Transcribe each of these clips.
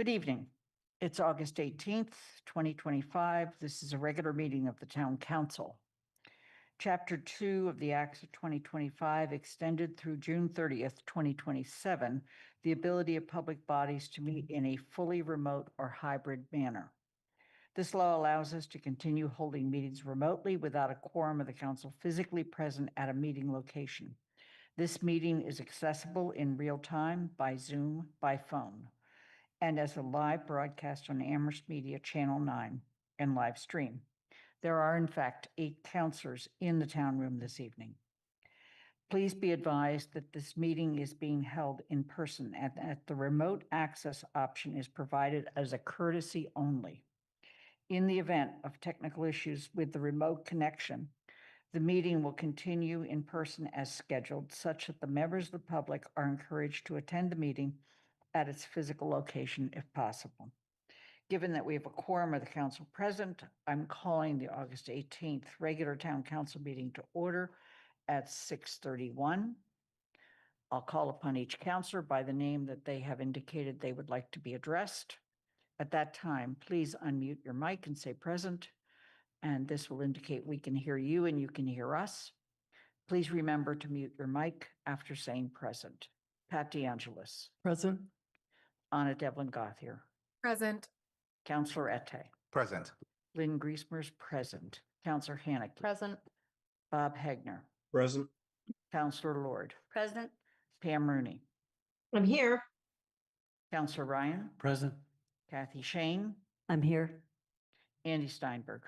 Good evening. It's August 18th, 2025. This is a regular meeting of the Town Council. Chapter 2 of the Acts of 2025 extended through June 30th, 2027, the ability of public bodies to meet in a fully remote or hybrid manner. This law allows us to continue holding meetings remotely without a quorum of the council physically present at a meeting location. This meeting is accessible in real time by Zoom, by phone, and as a live broadcast on Amherst Media Channel 9 and live stream. There are, in fact, 8 counselors in the town room this evening. Please be advised that this meeting is being held in person and that the remote access option is provided as a courtesy only. In the event of technical issues with the remote connection, the meeting will continue in person as scheduled, such that the members of the public are encouraged to attend the meeting at its physical location if possible. Given that we have a quorum of the council present, I'm calling the August 18th regular town council meeting to order at 6:31. I'll call upon each counselor by the name that they have indicated they would like to be addressed. At that time, please unmute your mic and say present, and this will indicate we can hear you and you can hear us. Please remember to mute your mic after saying present. Pat DeAngelis. Present. Anna Devlin Gothier. Present. Counselor Ette. Present. Lynn Griesmer's present. Counselor Haneke. Present. Bob Hegner. Present. Counselor Lord. Present. Pam Rooney. I'm here. Counselor Ryan. Present. Kathy Shane. I'm here. Andy Steinberg.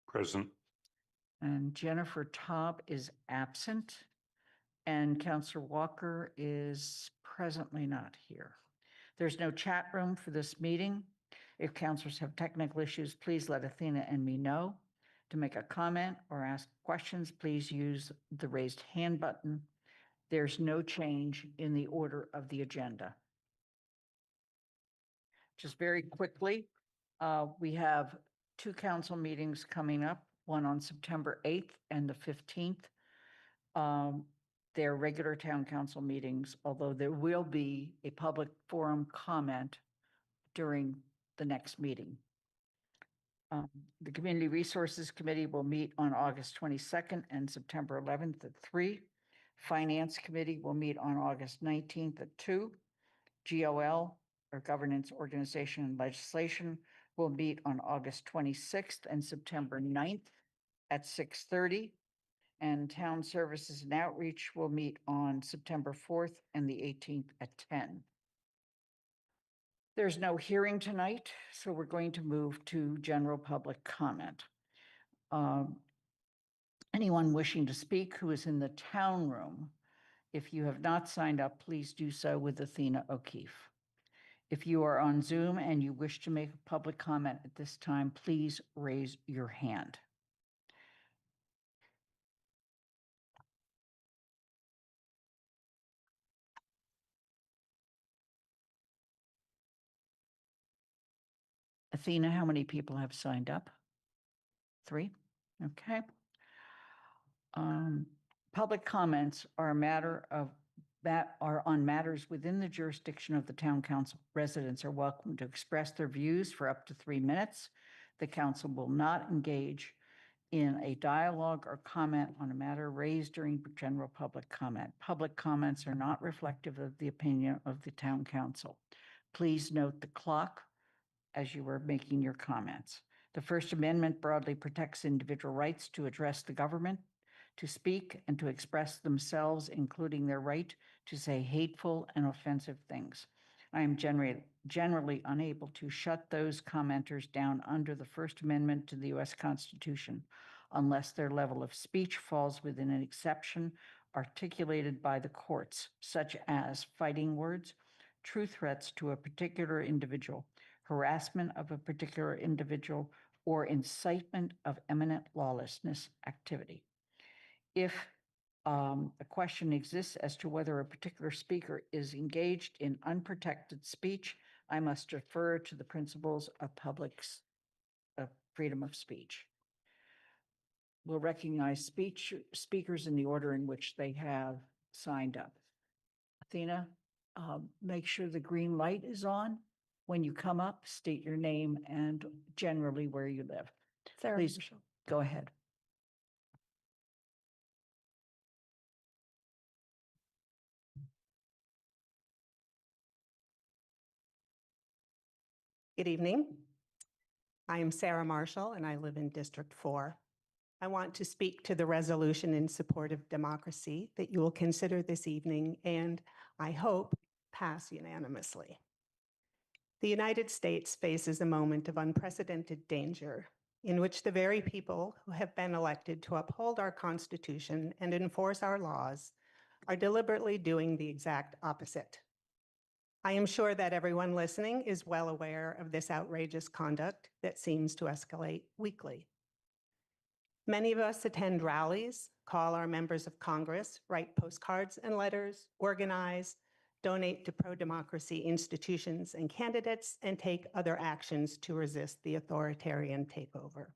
Present. And Jennifer Taub is absent. And Counselor Walker is presently not here. There's no chat room for this meeting. If counselors have technical issues, please let Athena and me know. To make a comment or ask questions, please use the raised hand button. There's no change in the order of the agenda. Just very quickly, we have 2 council meetings coming up, one on September 8th and the 15th. They're regular town council meetings, although there will be a public forum comment during the next meeting. The Community Resources Committee will meet on August 22nd and September 11th at 3. Finance Committee will meet on August 19th at 2. GOL, or Governance, Organization, and Legislation, will meet on August 26th and September 9th at 6:30. And Town Services and Outreach will meet on September 4th and the 18th at 10. There's no hearing tonight, so we're going to move to general public comment. Anyone wishing to speak who is in the town room, if you have not signed up, please do so with Athena O'Keefe. If you are on Zoom and you wish to make a public comment at this time, please raise your hand. Athena, how many people have signed up? 3? Okay. Public comments are on matters within the jurisdiction of the town council. Residents are welcome to express their views for up to 3 minutes. The council will not engage in a dialogue or comment on a matter raised during general public comment. Public comments are not reflective of the opinion of the town council. Please note the clock as you are making your comments. The First Amendment broadly protects individual rights to address the government, to speak, and to express themselves, including their right to say hateful and offensive things. I am generally unable to shut those commenters down under the First Amendment to the U.S. Constitution unless their level of speech falls within an exception articulated by the courts, such as fighting words, true threats to a particular individual, harassment of a particular individual, or incitement of imminent lawlessness activity. If a question exists as to whether a particular speaker is engaged in unprotected speech, I must defer to the principles of freedom of speech. We'll recognize speakers in the order in which they have signed up. Athena, make sure the green light is on When you come up, state your name and generally where you live. Sarah Please Marshall. go ahead. Good evening. I am Sarah Marshall and I live in District 4. I want to speak to the resolution in support of democracy that you will consider this evening and, I hope, pass unanimously. The United States faces a moment of unprecedented danger in which the very people who have been elected to uphold our Constitution and enforce our laws are deliberately doing the exact opposite. I am sure that everyone listening is well aware of this outrageous conduct that seems to escalate weekly. Many of us attend rallies, call our members of Congress, write postcards and letters, organize, donate to pro-democracy institutions and candidates, and take other actions to resist the authoritarian takeover.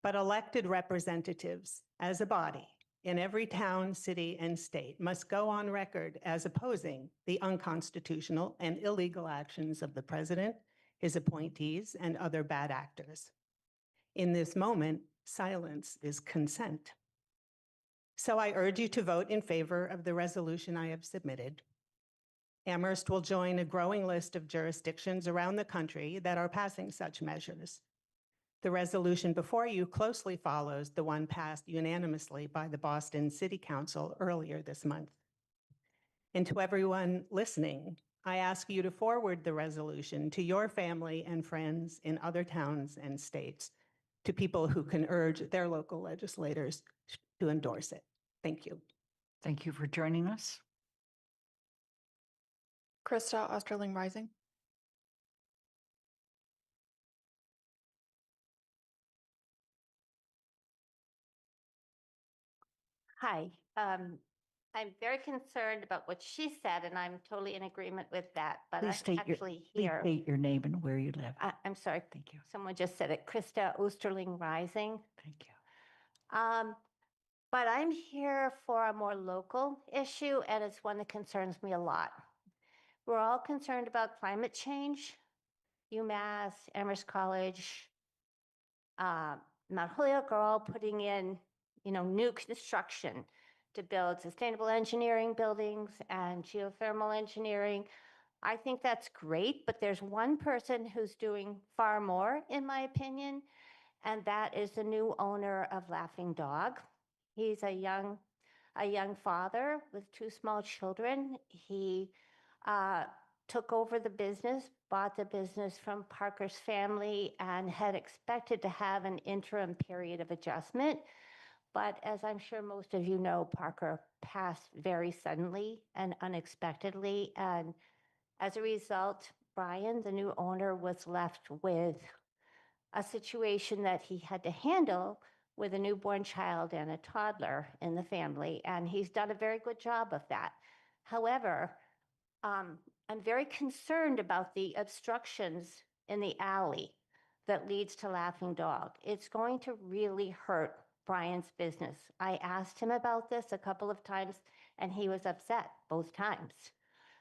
But elected representatives, as a body, in every town, city, and state must go on record as opposing the unconstitutional and illegal actions of the president, his appointees, and other bad actors. In this moment, silence is consent. So I urge you to vote in favor of the resolution I have submitted. Amherst will join a growing list of jurisdictions around the country that are passing such measures. The resolution before you closely follows the one passed unanimously by the Boston City Council earlier this month. And to everyone listening, I ask you to forward the resolution to your family and friends in other towns and states, to people who can urge their local legislators to endorse it. Thank you. Thank you for joining us. Krista Osterling Rising. Hi, I'm very concerned about what she said, and I'm totally in agreement with that, but Please I'm state actually please here. state your name and where you live. I'm sorry. Thank you. Someone just said it, Krista Osterling Rising. Thank you. But I'm here for a more local issue, and it's one that concerns me a lot. We're all concerned about climate change, UMass, Amherst College, Mount Holyoke are all putting in, new construction to build sustainable engineering buildings and geothermal engineering. I think that's great, but there's one person who's doing far more, in my opinion, and that is the new owner of Laughing Dog. He's a young father with 2 small children. He took over the business, bought the business from Parker's family, and had expected to have an interim period of adjustment. But as I'm sure most of you know, Parker passed very suddenly and unexpectedly. And as a result, Brian, the new owner, was left with a situation that he had to handle with a newborn child and a toddler in the family. And he's done a very good job of that. However, I'm very concerned about the obstructions in the alley that leads to Laughing Dog. It's going to really hurt Brian's business. I asked him about this a couple of times, and he was upset both times.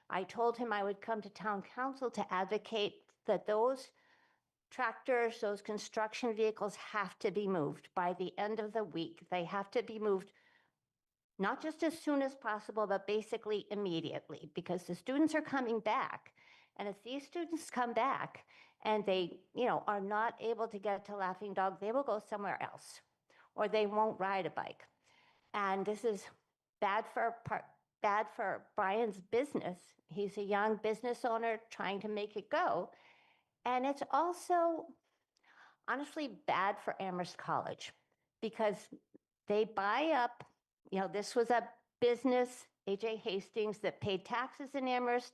I told him I would come to town council to advocate that those tractors, those construction vehicles have to be moved by the end of the week. They have to be moved not just as soon as possible, but basically immediately, because the students are coming back. And if these students come back and they, are not able to get to Laughing Dog, they will go somewhere else, or they won't ride a bike. And this is bad for Brian's business. He's a young business owner trying to make it go. And it's also honestly bad for Amherst College, because they buy up, this was a business, A.J. Hastings, that paid taxes in Amherst.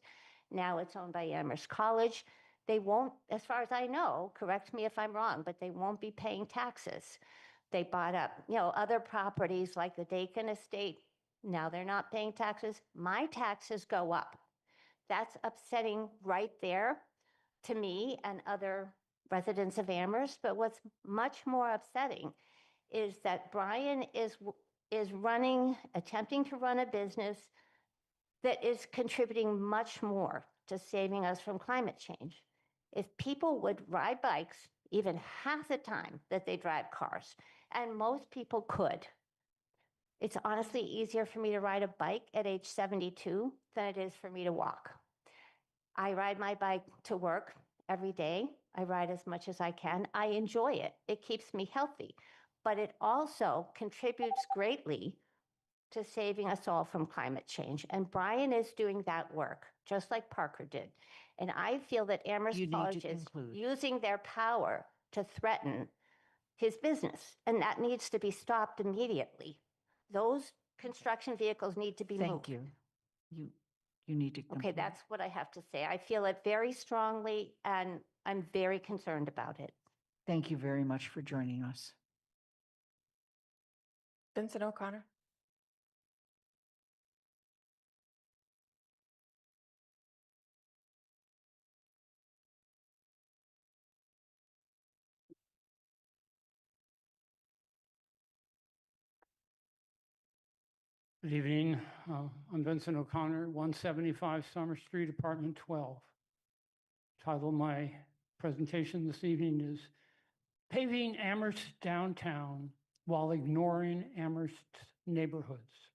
Now it's owned by Amherst College. They won't, as far as I know, correct me if I'm wrong, but they won't be paying taxes. They bought up, other properties like the Dakin Estate. Now they're not paying taxes. My taxes go up. That's upsetting right there to me and other residents of Amherst. But what's much more upsetting is that Brian is attempting to run a business that is contributing much more to saving us from climate change. If people would ride bikes even half the time that they drive cars, and most people could, it's honestly easier for me to ride a bike at age 72 than it is for me to walk. I ride my bike to work every day. I ride as much as I can. I enjoy it. It keeps me healthy, but it also contributes greatly to saving us all from climate change. And Brian is doing that work, just like Parker did. And I feel that Amherst You need to College is conclude. using their power to threaten his business, and that needs to be stopped immediately. Those construction vehicles need to be moved. Thank you. You need to Okay, conclude. that's what I have to say. I feel it very strongly, and I'm very concerned about it. Thank you very much for joining us. Vincent O'Connor. Good evening. I'm Vincent O'Connor, 175 Summer Street, Apartment 12. Title of my presentation this evening is Paving Amherst Downtown While Ignoring Amherst Neighborhoods.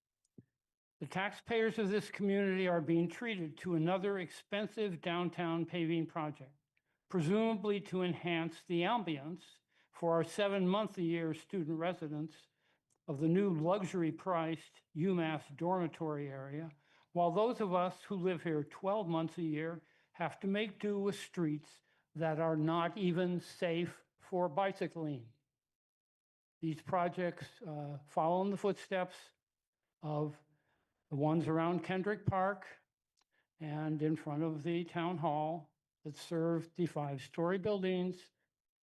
The taxpayers of this community are being treated to another expensive downtown paving project, presumably to enhance the ambience for our 7-month-a-year student residents of the new luxury-priced UMass dormitory area, while those of us who live here 12 months a year have to make do with streets that are not even safe for bicycling. These projects follow in the footsteps of the ones around Kendrick Park and in front of the town hall that serve the 5-story buildings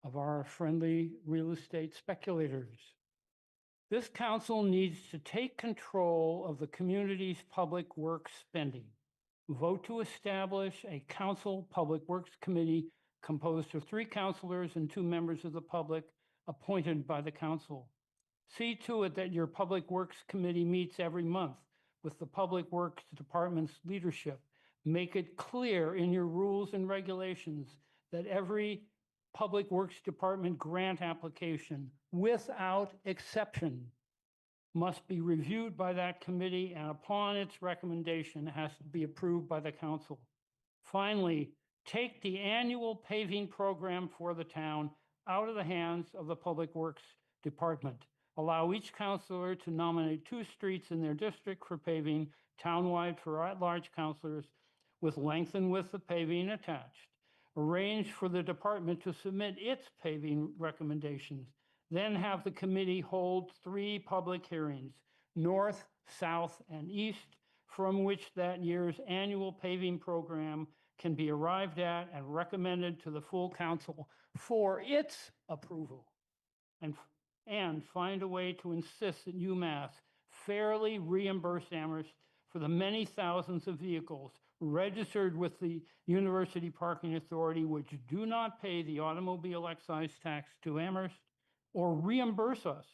of our friendly real estate speculators. This council needs to take control of the community's public works spending. Vote to establish a council public works committee composed of 3 councilors and 2 members of the public appointed by the council. See to it that your public works committee meets every month with the public works department's leadership. Make it clear in your rules and regulations that every Public Works Department grant application, without exception, must be reviewed by that committee, and upon its recommendation has to be approved by the council. Finally, take the annual paving program for the town out of the hands of the Public Works Department. Allow each councilor to nominate 2 streets in their district for paving, townwide for at-large councilors, with length and width of paving attached. Arrange for the department to submit its paving recommendations. Then have the committee hold 3 public hearings, north, south, and east, from which that year's annual paving program can be arrived at and recommended to the full council for its approval. And find a way to insist that UMass fairly reimburse Amherst for the many thousands of vehicles registered with the University Parking Authority which do not pay the automobile excise tax to Amherst, or reimburse us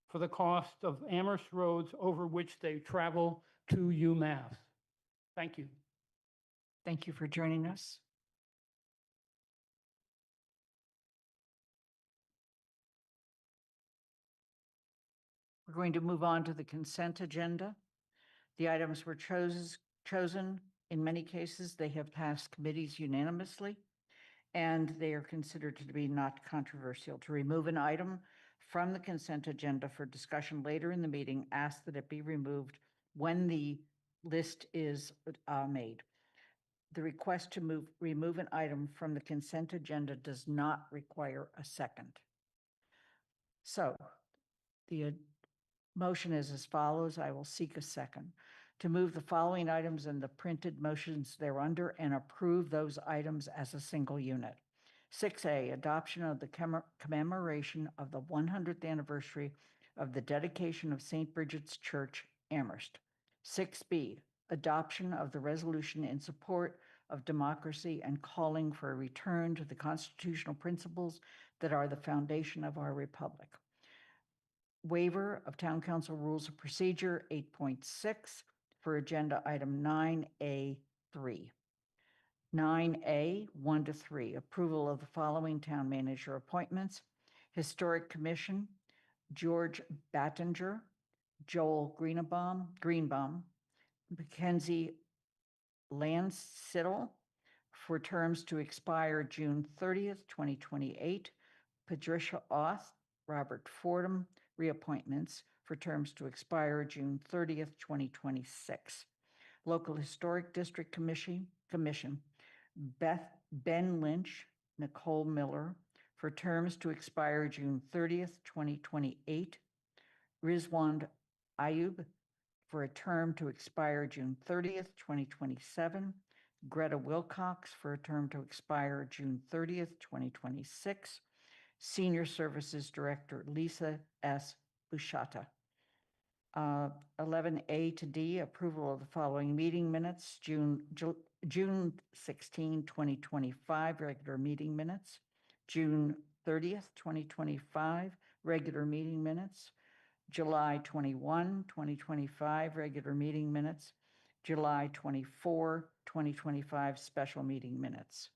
for the cost of Amherst roads over which they travel to UMass. Thank you. Thank you for joining us. We're going to move on to the consent agenda. The items were chosen. In many cases, they have passed committees unanimously, and they are considered to be not controversial. To remove an item from the consent agenda for discussion later in the meeting, ask that it be removed when the list is made. The request to remove an item from the consent agenda does not require a second. So the motion is as follows. I will seek a second. To move the following items and the printed motions thereunder and approve those items as a single unit. 6A, adoption of the commemoration of the 100th anniversary of the dedication of St. Bridget's Church, Amherst. 6B, adoption of the resolution in support of democracy and calling for a return to the constitutional principles that are the foundation of our republic. Waiver of Town Council Rules of Procedure 8.6 for agenda item 9A3. 9A, 1 to 3, approval of the following town manager appointments. Historic Commission, George Battinger, Joel Greenbaum, Mackenzie Landsiddle for terms to expire June 30th, 2028. Patricia Auth, Robert Fordham, reappointments for terms to expire June 30th, 2026. Local Historic District Commission, Ben Lynch, Nicole Miller, for terms to expire June 30th, 2028. Rizwand Ayub, for a term to expire June 30th, 2027. Greta Wilcox, for a term to expire June 30th, 2026. Senior Services Director Lisa S. Bushata. 11A to D, approval of the following meeting minutes, June 16, 2025, regular meeting minutes, June 30th, 2025, regular meeting minutes, July 21, 2025, regular meeting minutes, July 24, 2025, special meeting minutes.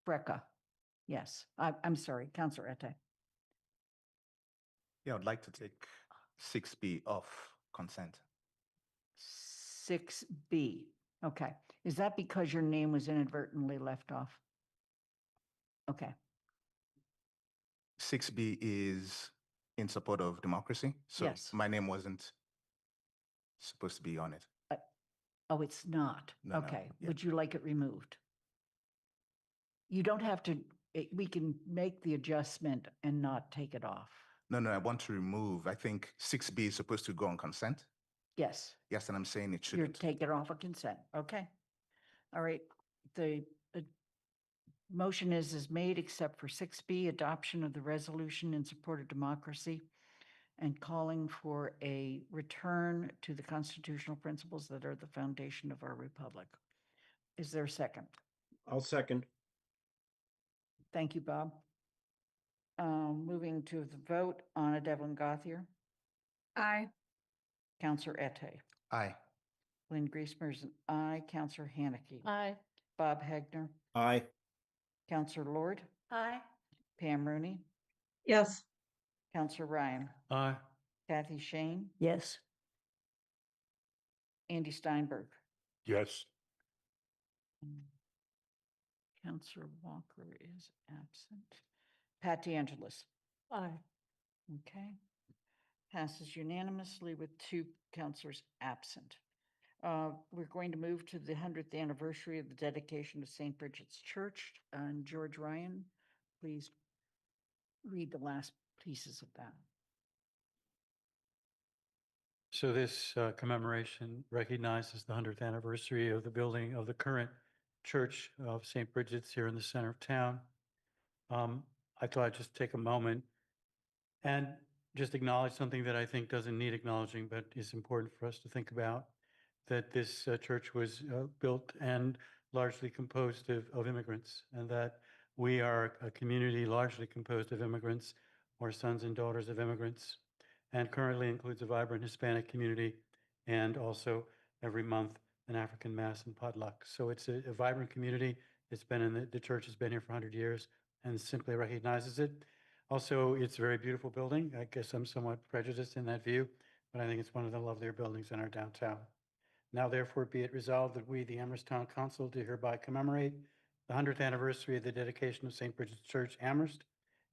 Brecka. Yes, I'm sorry, Counselor Ette. Yeah, I'd like to take 6B off consent. 6B, okay. Is that because your name was inadvertently left off? Okay, 6B is in support of democracy. So Yes. my name wasn't supposed to be on it. oh, it's not? No, no, Okay, yeah. would you like it removed? You don't have to, we can make the adjustment and not take it off. No, I want to remove. I think 6B is supposed to go on consent. Yes, Yes, and I'm saying it you're shouldn't. taking it off of consent, okay. All right, the motion is made except for 6B, adoption of the resolution in support of democracy and calling for a return to the constitutional principles that are the foundation of our republic. Is there a second? I'll second. Thank you, Bob. Moving to the vote, Anna Devlin Gothier, Aye. Counselor Ette, Aye. Lynn Griesmer is an aye, Counselor Haneke, Aye. Bob Hegner, Aye. Counselor Lord, Aye. Pam Rooney, Yes. Counselor Ryan, Aye. Kathy Shane, Yes. Andy Steinberg. Yes. Counselor Walker is absent. Pat DeAngelis. Aye. Okay. Passes unanimously with 2 counselors absent. We're going to move to the 100th anniversary of the dedication of St. Bridget's Church. And George Ryan, please read the last pieces of that. So this commemoration recognizes the 100th anniversary of the building of the current Church of St. Bridget's here in the center of town. I thought I'd just take a moment and just acknowledge something that I think doesn't need acknowledging, but is important for us to think about, that this church was built and largely composed of immigrants, and that we are a community largely composed of immigrants or sons and daughters of immigrants, and currently includes a vibrant Hispanic community and also every month an African Mass and potluck. So it's a vibrant community. It's been in the church has been here for 100 years and simply recognizes it. Also, it's a very beautiful building. I guess I'm somewhat prejudiced in that view, but I think it's one of the lovelier buildings in our downtown. Now therefore be it resolved that we, the Amherst Town Council, do hereby commemorate the 100th anniversary of the dedication of St. Bridget's Church, Amherst,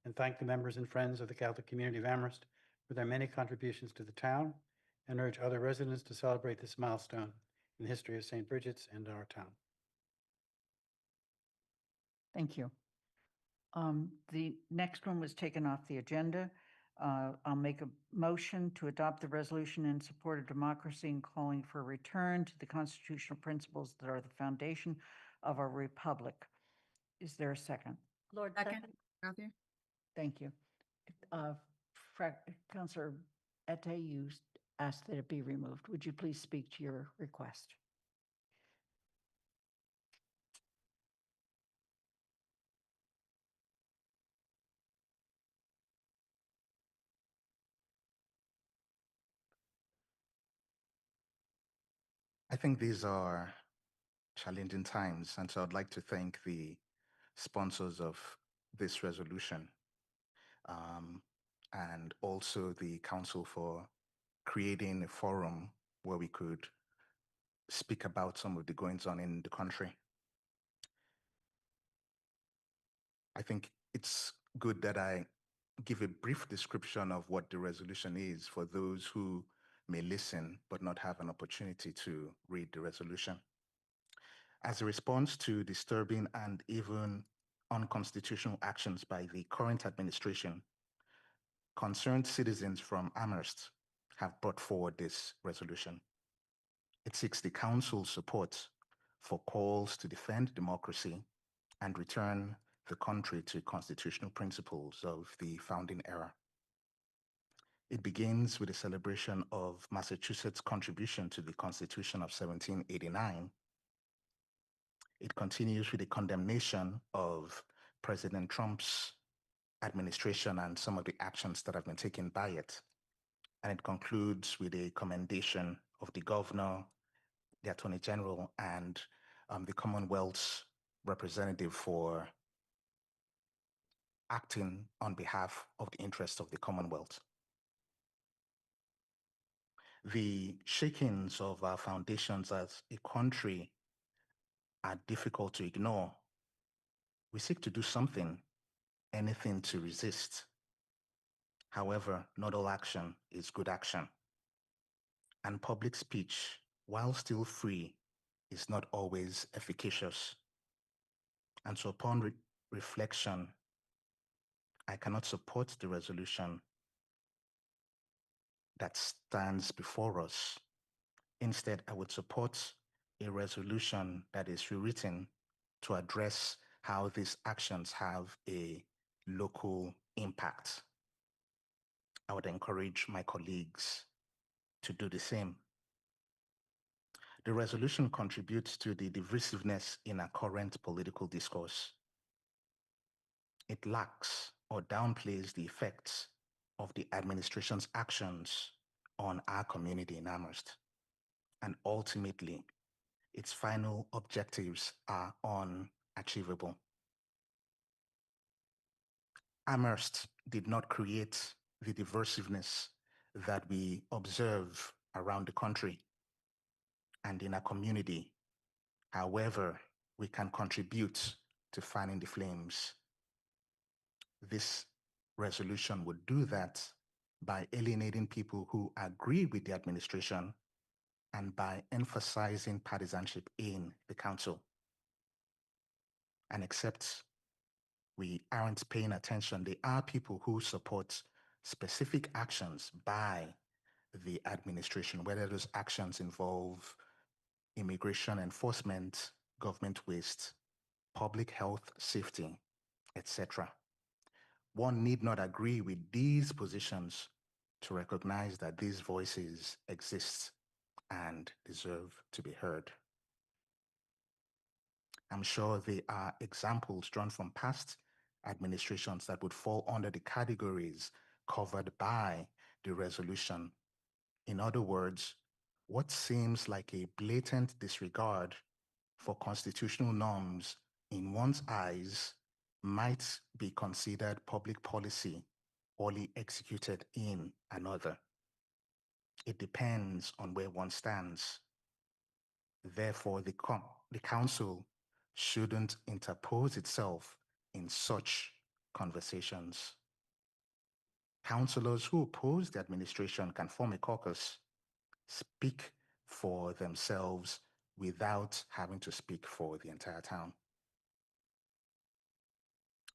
and thank the members and friends of the Catholic community of Amherst for their many contributions to the town, and urge other residents to celebrate this milestone in the history of St. Bridget's and our town. Thank you. The next one was taken off the agenda. I'll make a motion to adopt the resolution in support of democracy and calling for a return to the constitutional principles that are the foundation of our republic. Is there a second? Lord, Second. second. Thank you. Councillor Ette, you asked that it be removed. Would you please speak to your request? I think these are challenging times, and so I'd like to thank the sponsors of this resolution, and also the council for creating a forum where we could speak about some of the goings on in the country. I think it's good that I give a brief description of what the resolution is for those who may listen but not have an opportunity to read the resolution. As a response to disturbing and even unconstitutional actions by the current administration, concerned citizens from Amherst have brought forward this resolution. It seeks the council's support for calls to defend democracy and return the country to constitutional principles of the founding era. It begins with a celebration of Massachusetts' contribution to the Constitution of 1789. It continues with a condemnation of President Trump's administration and some of the actions that have been taken by it. And it concludes with a commendation of the governor, the attorney general, and the Commonwealth's representative for acting on behalf of the interests of the Commonwealth. The shakings of our foundations as a country are difficult to ignore. We seek to do something, anything to resist. However, not all action is good action. And public speech, while still free, is not always efficacious. And so upon reflection, I cannot support the resolution that stands before us. Instead, I would support a resolution that is rewritten to address how these actions have a local impact. I would encourage my colleagues to do the same. The resolution contributes to the divisiveness in our current political discourse. It lacks or downplays the effects of the administration's actions on our community in Amherst. And ultimately, its final objectives are unachievable. Amherst did not create the divisiveness that we observe around the country and in our community. However, we can contribute to fanning the flames. This resolution would do that by alienating people who agree with the administration and by emphasizing partisanship in the council. And except we aren't paying attention, there are people who support specific actions by the administration, whether those actions involve immigration enforcement, government waste, public health safety, etc. One need not agree with these positions to recognize that these voices exist and deserve to be heard. I'm sure there are examples drawn from past administrations that would fall under the categories covered by the resolution. In other words, what seems like a blatant disregard for constitutional norms in one's eyes might be considered public policy poorly executed in another. It depends on where one stands. Therefore, the council shouldn't interpose itself in such conversations. Councillors who oppose the administration can form a caucus, speak for themselves without having to speak for the entire town.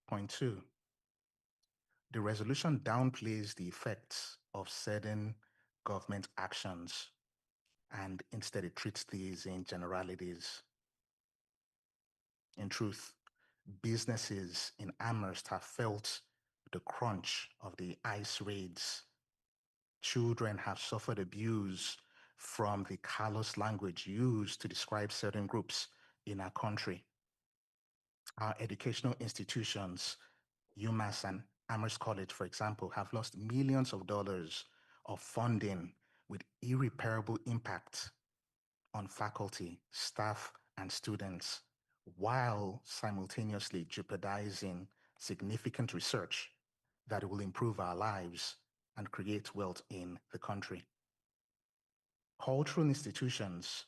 Point 2, the resolution downplays the effects of certain government actions and instead it treats these in generalities. In truth, businesses in Amherst have felt the crunch of the ICE raids. Children have suffered abuse from the callous language used to describe certain groups in our country. Our educational institutions, UMass and Amherst College, for example, have lost millions of dollars of funding with irreparable impact on faculty, staff, and students, while simultaneously jeopardizing significant research that will improve our lives and create wealth in the country. Cultural institutions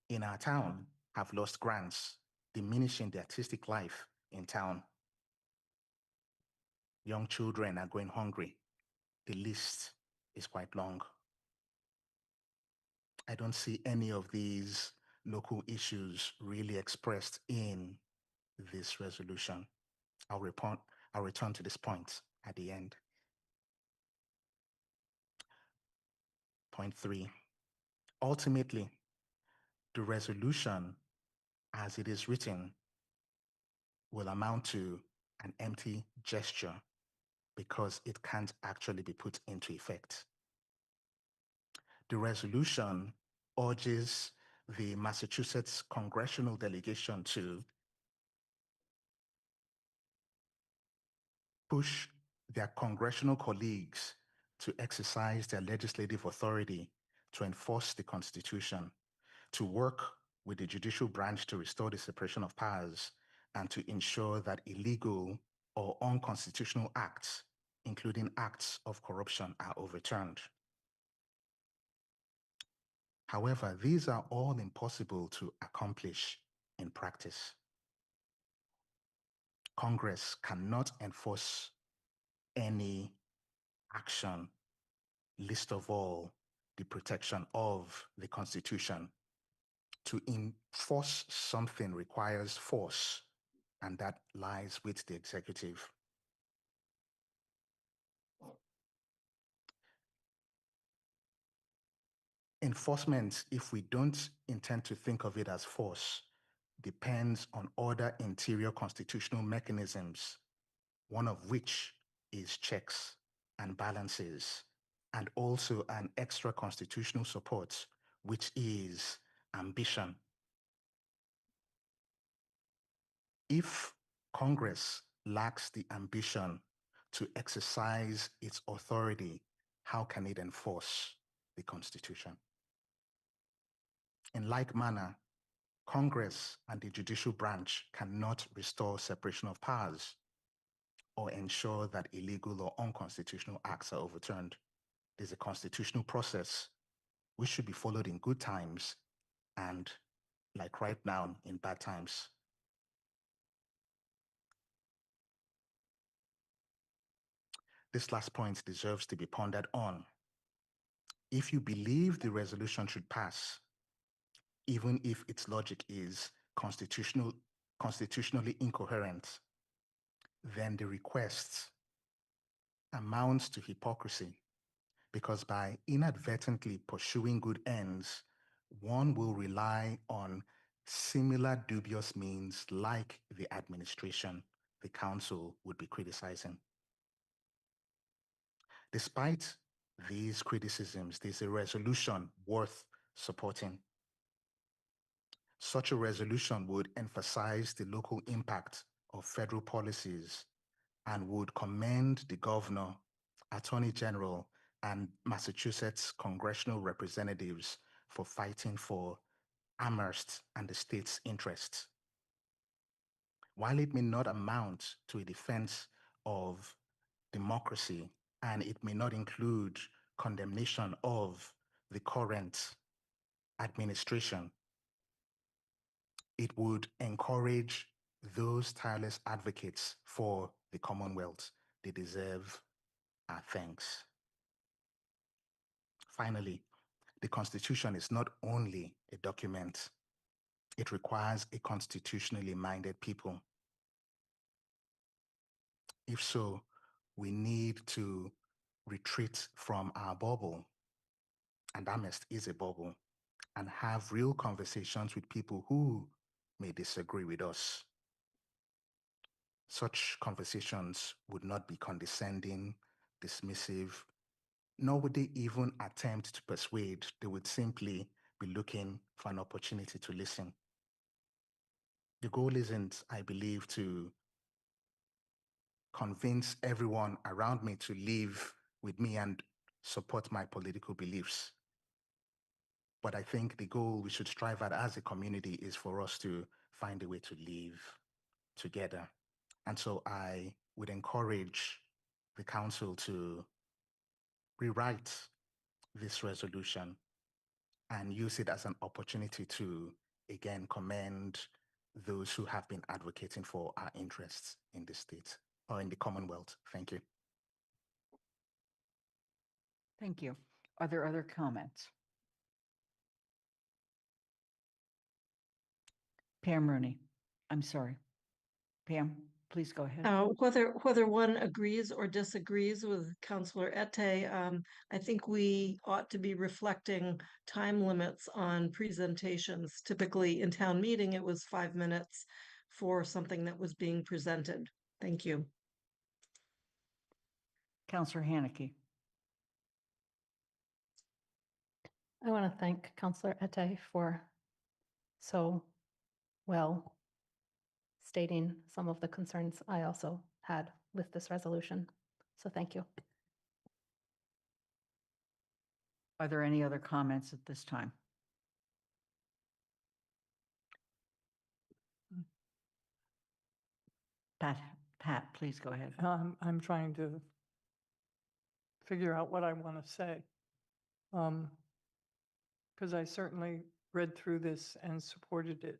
in our town have lost grants, diminishing the artistic life in town. Young children are going hungry. The list is quite long. I don't see any of these local issues really expressed in this resolution. I'll return to this point at the end. Point 3. Ultimately, the resolution as it is written will amount to an empty gesture because it can't actually be put into effect. The resolution urges the Massachusetts congressional delegation to push their congressional colleagues to exercise their legislative authority to enforce the Constitution, to work with the judicial branch to restore the separation of powers, and to ensure that illegal or unconstitutional acts, including acts of corruption, are overturned. However, these are all impossible to accomplish in practice. Congress cannot enforce any action, least of all the protection of the Constitution. To enforce something requires force, and that lies with the executive. Enforcement, if we don't intend to think of it as force, depends on other interior constitutional mechanisms, one of which is checks and balances, and also an extra constitutional support, which is ambition. If Congress lacks the ambition to exercise its authority, how can it enforce the Constitution? In like manner, Congress and the judicial branch cannot restore separation of powers or ensure that illegal or unconstitutional acts are overturned. There's a constitutional process which should be followed in good times and, like right now, in bad times. This last point deserves to be pondered on. If you believe the resolution should pass, even if its logic is constitutionally incoherent, then the request amounts to hypocrisy, because by inadvertently pursuing good ends, one will rely on similar dubious means like the administration the council would be criticizing. Despite these criticisms, there's a resolution worth supporting. Such a resolution would emphasize the local impact of federal policies and would commend the governor, attorney general, and Massachusetts congressional representatives for fighting for Amherst and the state's interests. While it may not amount to a defense of democracy, and it may not include condemnation of the current administration, it would encourage those tireless advocates for the Commonwealth. They deserve our thanks. Finally, the Constitution is not only a document, it requires a constitutionally minded people. If so, we need to retreat from our bubble, and Amherst is a bubble, and have real conversations with people who may disagree with us. Such conversations would not be condescending, dismissive, nor would they even attempt to persuade. They would simply be looking for an opportunity to listen. The goal isn't, I believe, to convince everyone around me to live with me and support my political beliefs. But I think the goal we should strive at as a community is for us to find a way to live together. And so I would encourage the council to rewrite this resolution and use it as an opportunity to, again, commend those who have been advocating for our interests in the state or in the Commonwealth. Thank you. Thank you. Are there other comments? Pam Rooney, I'm sorry. Pam, please go ahead. Whether one agrees or disagrees with Counselor Ette, I think we ought to be reflecting time limits on presentations. Typically in town meeting, it was 5 minutes for something that was being presented. Thank you. Counselor Haneke. I want to thank Counselor Ette for so well stating some of the concerns I also had with this resolution. So thank you. Are there any other comments at this time? Pat, please go ahead. I'm trying to figure out what I want to say. Because I certainly read through this and supported it.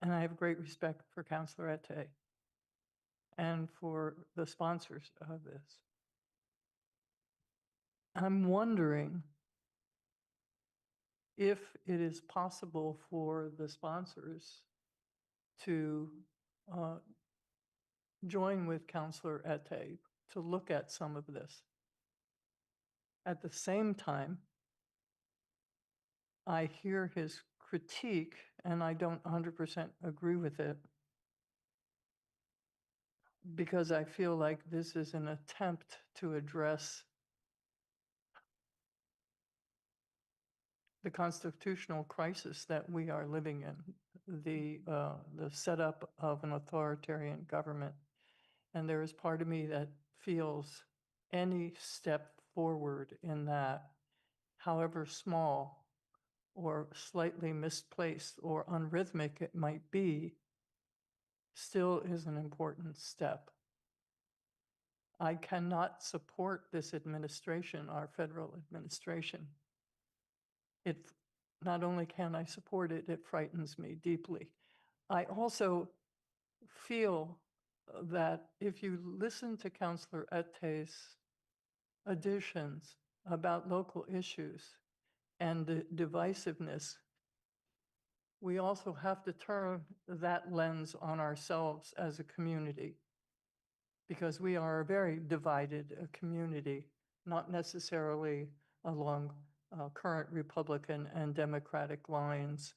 And I have great respect for Counselor Ette and for the sponsors of this. I'm wondering if it is possible for the sponsors to join with Counselor Ette to look at some of this. At the same time, I hear his critique and I don't 100% agree with it because I feel like this is an attempt to address the constitutional crisis that we are living in, the setup of an authoritarian government. And there is part of me that feels any step forward in that, however small or slightly misplaced or unrhythmic it might be, still is an important step. I cannot support this administration, our federal administration. Not only can I support it, it frightens me deeply. I also feel that if you listen to Counselor Ette's additions about local issues and the divisiveness, we also have to turn that lens on ourselves as a community, because we are a very divided community, not necessarily along current Republican and Democratic lines,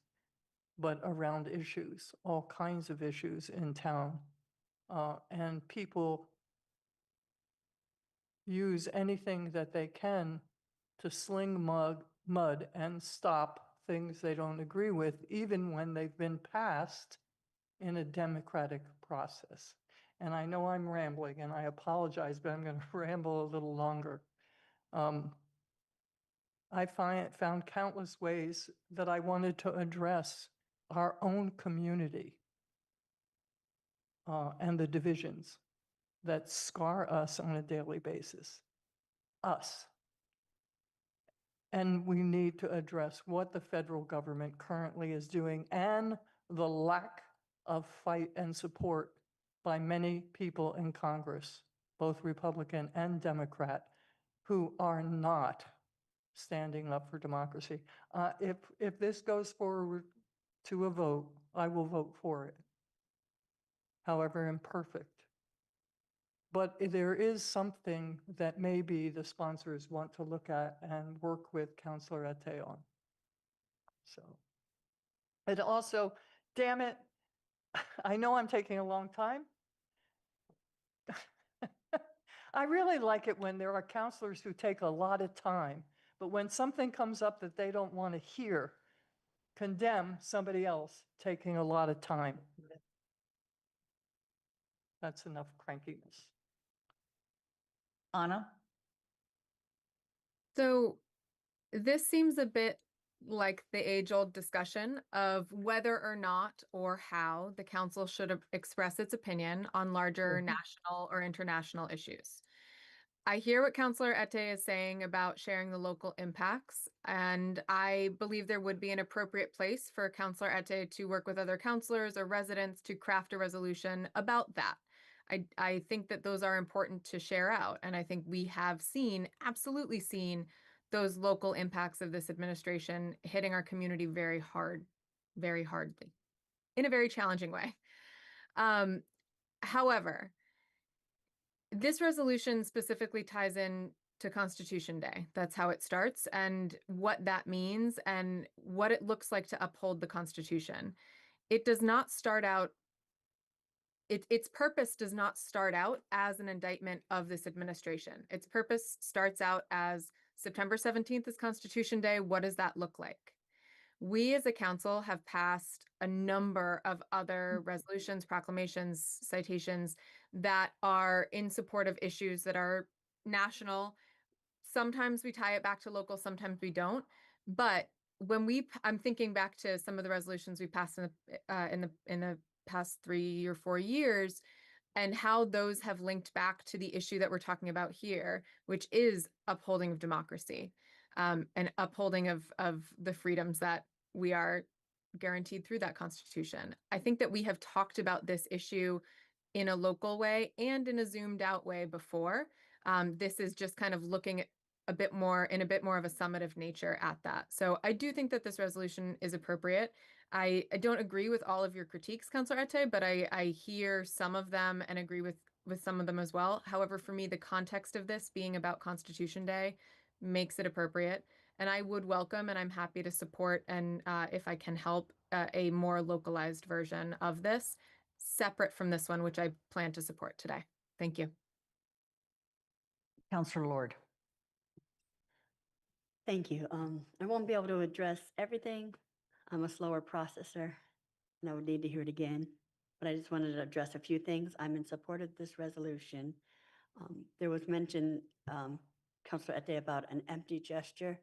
but around issues, all kinds of issues in town. And people use anything that they can to sling mud and stop things they don't agree with, even when they've been passed in a democratic process. And I know I'm rambling, and I apologize, but I'm going to ramble a little longer. I found countless ways that I wanted to address our own community and the divisions that scar us on a daily basis. Us. And we need to address what the federal government currently is doing and the lack of fight and support by many people in Congress, both Republican and Democrat, who are not standing up for democracy. If this goes forward to a vote, I will vote for it, however imperfect. But there is something that maybe the sponsors want to look at and work with Counselor Ette on. So, and also, damn it, I know I'm taking a long time. I really like it when there are counselors who take a lot of time, but when something comes up that they don't want to hear, condemn somebody else taking a lot of time. That's enough crankiness. Anna? So this seems a bit like the age-old discussion of whether or not or how the council should express its opinion on larger national or international issues. I hear what Councillor Ette is saying about sharing the local impacts, and I believe there would be an appropriate place for Councillor Ette to work with other councillors or residents to craft a resolution about that. I think that those are important to share out, and I think we have seen, absolutely seen, those local impacts of this administration hitting our community very hardly, in a very challenging way. However, this resolution specifically ties in to Constitution Day. That's how it starts and what that means and what it looks like to uphold the Constitution. It does not start out, its purpose does not start out as an indictment of this administration. Its purpose starts out as September 17th is Constitution Day. What does that look like? We as a council have passed a number of other resolutions, proclamations, citations that are in support of issues that are national. Sometimes we tie it back to local, sometimes we don't. But when I'm thinking back to some of the resolutions we passed in the past 3 or 4 years, and how those have linked back to the issue that we're talking about here, which is upholding of democracy, and upholding of the freedoms that we are guaranteed through that Constitution. I think that we have talked about this issue in a local way and in a zoomed out way before. This is just kind of looking at a bit more of a summative nature at that. So I do think that this resolution is appropriate. I don't agree with all of your critiques, Councillor Ette, but I hear some of them and agree with some of them as well. However, for me, the context of this being about Constitution Day makes it appropriate. And I would welcome and I'm happy to support and if I can help a more localized version of this, separate from this one, which I plan to support today. Thank you. Councillor Lord. Thank you. I won't be able to address everything. I'm a slower processor and I would need to hear it again, but I just wanted to address a few things. I'm in support of this resolution. There was mention, Councillor Ette, about an empty gesture.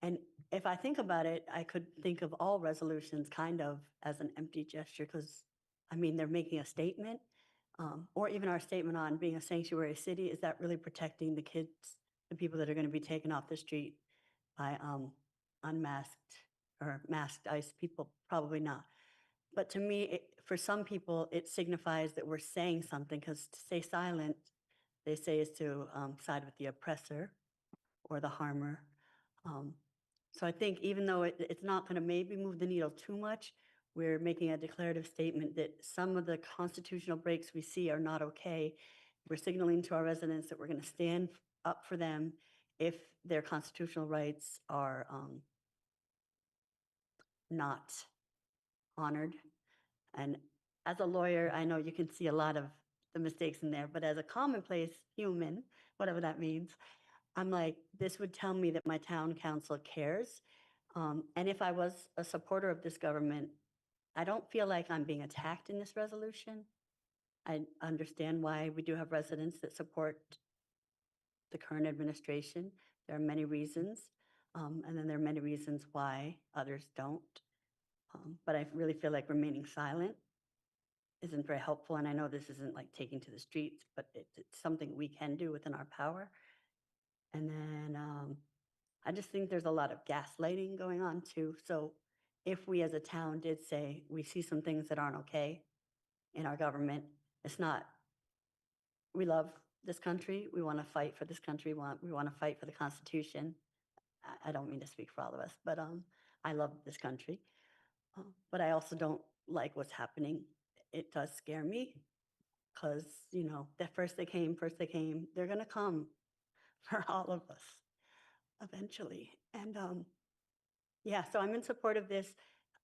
And if I think about it, I could think of all resolutions kind of as an empty gesture because, I mean, they're making a statement, or even our statement on being a sanctuary city. Is that really protecting the kids, the people that are going to be taken off the street by unmasked or masked ICE people? Probably not. But to me, for some people, it signifies that we're saying something, because to stay silent, they say, is to side with the oppressor or the harmer. So I think even though it's not going to maybe move the needle too much, we're making a declarative statement that some of the constitutional breaks we see are not okay. We're signaling to our residents that we're going to stand up for them if their constitutional rights are not honored. And as a lawyer, I know you can see a lot of the mistakes in there, but as a commonplace human, whatever that means, I'm like, this would tell me that my town council cares. And if I was a supporter of this government, I don't feel like I'm being attacked in this resolution. I understand why we do have residents that support the current administration. There are many reasons. And then there are many reasons why others don't. But I really feel like remaining silent isn't very helpful. And I know this isn't like taking to the streets, but it's something we can do within our power. And then I just think there's a lot of gaslighting going on too. So if we as a town did say we see some things that aren't okay in our government, it's not, we love this country, we want to fight for this country, we want to fight for the Constitution. I don't mean to speak for all of us, but I love this country. But I also don't like what's happening. It does scare me because, you know, that first they came, they're going to come for all of us eventually. And yeah, so I'm in support of this.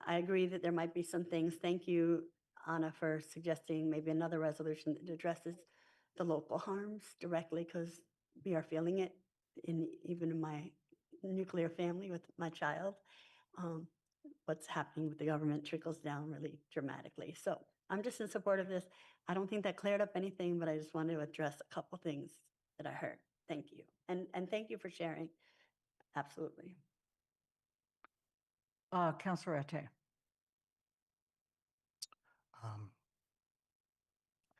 I agree that there might be some things. Thank you, Anna, for suggesting maybe another resolution that addresses the local harms directly, because we are feeling it even in my nuclear family with my child. What's happening with the government trickles down really dramatically. So I'm just in support of this. I don't think that cleared up anything, but I just wanted to address a couple things that I heard. Thank you. And thank you for sharing Absolutely. Counselor Ette.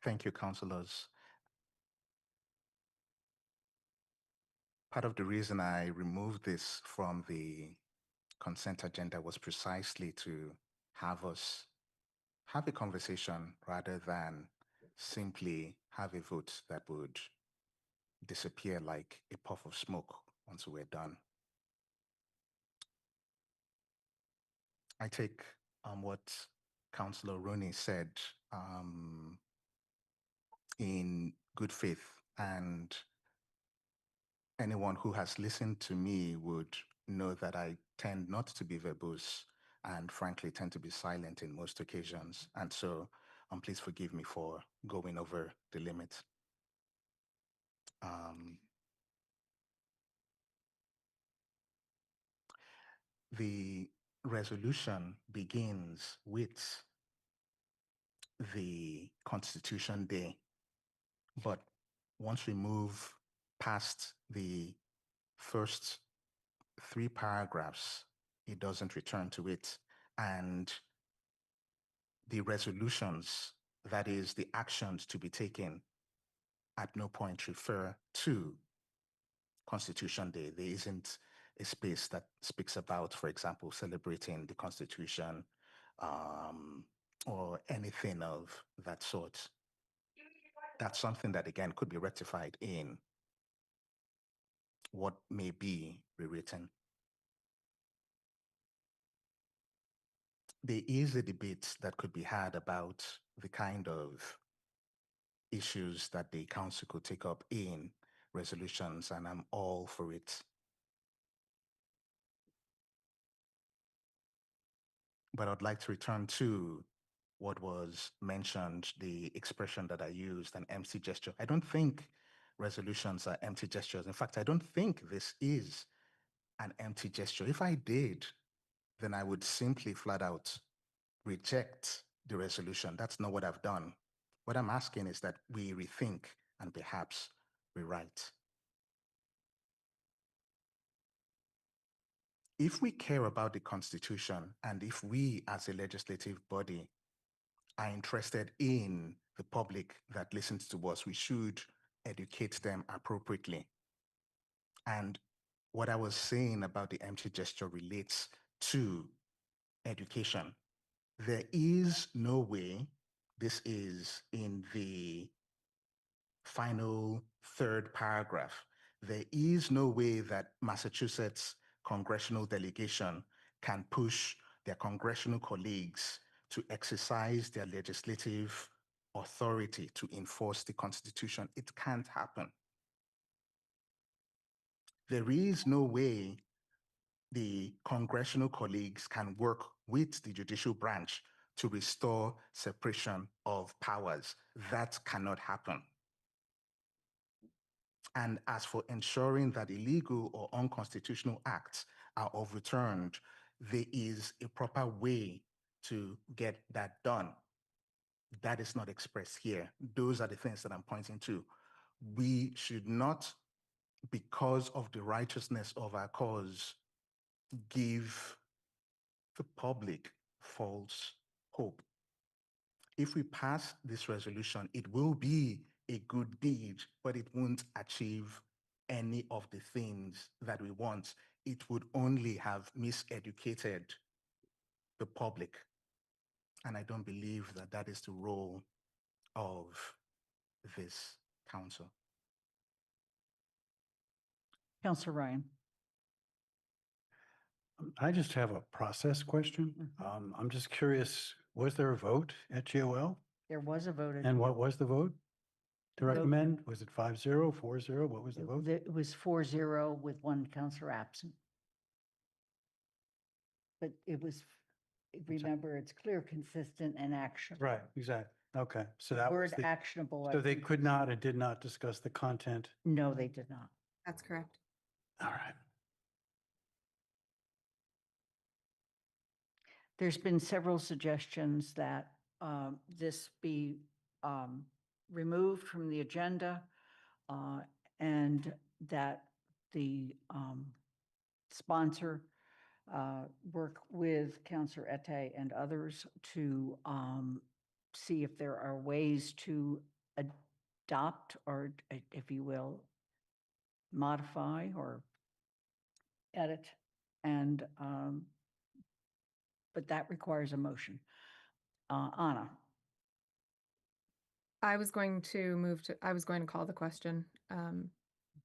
Thank you, councilors. Part of the reason I removed this from the consent agenda was precisely to have us have a conversation rather than simply have a vote that would disappear like a puff of smoke once we're done. I take what Councillor Rooney said in good faith, and anyone who has listened to me would know that I tend not to be verbose and frankly tend to be silent in most occasions. And so please forgive me for going over the limit. The resolution begins with the Constitution Day, but once we move past the first 3 paragraphs, it doesn't return to it. And the resolutions, that is the actions to be taken, at no point refer to Constitution Day. There isn't a space that speaks about, for example, celebrating the Constitution or anything of that sort. That's something that, again, could be rectified in what may be rewritten. There is a debate that could be had about the kind of issues that the council could take up in resolutions, and I'm all for it. But I'd like to return to what was mentioned, the expression that I used, an empty gesture. I don't think resolutions are empty gestures. In fact, I don't think this is an empty gesture. If I did, then I would simply flat out reject the resolution. That's not what I've done. What I'm asking is that we rethink and perhaps rewrite. If we care about the Constitution and if we as a legislative body are interested in the public that listens to us, we should educate them appropriately. And what I was saying about the empty gesture relates to education. There is no way, this is in the final 3rd paragraph, there is no way that Massachusetts congressional delegation can push their congressional colleagues to exercise their legislative authority to enforce the Constitution. It can't happen. There is no way the congressional colleagues can work with the judicial branch to restore separation of powers. That cannot happen. And as for ensuring that illegal or unconstitutional acts are overturned, there is a proper way to get that done. That is not expressed here. Those are the things that I'm pointing to. We should not, because of the righteousness of our cause, give the public false hope. If we pass this resolution, it will be a good deed, but it won't achieve any of the things that we want. It would only have miseducated the public. And I don't believe that that is the role of this council. Counselor Ryan. I just have a process question. I'm just curious, was there a vote at GOL? There was a vote. And what was the vote to Vote. recommend? Was it 5-0, 4-0? What was the vote? It was 4-0 with 1 counselor absent. But it was, remember, it's clear, consistent, and actionable. Right, exactly. Okay, so that was Word the, actionable. I so they think, could not and did not discuss the content. No, they did not. That's correct. All right. There's been several suggestions that this be removed from the agenda and that the sponsor, work with Counselor Ette and others to see if there are ways to adopt or, if you will, modify or edit. And, but that requires a motion. Anna, I was going to call the question.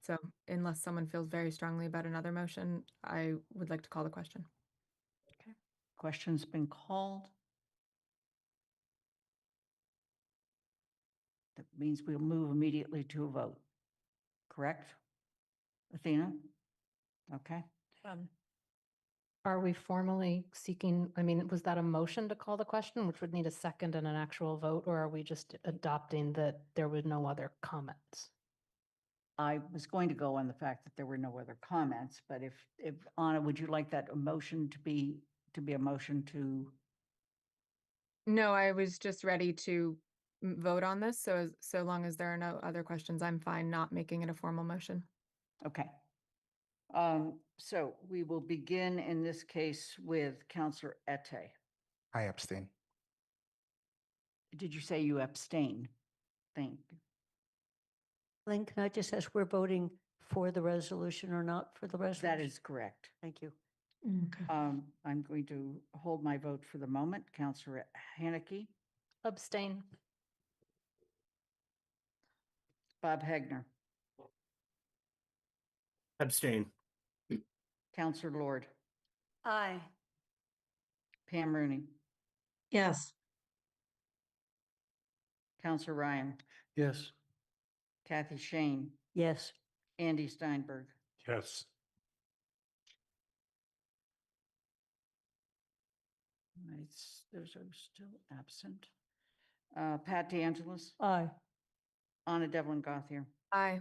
So unless someone feels very strongly about another motion, I would like to call the question. okay. Question's been called. That means we'll move immediately to a vote. Correct? Athena? Okay. Are we formally seeking, I mean, was that a motion to call the question, which would need a second and an actual vote, or are we just adopting that there were no other comments? I was going to go on the fact that there were no other comments, but if Anna, would you like that motion to be a motion to? No, I was just ready to vote on this. So long as there are no other questions, I'm fine not making it a formal motion. Okay. So we will begin in this case with Counselor Ette. I abstain. Did you say you abstain? Thank you. Lynn, can I just ask, we're voting for the resolution or not for the resolution? That is correct. Thank you. Okay. I'm going to hold my vote for the moment. Counselor Haneke, Abstain. Bob Hegner, Abstain. Counselor Lord, Aye. Pam Rooney, Yes. Counselor Ryan, Yes. Kathy Shane, Yes. Andy Steinberg. Yes. Those are still absent. Pat DeAngelis, Aye. Anna Devlin Gothier, Aye.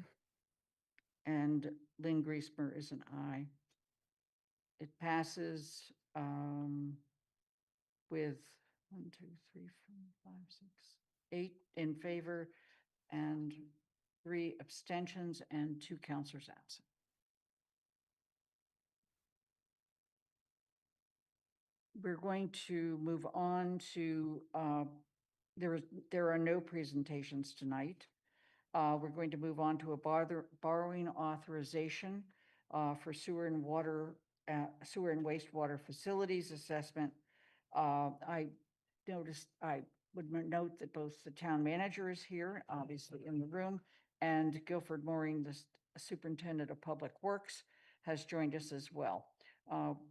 and Lynn Griesmer is an aye. It passes with 1, 2, 3, 4, 5, 6, 8 in favor and 3 abstentions and 2 counselors absent. We're going to move on to, there are no presentations tonight. We're going to move on to a borrowing authorization for sewer and wastewater facilities assessment. I would note that both the town manager is here, obviously in the room, and Guilford Mooring, the superintendent of public works, has joined us as well.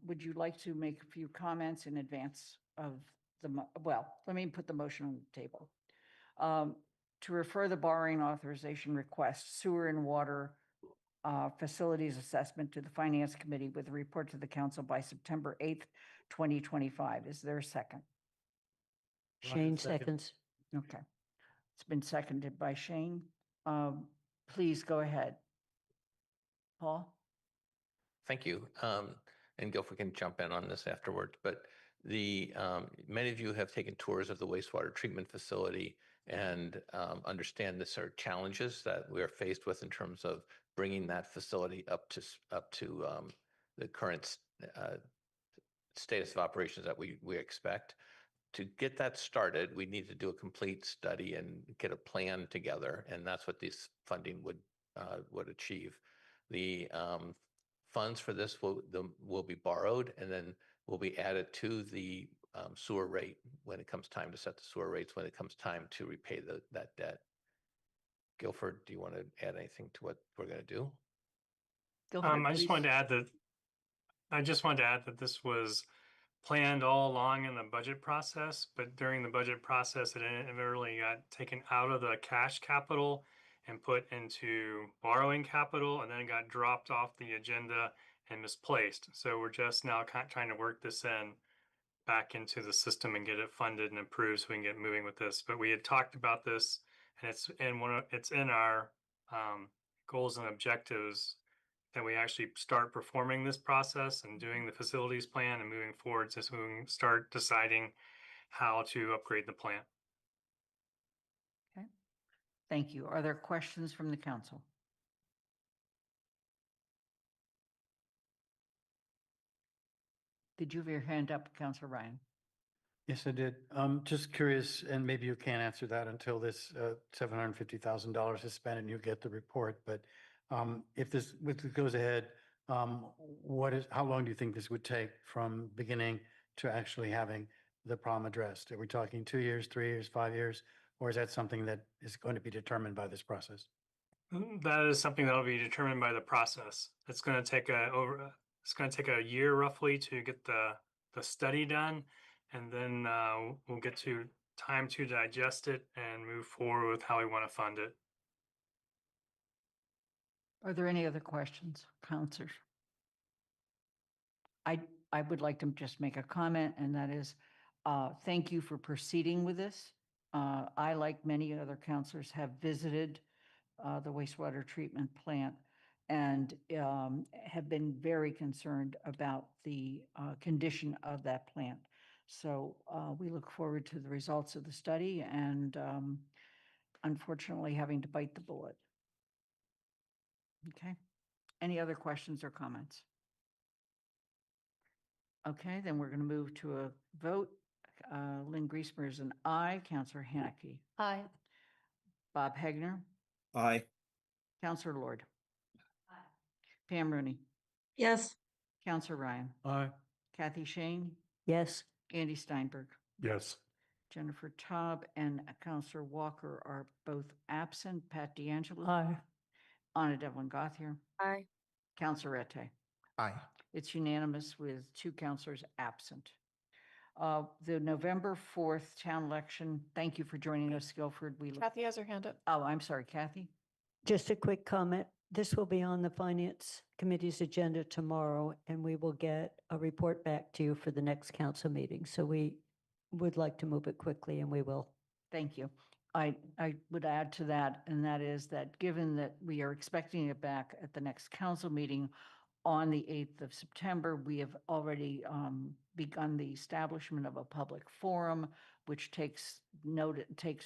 Would you like to make a few comments in advance of well, let me put the motion on the table. To refer the borrowing authorization request, sewer and water facilities assessment to the Finance Committee with a report to the council by September 8th, 2025. Is there a second? Shane second. seconds. Okay. It's been seconded by Shane. Please go ahead. Paul? Thank you. And Guilford can jump in on this afterwards, but many of you have taken tours of the wastewater treatment facility and understand the sort of challenges that we are faced with in terms of bringing that facility up to the current status of operations that we expect. To get that started, we need to do a complete study and get a plan together, and that's what this funding would achieve. The funds for this will be borrowed and then will be added to the sewer rate when it comes time to set the sewer rates, when it comes time to repay that debt. Guilford, do you want to add anything to what we're going to do? Guilford, I just wanted to add that this was planned all along in the budget process, but during the budget process, it inevitably got taken out of the cash capital and put into borrowing capital, and then it got dropped off the agenda and misplaced. So we're just now trying to work this back into the system and get it funded and approved so we can get moving with this. But we had talked about this, and it's in our goals and objectives that we actually start performing this process and doing the facilities plan and moving forward so we can start deciding how to upgrade the plant. Okay. Thank you. Are there questions from the council? Did you have your hand up, Counselor Ryan? Yes, I did. Just curious, and maybe you can't answer that until this $750,000 is spent and you get the report, but if this goes ahead, how long do you think this would take from beginning to actually having the problem addressed? Are we talking 2 years, 3 years, 5 years, or is that something that is going to be determined by this process? That is something that'll be determined by the process. It's going to take it's going to take a year roughly to get the study done, and then we'll get to time to digest it and move forward with how we want to fund it. Are there any other questions, counselors? I would like to just make a comment, and that is, thank you for proceeding with this. I, like many other counselors, have visited the wastewater treatment plant and have been very concerned about the condition of that plant. So we look forward to the results of the study and unfortunately having to bite the bullet. Okay. Any other questions or comments? Okay, then we're going to move to a vote. Lynn Griesmer is an aye. Counselor Haneke. Aye. Bob Hegner. Aye. Counselor Lord. Pam Rooney. Yes. Counselor Ryan. Aye. Kathy Shane. Yes. Andy Steinberg. Yes. Jennifer Taub and Counselor Walker are both absent. Pat DeAngelo. Aye. Anna Devlin Gothier. Aye. Counselor Ette. Aye. It's unanimous with 2 counselors absent. The November 4th town election, thank you for joining us, Guilford. Kathy has her hand up. Oh, I'm sorry, Kathy. Just a quick comment. This will be on the Finance Committee's agenda tomorrow, and we will get a report back to you for the next council meeting. So we would like to move it quickly, and we will. Thank you. I would add to that, and that is that given that we are expecting it back at the next council meeting on the 8th of September, we have already begun the establishment of a public forum, which takes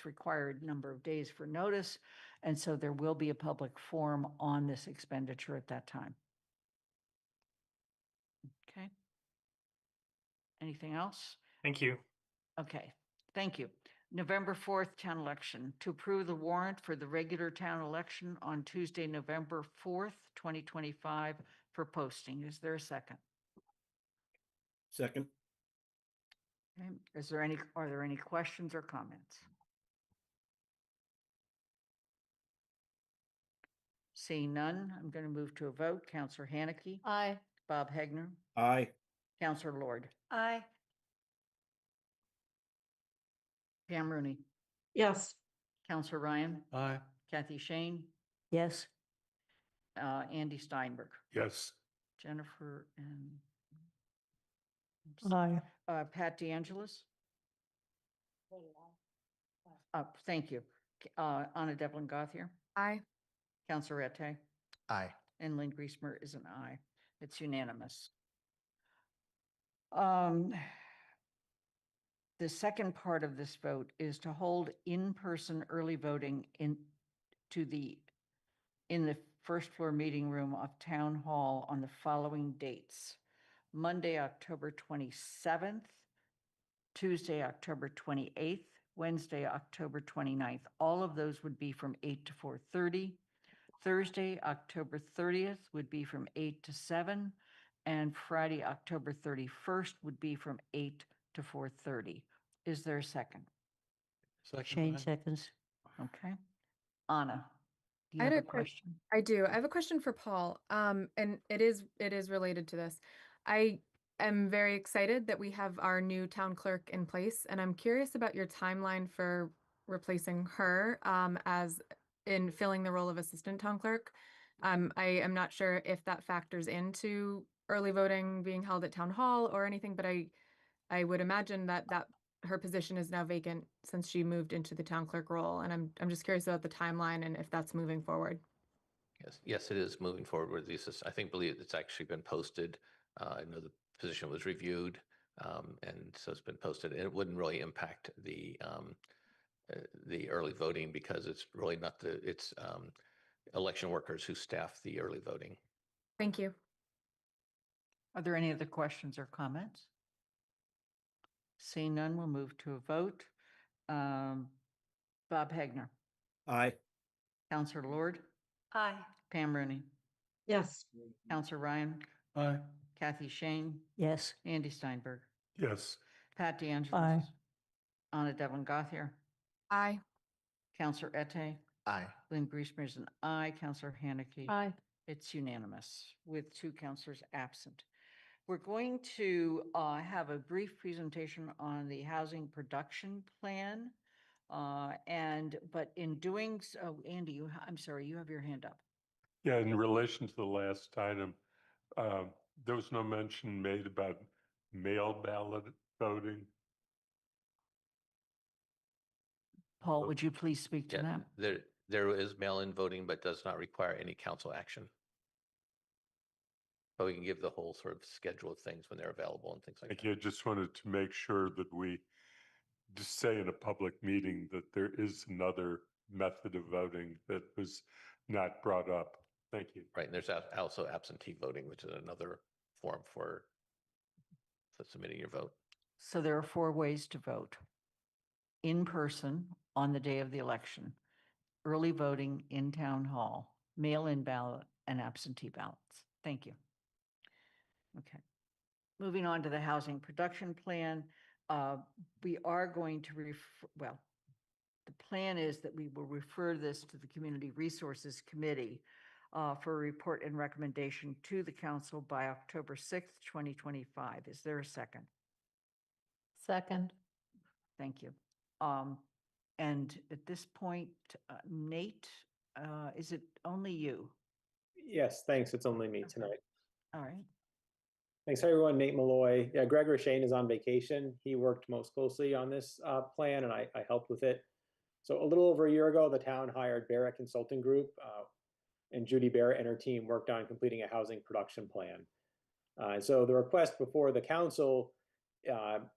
required number of days for notice. And so there will be a public forum on this expenditure at that time. Okay. Anything else? Thank you. Okay, thank you. November 4th town election. To approve the warrant for the regular town election on Tuesday, November 4th, 2025 for posting. Is there a second? Second. Okay. Are there any questions or comments? Seeing none, I'm going to move to a vote. Counselor Haneke. Aye. Bob Hegner. Aye. Counselor Lord. Aye. Pam Rooney. Yes. Counselor Ryan. Aye. Kathy Shane. Yes. Andy Steinberg. Yes. Jennifer and Aye. Pat DeAngelis. Thank you. Anna Devlin Gothier. Aye. Counselor Ette. Aye. And Lynn Griesmer is an aye. It's unanimous. The second part of this vote is to hold in-person early voting in the first floor meeting room of Town Hall on the following dates: Monday, October 27th, Tuesday, October 28th, Wednesday, October 29th. All of those would be from 8 to 4:30. Thursday, October 30th would be from 8 to 7, and Friday, October 31st would be from 8 to 4:30. Is there a second? Shane seconds. Okay. Anna, do you I have had a a question? I do. I have a question for Paul. And it is related to this. I am very excited that we have our new town clerk in place, and I'm curious about your timeline for replacing her as in filling the role of assistant town clerk. I am not sure if that factors into early voting being held at town hall or anything, but I would imagine that her position is now vacant since she moved into the town clerk role, and I'm just curious about the timeline and if that's moving forward. Yes, it is moving forward with these. Believe it's actually been posted. I know the position was reviewed, and so it's been posted. And it wouldn't really impact the early voting because it's really not it's election workers who staff the early voting. Thank you. Are there any other questions or comments? Seeing none, we'll move to a vote. Bob Hagner, Aye. Counselor Lord, Aye. Pam Rooney, Yes. Counselor Ryan, Aye. Kathy Shane, Yes. Andy Steinberg, Yes. Pat DeAngelis. Aye. Anna Devlin Gothier, Aye. Counselor Ette, Aye. Lynn Griesmer is an aye, Counselor Haneke. Aye. It's unanimous with 2 counselors absent. We're going to have a brief presentation on the housing production plan. But in doing so, Andy, I'm sorry, you have your hand up. Yeah, in relation to the last item, there was no mention made about mail ballot voting. Paul, would you please speak to Yeah, that? there is mail-in voting, but does not require any council action. But we can give the whole sort of schedule of things when they're available and things like Like, that. I just wanted to make sure that we just say in a public meeting that there is another method of voting that was not brought up. Thank you. Right, and there's also absentee voting, which is another form for submitting your vote. So there are 4 ways to vote. In person on the day of the election, early voting in town hall, mail-in ballot, and absentee ballots. Thank you. Okay. Moving on to the housing production plan, we are going to the plan is that we will refer this to the Community Resources Committee for a report and recommendation to the council by October 6th, 2025. Is there a second? Second. Thank you. And at this point, Nate, is it only you? Yes, thanks. It's only me tonight. All right. Thanks, everyone. Nate Malloy. Yeah, Gregor Shane is on vacation. He worked most closely on this plan, and I helped with it. So a little over a year ago, the town hired Barrett Consulting Group, and Judy Barrett and her team worked on completing a housing production plan. And so the request before the council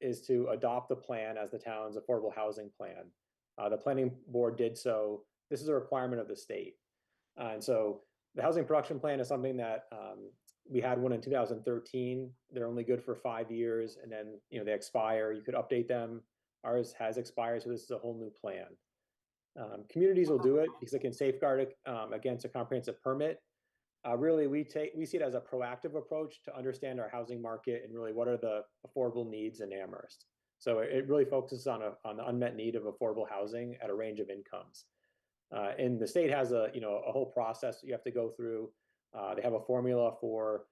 is to adopt the plan as the town's affordable housing plan. The planning board did so. This is a requirement of the state. And so the housing production plan is something that we had one in 2013. They're only good for 5 years, and then they expire. You could update them. Ours has expired, so this is a whole new plan. Communities will do it because it can safeguard it against a comprehensive permit. Really, we see it as a proactive approach to understand our housing market and really what are the affordable needs in Amherst. So it really focuses on the unmet need of affordable housing at a range of incomes. And the state has a whole process you have to go through. They have a formula for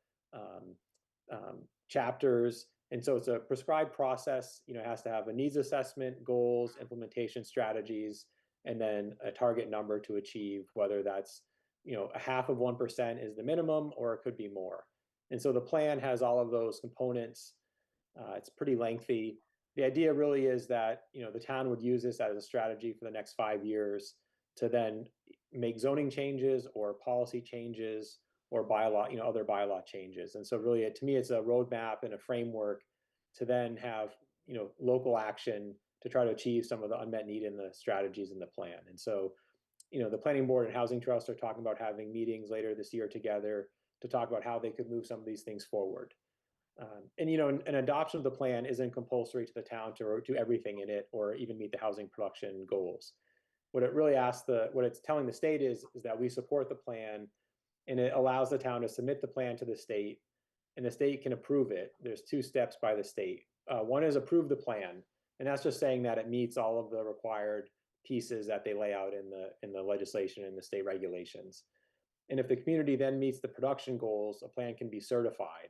chapters, and so it's a prescribed process. It has to have a needs assessment, goals, implementation strategies, and then a target number to achieve, whether that's a half of 1% is the minimum, or it could be more. And so the plan has all of those components. It's pretty lengthy. The idea really is that the town would use this as a strategy for the next 5 years to then make zoning changes or policy changes or bylaw, other bylaw changes. And so really, to me, it's a roadmap and a framework to then have local action to try to achieve some of the unmet need in the strategies in the plan. And so the planning board and housing trust are talking about having meetings later this year together to talk about how they could move some of these things forward. And an adoption of the plan isn't compulsory to the town to do everything in it or even meet the housing production goals. What it really what it's telling the state is that we support the plan, and it allows the town to submit the plan to the state, and the state can approve it. There's 2 steps by the state. One is approve the plan, and that's just saying that it meets all of the required pieces that they lay out in the legislation and the state regulations. And if the community then meets the production goals, a plan can be certified.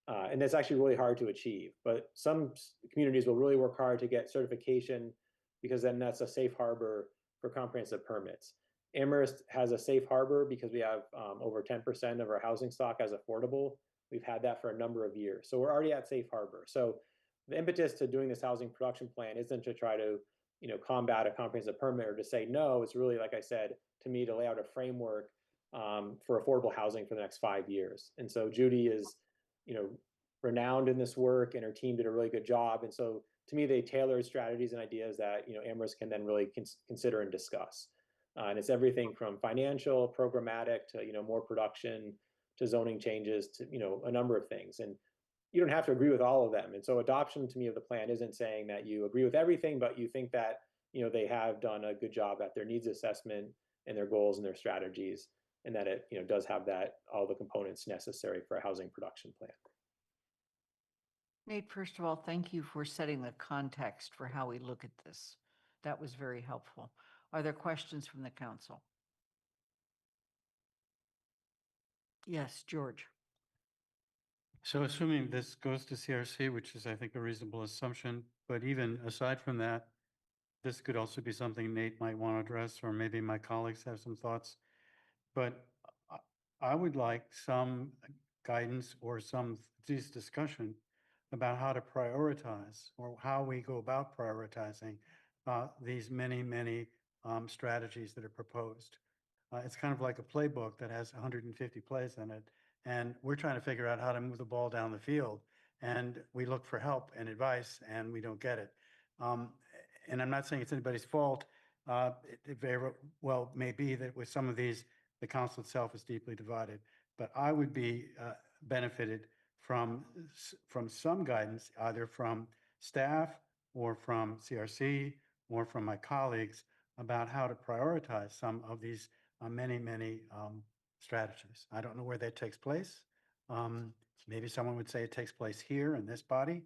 And that's actually really hard to achieve. But some communities will really work hard to get certification because then that's a safe harbor for comprehensive permits. Amherst has a safe harbor because we have over 10% of our housing stock as affordable. We've had that for a number of years. So we're already at safe harbor. So the impetus to doing this housing production plan isn't to try to combat a comprehensive permit or to say no. It's really, like I said, to me, to lay out a framework for affordable housing for the next 5 years. And so Judy is, renowned in this work, and her team did a really good job. And so to me, they tailored strategies and ideas that Amherst can then really consider and discuss. And it's everything from financial, programmatic to more production to zoning changes, to, you know, a number of things. And you don't have to agree with all of them. And so adoption to me of the plan isn't saying that you agree with everything, but you think that, you know, they have done a good job at their needs assessment and their goals and their strategies, and that it, you know, does have that, all the components necessary for a housing production plan. Nate, first of all, thank you for setting the context for how we look at this. That was very helpful. Are there questions from the council? Yes, George. So assuming this goes to CRC, which is, I think, a reasonable assumption, but even aside from that, this could also be something Nate might want to address, or maybe my colleagues have some thoughts. But I would like some guidance or some discussion about how to prioritize or how we go about prioritizing these many strategies that are proposed. It's kind of like a playbook that has 150 plays in it, and we're trying to figure out how to move the ball down the field, and we look for help and advice, and we don't get it. And I'm not saying it's anybody's fault. It very well may be that with some of these, the council itself is deeply divided. But I would be benefited from some guidance, either from staff or from CRC or from my colleagues, about how to prioritize some of these many strategies. I don't know where that takes place. Maybe someone would say it takes place here in this body.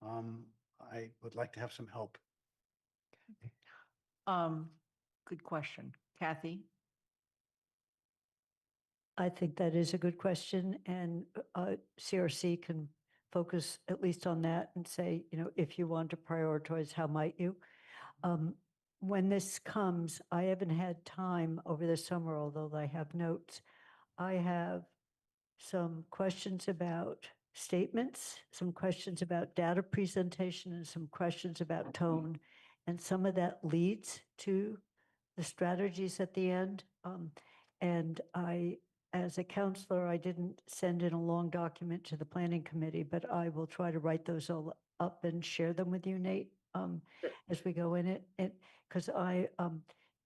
I would like to have some help. Good question. Kathy? I think that is a good question, and CRC can focus at least on that and say, you know, if you want to prioritize, how might you? When this comes, I haven't had time over the summer, although I have notes. I have some questions about statements, some questions about data presentation, and some questions about tone. And some of that leads to the strategies at the end. And as a counselor, I didn't send in a long document to the planning committee, but I will try to write those all up and share them with you, Nate, as we go in it. Because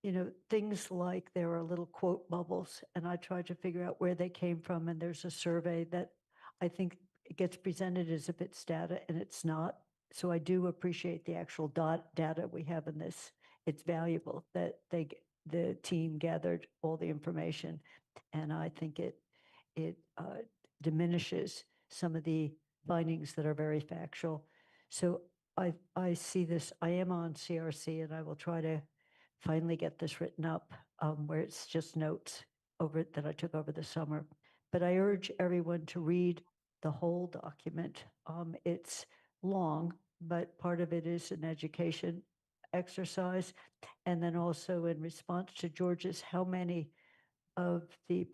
you know, things like there are little quote bubbles, and I tried to figure out where they came from. And there's a survey that I think it gets presented as if it's data, and it's not. So I do appreciate the actual data we have in this. It's valuable that the team gathered all the information, and I think it diminishes some of the findings that are very factual. So I see this. I am on CRC, and I will try to finally get this written up where it's just notes over that I took over the summer. But I urge everyone to read the whole document. It's long, but part of it is an education exercise. And then also in response to George's, how many of the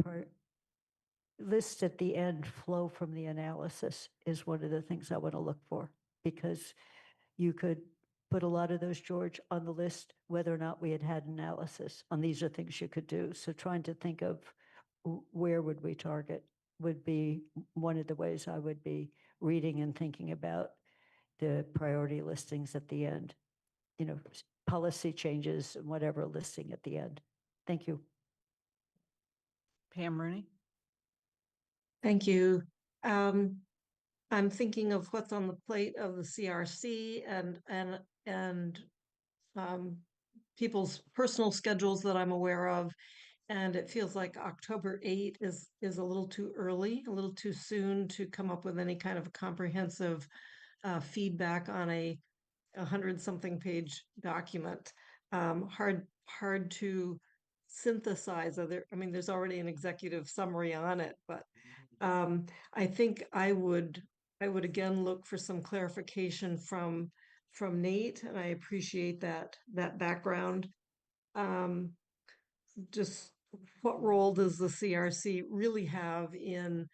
lists at the end flow from the analysis is one of the things I want to look for, because you could put a lot of those, George, on the list, whether or not we had analysis on these are things you could do. So trying to think of where would we target would be one of the ways I would be reading and thinking about the priority listings at the end, you know, policy changes, whatever listing at the end. Thank you. Pam Rooney? Thank you. I'm thinking of what's on the plate of the CRC and people's personal schedules that I'm aware of. And it feels like October 8 is a little too early, a little too soon to come up with any kind of comprehensive feedback on a 100-something page document. Hard to synthesize. I mean, there's already an executive summary on it, but I think I would again look for some clarification from Nate, and I appreciate that background. Just what role does the CRC really have in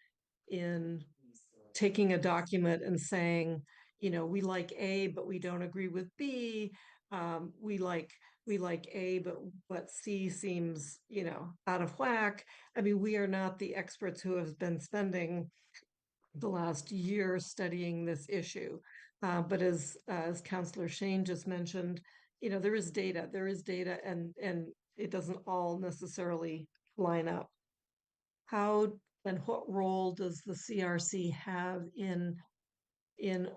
taking a document and saying, you know, we like A, but we don't agree with B. We like A, but C seems, you know, out of whack. I mean, we are not the experts who have been spending the last year studying this issue. But as Councillor Shane just mentioned, you know, there is data, and it doesn't all necessarily line up. How And what role does the CRC have in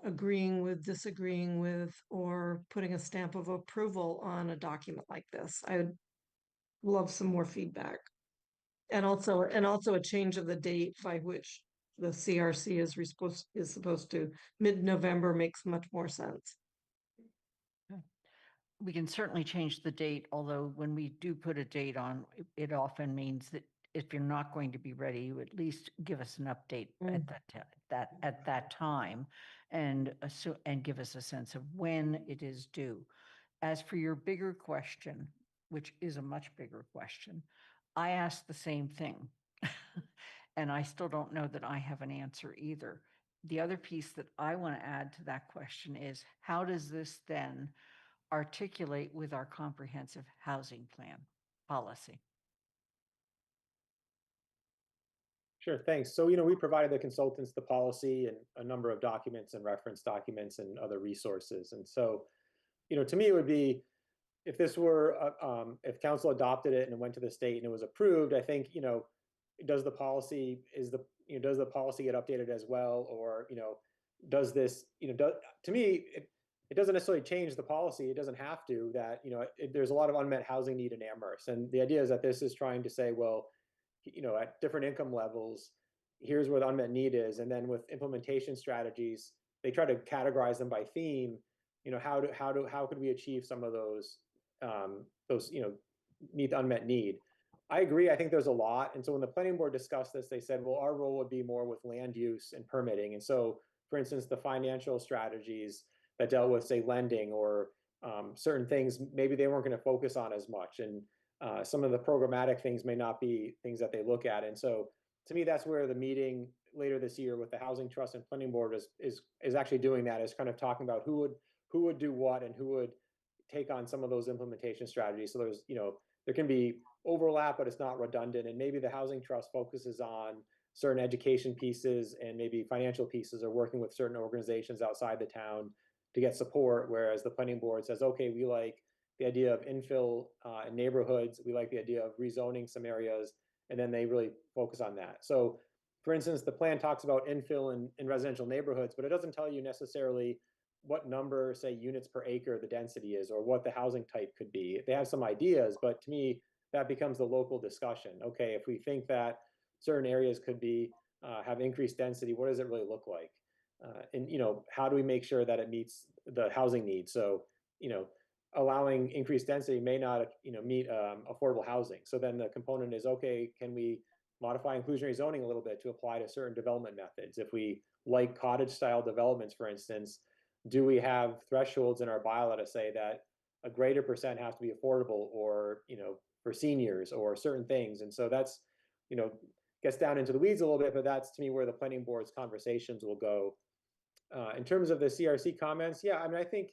agreeing with, disagreeing with, or putting a stamp of approval on a document like this? I would love some more feedback. And also a change of the date by which the CRC is supposed to, mid-November makes much more sense. We can certainly change the date, although when we do put a date on, it often means that if you're not going to be ready, you at least give us an update at that time, and give us a sense of when it is due. As for your bigger question, which is a much bigger question, I asked the same thing. And I still don't know that I have an answer either. The other piece that I want to add to that question is, how does this then articulate with our comprehensive housing plan policy? Sure, thanks. So, we provided the consultants the policy and a number of documents and reference documents and other resources. And so, to me, it would be, if this were, if council adopted it and it went to the state and it was approved, I think, does the policy, does the policy get updated as well? Or, does this, to me, it doesn't necessarily change the policy. It doesn't have to. That, there's a lot of unmet housing need in Amherst. And the idea is that this is trying to say, well, at different income levels, here's where the unmet need is. And then with implementation strategies, they try to categorize them by theme. How could we achieve some of those, meet the unmet need? I agree. I think there's a lot. And so when the planning board discussed this, they said, well, our role would be more with land use and permitting. And so, for instance, the financial strategies that dealt with, say, lending or certain things, maybe they weren't going to focus on as much. And some of the programmatic things may not be things that they look at. And so to me, that's where the meeting later this year with the Housing Trust and Planning Board is actually doing that, is kind of talking about who would do what and who would take on some of those implementation strategies. So there's, there can be overlap, but it's not redundant. And maybe the Housing Trust focuses on certain education pieces and maybe financial pieces, or working with certain organizations outside the town to get support. Whereas the Planning Board says, okay, we like the idea of infill in neighborhoods. We like the idea of rezoning some areas, and then they really focus on that. So, for instance, the plan talks about infill in residential neighborhoods, but it doesn't tell you necessarily what number, say, units per acre the density is, or what the housing type could be. They have some ideas, but to me, that becomes the local discussion. Okay, if we think that certain areas could be have increased density, what does it really look like? And how do we make sure that it meets the housing needs? So, allowing increased density may not, meet affordable housing. So then the component is, okay, can we modify inclusionary zoning a little bit to apply to certain development methods? If we like cottage style developments, for instance, do we have thresholds in our bylaw to say that a greater percent has to be affordable, or, for seniors, or certain things? And so that's, gets down into the weeds a little bit, but that's to me where the planning board's conversations will go. In terms of the CRC comments, yeah, I mean, I think,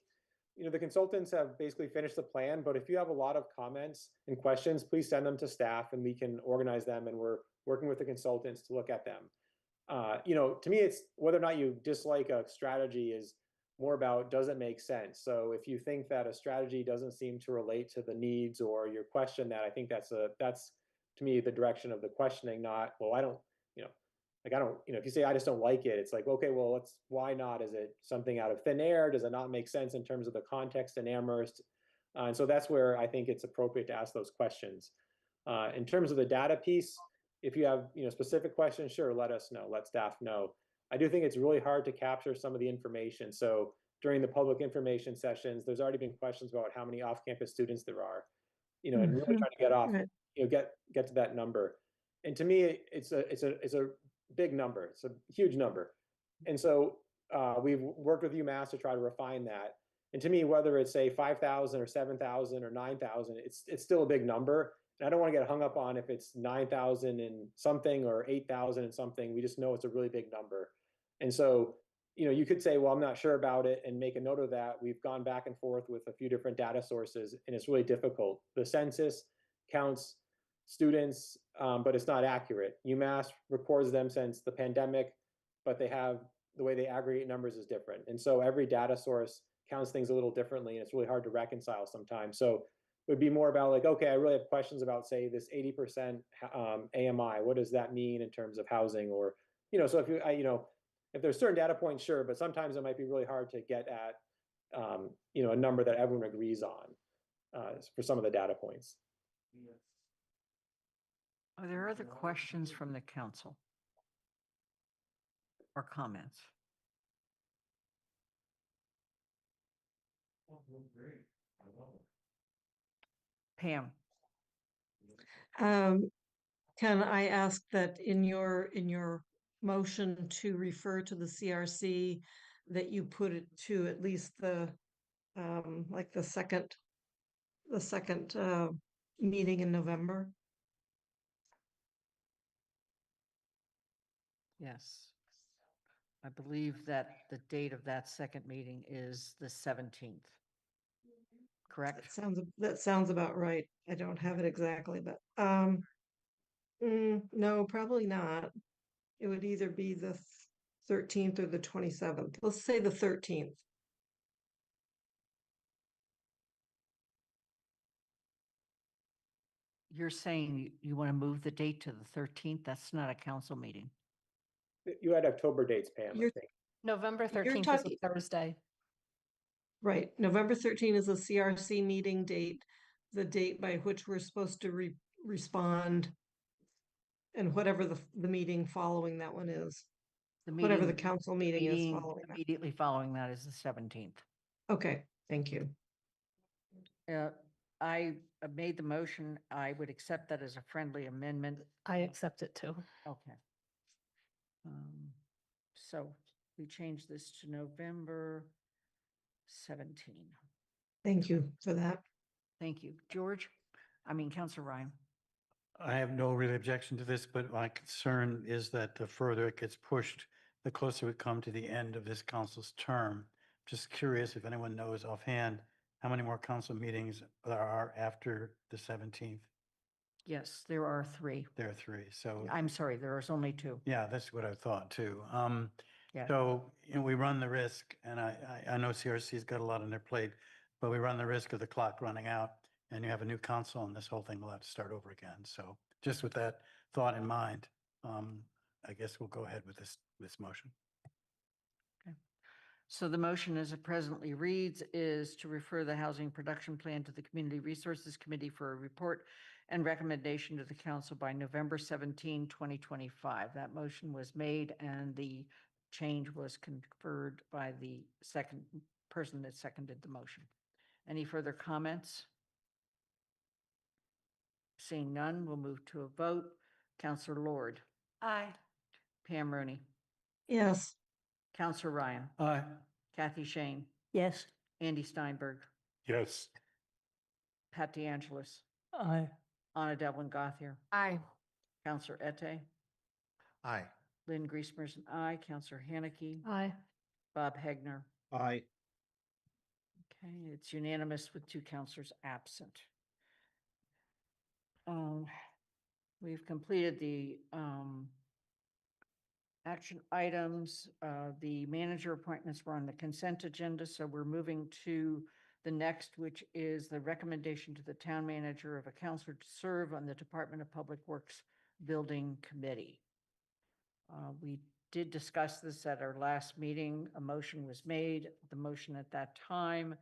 the consultants have basically finished the plan, but if you have a lot of comments and questions, please send them to staff and we can organize them, and we're working with the consultants to look at them. To me, it's whether or not you dislike a strategy is more about, does it make sense? So if you think that a strategy doesn't seem to relate to the needs, or your question that, I think that's to me the direction of the questioning, not, well, I don't, if you say, I just don't like it, it's like, okay, well, why not? Is it something out of thin air? Does it not make sense in terms of the context in Amherst? And so that's where I think it's appropriate to ask those questions. In terms of the data piece, if you have, specific questions, sure, let us know, let staff know. I do think it's really hard to capture some of the information. So during the public information sessions, there's already been questions about how many off-campus students there are, and really trying to get off, get to that number. And to me, it's a big number. It's a huge number. And so we've worked with UMass to try to refine that. And to me, whether it's say 5,000 or 7,000 or 9,000, it's still a big number. And I don't want to get hung up on if it's 9,000 and something or 8,000 and something. We just know it's a really big number. And so, you could say, well, I'm not sure about it, and make a note of that. We've gone back and forth with a few different data sources, and it's really difficult. The census counts students, but it's not accurate. UMass records them since the pandemic, but they have, the way they aggregate numbers is different. And so every data source counts things a little differently, and it's really hard to reconcile sometimes. So would be more about like, okay, I really have questions about, say, this 80% AMI. What does that mean in terms of housing? Or, so if if there's certain data points, sure, but sometimes it might be really hard to get at, a number that everyone agrees on for some of the data points. Are there other questions from the council or comments? Pam? Can I ask that in your motion to refer to the CRC, that you put it to at least the like the second meeting in November? Yes. I believe that the date of that second meeting is the 17th. Correct? That sounds about right. I don't have it exactly, but no, probably not. It would either be the 13th or the 27th. Let's say the 13th. You're saying you want to move the date to the 13th? That's not a council meeting. You had October dates, Pam, I think. November 13th is talking- a Thursday. Right. November 13th is a CRC meeting date, the date by which we're supposed to respond, and whatever the meeting following that one is. Whatever the council meeting is following that. Immediately following that is the 17th. Okay, thank you. I made the motion. I would accept that as a friendly amendment. I accept it too. Okay. So we change this to November 17. Thank you for that. Thank you. Councilor Ryan. I have no real objection to this, but my concern is that the further it gets pushed, the closer we come to the end of this council's term. Just curious if anyone knows offhand how many more council meetings there are after the 17th. Yes, there are 3. There are 3, so. I'm sorry, there is only 2. Yeah, that's what I thought too. Yeah. So, we run the risk, and I know CRC's got a lot on their plate, but we run the risk of the clock running out, and you have a new council, and this whole thing will have to start over again. So just with that thought in mind, I guess we'll go ahead with this motion. So the motion as it presently reads is to refer the housing production plan to the Community Resources Committee for a report and recommendation to the council by November 17, 2025. That motion was made and the change was conferred by the second person that seconded the motion. Any further comments? Seeing none, we'll move to a vote. Councilor Lord. Aye. Pam Rooney. Yes. Councilor Ryan. Aye. Kathy Shane. Yes. Andy Steinberg. Yes. Pat DeAngelis. Aye. Anna Devlin Gothier. Aye. Councilor Ette. Aye. Lynn Griesmer's an aye. Councilor Haneke. Aye. Bob Hegner. Aye. Okay, it's unanimous with 2 councilors absent. We've completed the action items. The manager appointments were on the consent agenda, so we're moving to the next, which is the recommendation to the town manager of a councilor to serve on the Department of Public Works Building Committee. We did discuss this at our last meeting. A motion was made. The motion at that time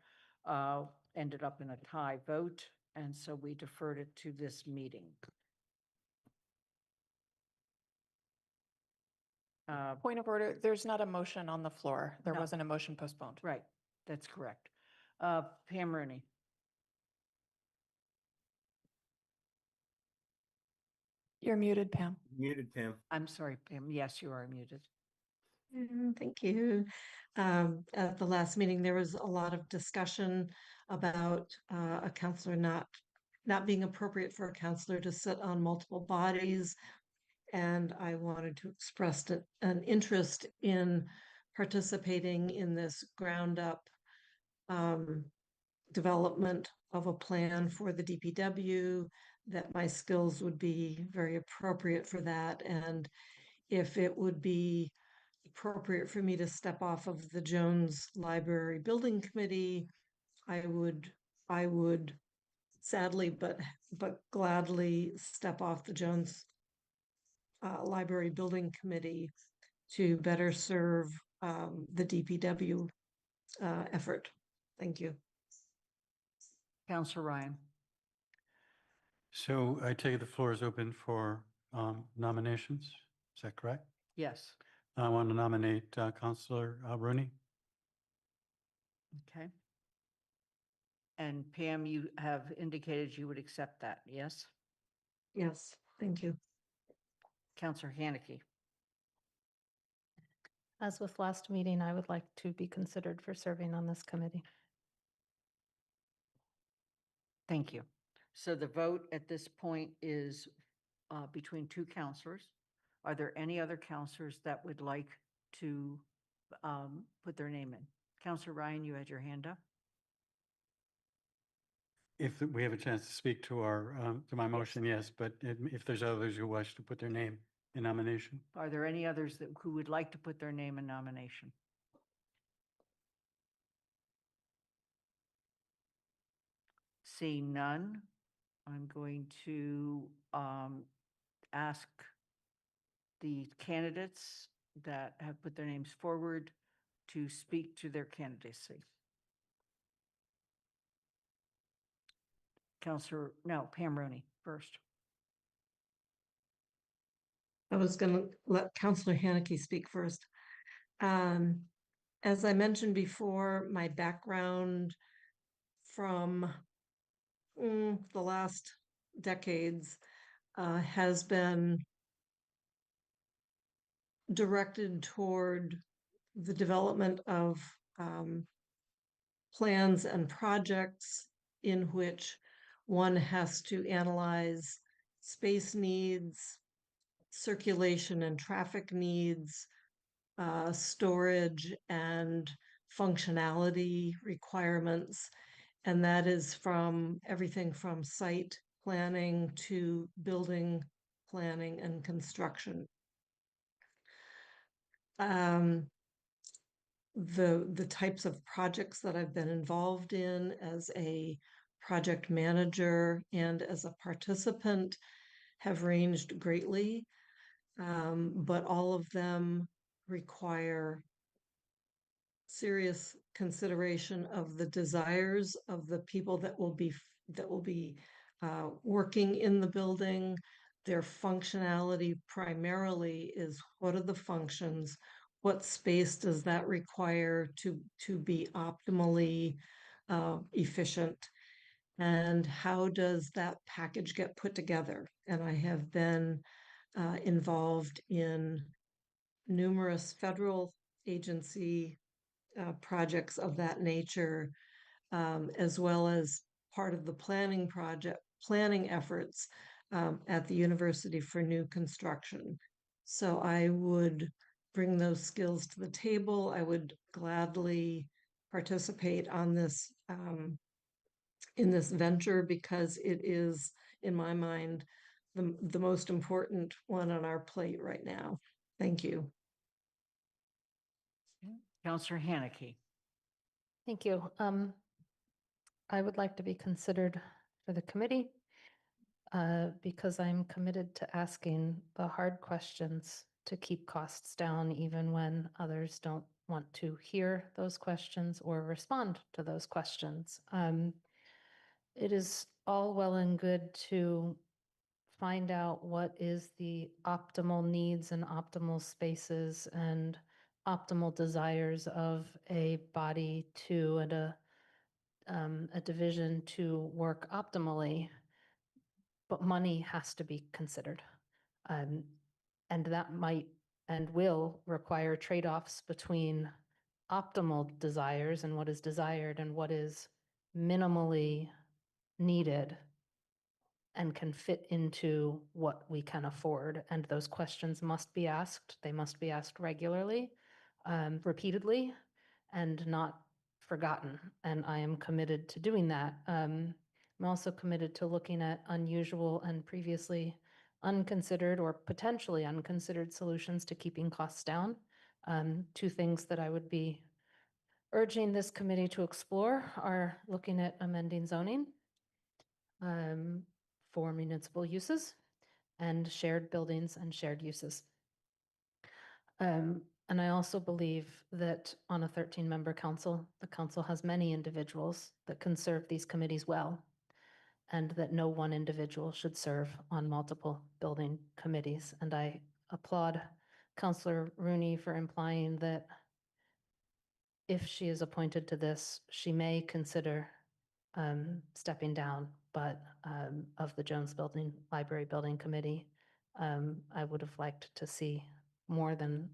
ended up in a tie vote, and so we deferred it to this meeting. Point of order, there's not a motion on the floor. There No. wasn't a motion postponed. Right, that's correct. Pam Rooney. You're muted, Pam. Muted, Pam. I'm sorry, Pam. Yes, you are muted. Thank you. At the last meeting, there was a lot of discussion about a counselor not being appropriate for a counselor to sit on multiple bodies. And I wanted to express an interest in participating in this ground up development of a plan for the DPW, that my skills would be very appropriate for that. And if it would be appropriate for me to step off of the Jones Library Building Committee, I would sadly, but gladly step off the Jones Library Building Committee to better serve the DPW effort. Thank you. Counselor Ryan. So I take it the floor is open for nominations. Is that correct? Yes. I want to nominate Counselor Rooney. Okay. And Pam, you have indicated you would accept that, yes? Yes, thank you. Counselor Haneke. As with last meeting, I would like to be considered for serving on this committee. Thank you. So the vote at this point is between two counselors. Are there any other counselors that would like to put their name in? Counselor Ryan, you had your hand up. If we have a chance to speak to our, to my motion, yes, but if there's others who wish to put their name in nomination. Are there any others who would like to put their name in nomination? Seeing none, I'm going to ask the candidates that have put their names forward to speak to their candidacy. Pam Rooney first. I was going to let Counselor Haneke speak first. As I mentioned before, my background from the last decades has been directed toward the development of plans and projects in which one has to analyze space needs, circulation and traffic needs, storage and functionality requirements. And that is from everything from site planning to building planning and construction. The types of projects that I've been involved in as a project manager and as a participant have ranged greatly, but all of them require serious consideration of the desires of the people that will be working in the building. Their functionality primarily is what are the functions, what space does that require to be optimally efficient, and how does that package get put together? And I have been involved in numerous federal agency projects of that nature, as well as part of the planning efforts at the University for New Construction. So I would bring those skills to the table. I would gladly participate on this in this venture because it is, in my mind, the most important one on our plate right now. Thank you. Counselor Haneke. Thank you. I would like to be considered for the committee because I'm committed to asking the hard questions to keep costs down, even when others don't want to hear those questions or respond to those questions. It is all well and good to find out what is the optimal needs and optimal spaces and optimal desires of a body to and a division to work optimally, but money has to be considered. And that might and will require trade-offs between optimal desires and what is desired and what is minimally needed and can fit into what we can afford. And those questions must be asked. They must be asked regularly, repeatedly, and not forgotten. And I am committed to doing that. I'm also committed to looking at unusual and previously unconsidered or potentially unconsidered solutions to keeping costs down. Two things that I would be urging this committee to explore are looking at amending zoning for municipal uses and shared buildings and shared uses. And I also believe that on a 13-member council, the council has many individuals that can serve these committees well, and that no one individual should serve on multiple building committees. And I applaud Councillor Rooney for implying that if she is appointed to this, she may consider stepping down, but of the Jones Building Library Building Committee, I would have liked to see more than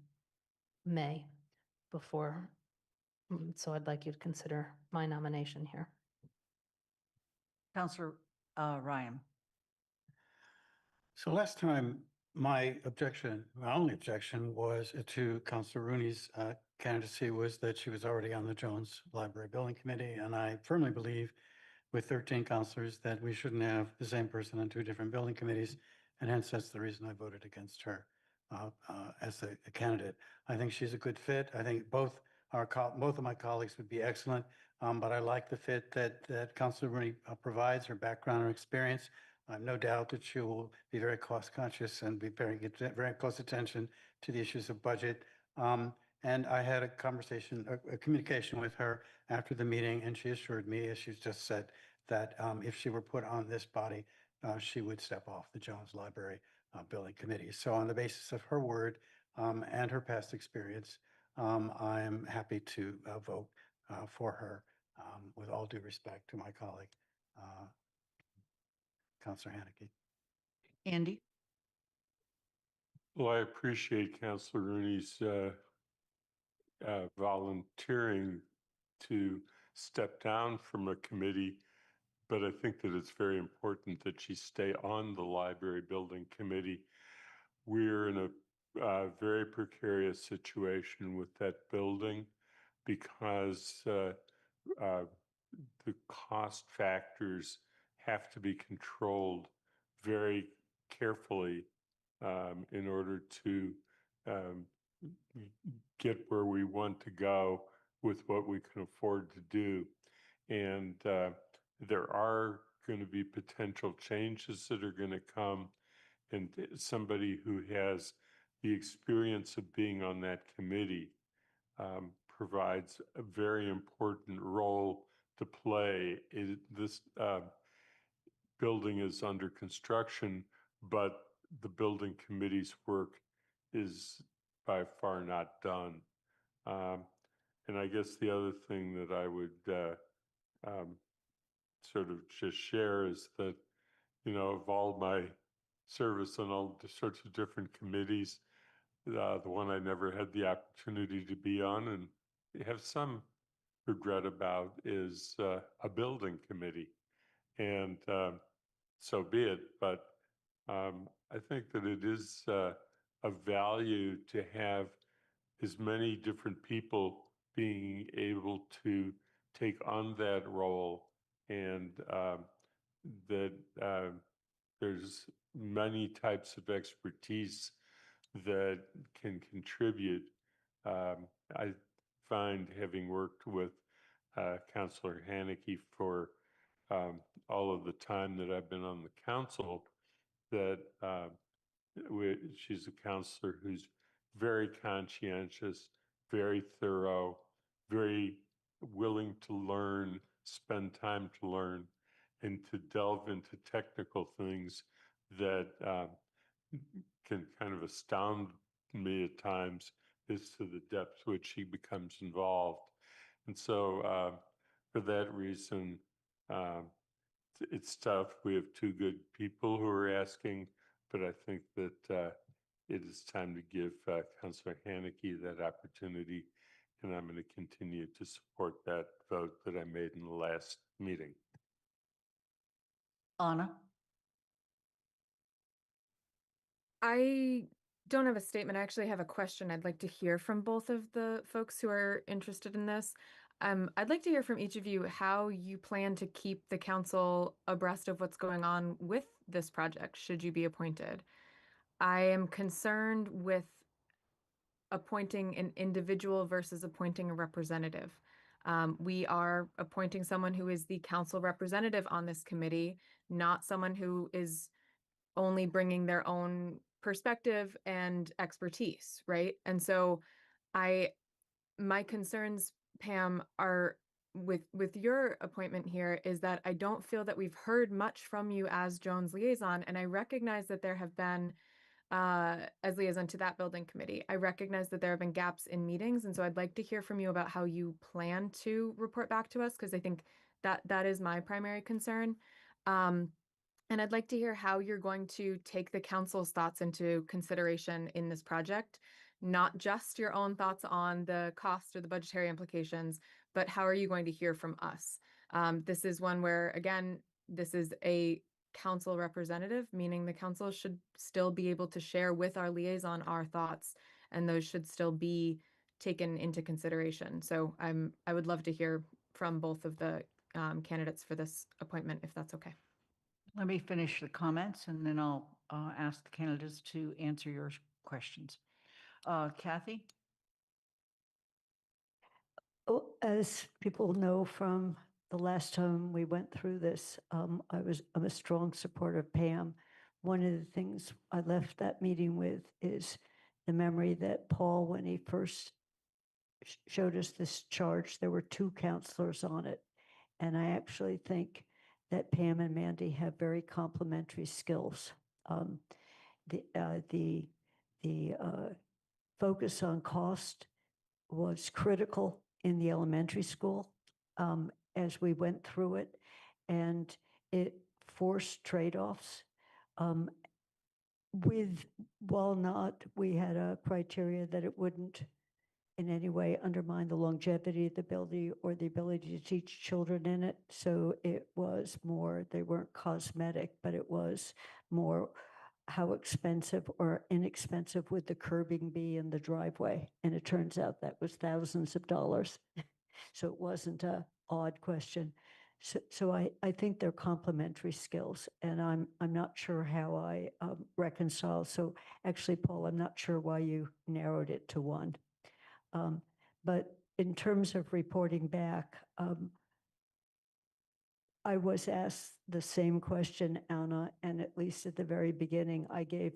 May before. So I'd like you to consider my nomination here. Counselor Ryan. So last time, my only objection was to Councilor Rooney's candidacy was that she was already on the Jones Library Building Committee. And I firmly believe with 13 councilors that we shouldn't have the same person on two different building committees. And hence, that's the reason I voted against her as a candidate. I think she's a good fit. I think both of my colleagues would be excellent. But I like the fit that Councilor Rooney provides, her background, her experience. I have no doubt that she will be very cost conscious and be very close attention to the issues of budget. And I had a communication with her after the meeting, and she assured me, as she's just said, that if she were put on this body, she would step off the Jones Library Building Committee. So on the basis of her word and her past experience, I am happy to vote for her with all due respect to my colleague, Councilor Haneke. Andy? Well, I appreciate Councilor Rooney's volunteering to step down from a committee, but I think that it's very important that she stay on the Library Building Committee. We're in a very precarious situation with that building because the cost factors have to be controlled very carefully in order to get where we want to go with what we can afford to do. And there are going to be potential changes that are going to come. And somebody who has the experience of being on that committee provides a very important role to play. This building is under construction, but the building committee's work is by far not done. And I guess the other thing that I would sort of just share is that, of all my service on all sorts of different committees, the one I never had the opportunity to be on and have some regret about is a building committee. And so be it. But I think that it is of value to have as many different people being able to take on that role, and that there's many types of expertise that can contribute. I find, having worked with Councilor Haneke for all of the time that I've been on the council, that she's a counselor who's very conscientious, very thorough, very willing to learn, spend time to learn, and to delve into technical things that can kind of astound me at times as to the depth to which she becomes involved. And so for that reason, it's tough. We have two good people who are asking, but I think that it is time to give Councilor Haneke that opportunity, and I'm going to continue to support that vote that I made in the last meeting. Anna? I don't have a statement. I actually have a question. I'd like to hear from both of the folks who are interested in this. I'd like to hear from each of you how you plan to keep the council abreast of what's going on with this project, should you be appointed. I am concerned with appointing an individual versus appointing a representative. We are appointing someone who is the council representative on this committee, not someone who is only bringing their own perspective and expertise, right? And so my concerns, Pam, are with your appointment here is that I don't feel that we've heard much from you as Joan's liaison, and I recognize that there have been as liaison to that building committee. I recognize that there have been gaps in meetings, and so I'd like to hear from you about how you plan to report back to us, because I think that is my primary concern. And I'd like to hear how you're going to take the council's thoughts into consideration in this project, not just your own thoughts on the cost or the budgetary implications, but how are you going to hear from us? This is one where, again, this is a council representative, meaning the council should still be able to share with our liaison our thoughts, and those should still be taken into consideration. So I would love to hear from both of the candidates for this appointment, if that's okay. Let me finish the comments and then I'll ask the candidates to answer your questions. Kathy? Oh, as people know from the last time we went through this, I'm a strong supporter of Pam. One of the things I left that meeting with is the memory that Paul, when he first showed us this charge, there were 2 counselors on it. And I actually think that Pam and Mandy have very complementary skills. The focus on cost was critical in the elementary school as we went through it, and it forced trade-offs. While not, we had a criteria that it wouldn't in any way undermine the longevity of the building or the ability to teach children in it. So it was more, they weren't cosmetic, but it was more how expensive or inexpensive would the curbing be in the driveway? And it turns out that was thousands of dollars. So it wasn't a odd question. So I think they're complementary skills, and I'm not sure how I reconcile. So actually, Paul, I'm not sure why you narrowed it to 1. But in terms of reporting back, I was asked the same question, Anna, and at least at the very beginning, I gave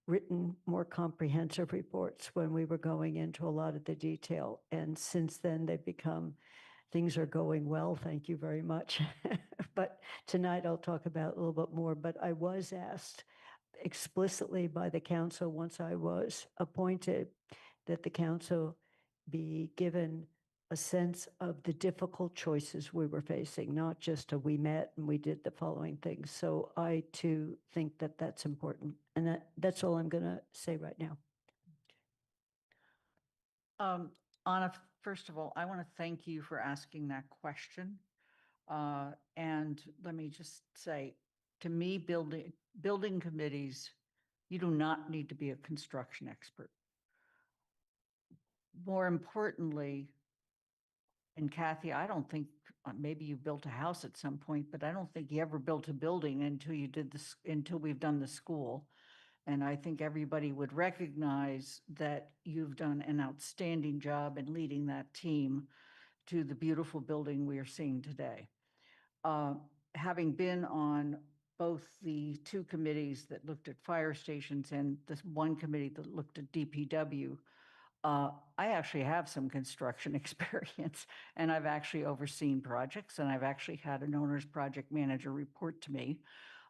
written, more comprehensive reports when we were going into a lot of the detail. And since then, they've become, things are going well, thank you very much. But tonight I'll talk about a little bit more. But I was asked explicitly by the council once I was appointed that the council be given a sense of the difficult choices we were facing, not just a we met and we did the following things. So I too think that that's important. And that's all I'm going to say right now. Anna, first of all, I want to thank you for asking that question. And let me just say, to me, building committees, you do not need to be a construction expert. More importantly, and Kathy, I don't think, maybe you built a house at some point, but I don't think you ever built a building until you did this, until we've done the school. And I think everybody would recognize that you've done an outstanding job in leading that team to the beautiful building we are seeing today. Having been on both the 2 committees that looked at fire stations and this one committee that looked at DPW, I actually have some construction experience, and I've actually overseen projects, and I've actually had an owner's project manager report to me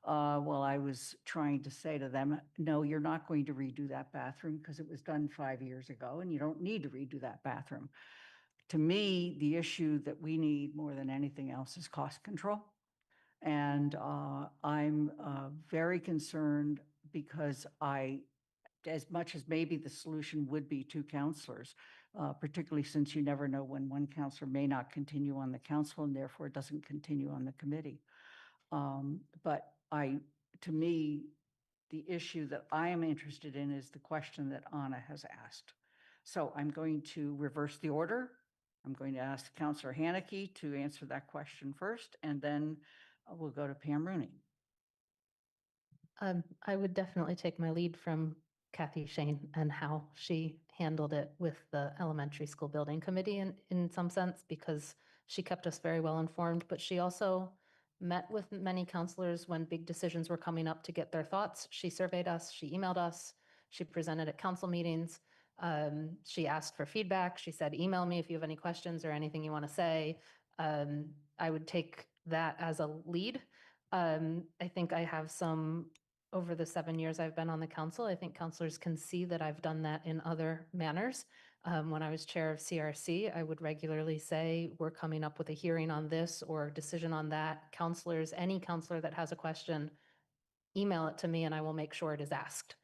while I was trying to say to them, no, you're not going to redo that bathroom because it was done 5 years ago, and you don't need to redo that bathroom. To me, the issue that we need more than anything else is cost control. And I'm very concerned because as much as maybe the solution would be 2 counselors, particularly since you never know when one counselor may not continue on the council and therefore doesn't continue on the committee. But to me, the issue that I am interested in is the question that Anna has asked. So I'm going to reverse the order. I'm going to ask Councillor Haneke to answer that question first, and then we'll go to Pam Rooney. I would definitely take my lead from Kathy Shane and how she handled it with the elementary school building committee in some sense, because she kept us very well informed, but she also met with many counselors when big decisions were coming up to get their thoughts. She surveyed us, she emailed us, she presented at council meetings. She asked for feedback. She said, email me if you have any questions or anything you want to say. I would take that as a lead. I think I have some, over the 7 years I've been on the council, I think counselors can see that I've done that in other manners. When I was chair of CRC, I would regularly say, we're coming up with a hearing on this or decision on that. Counselors, any counselor that has a question, email it to me and I will make sure it is asked.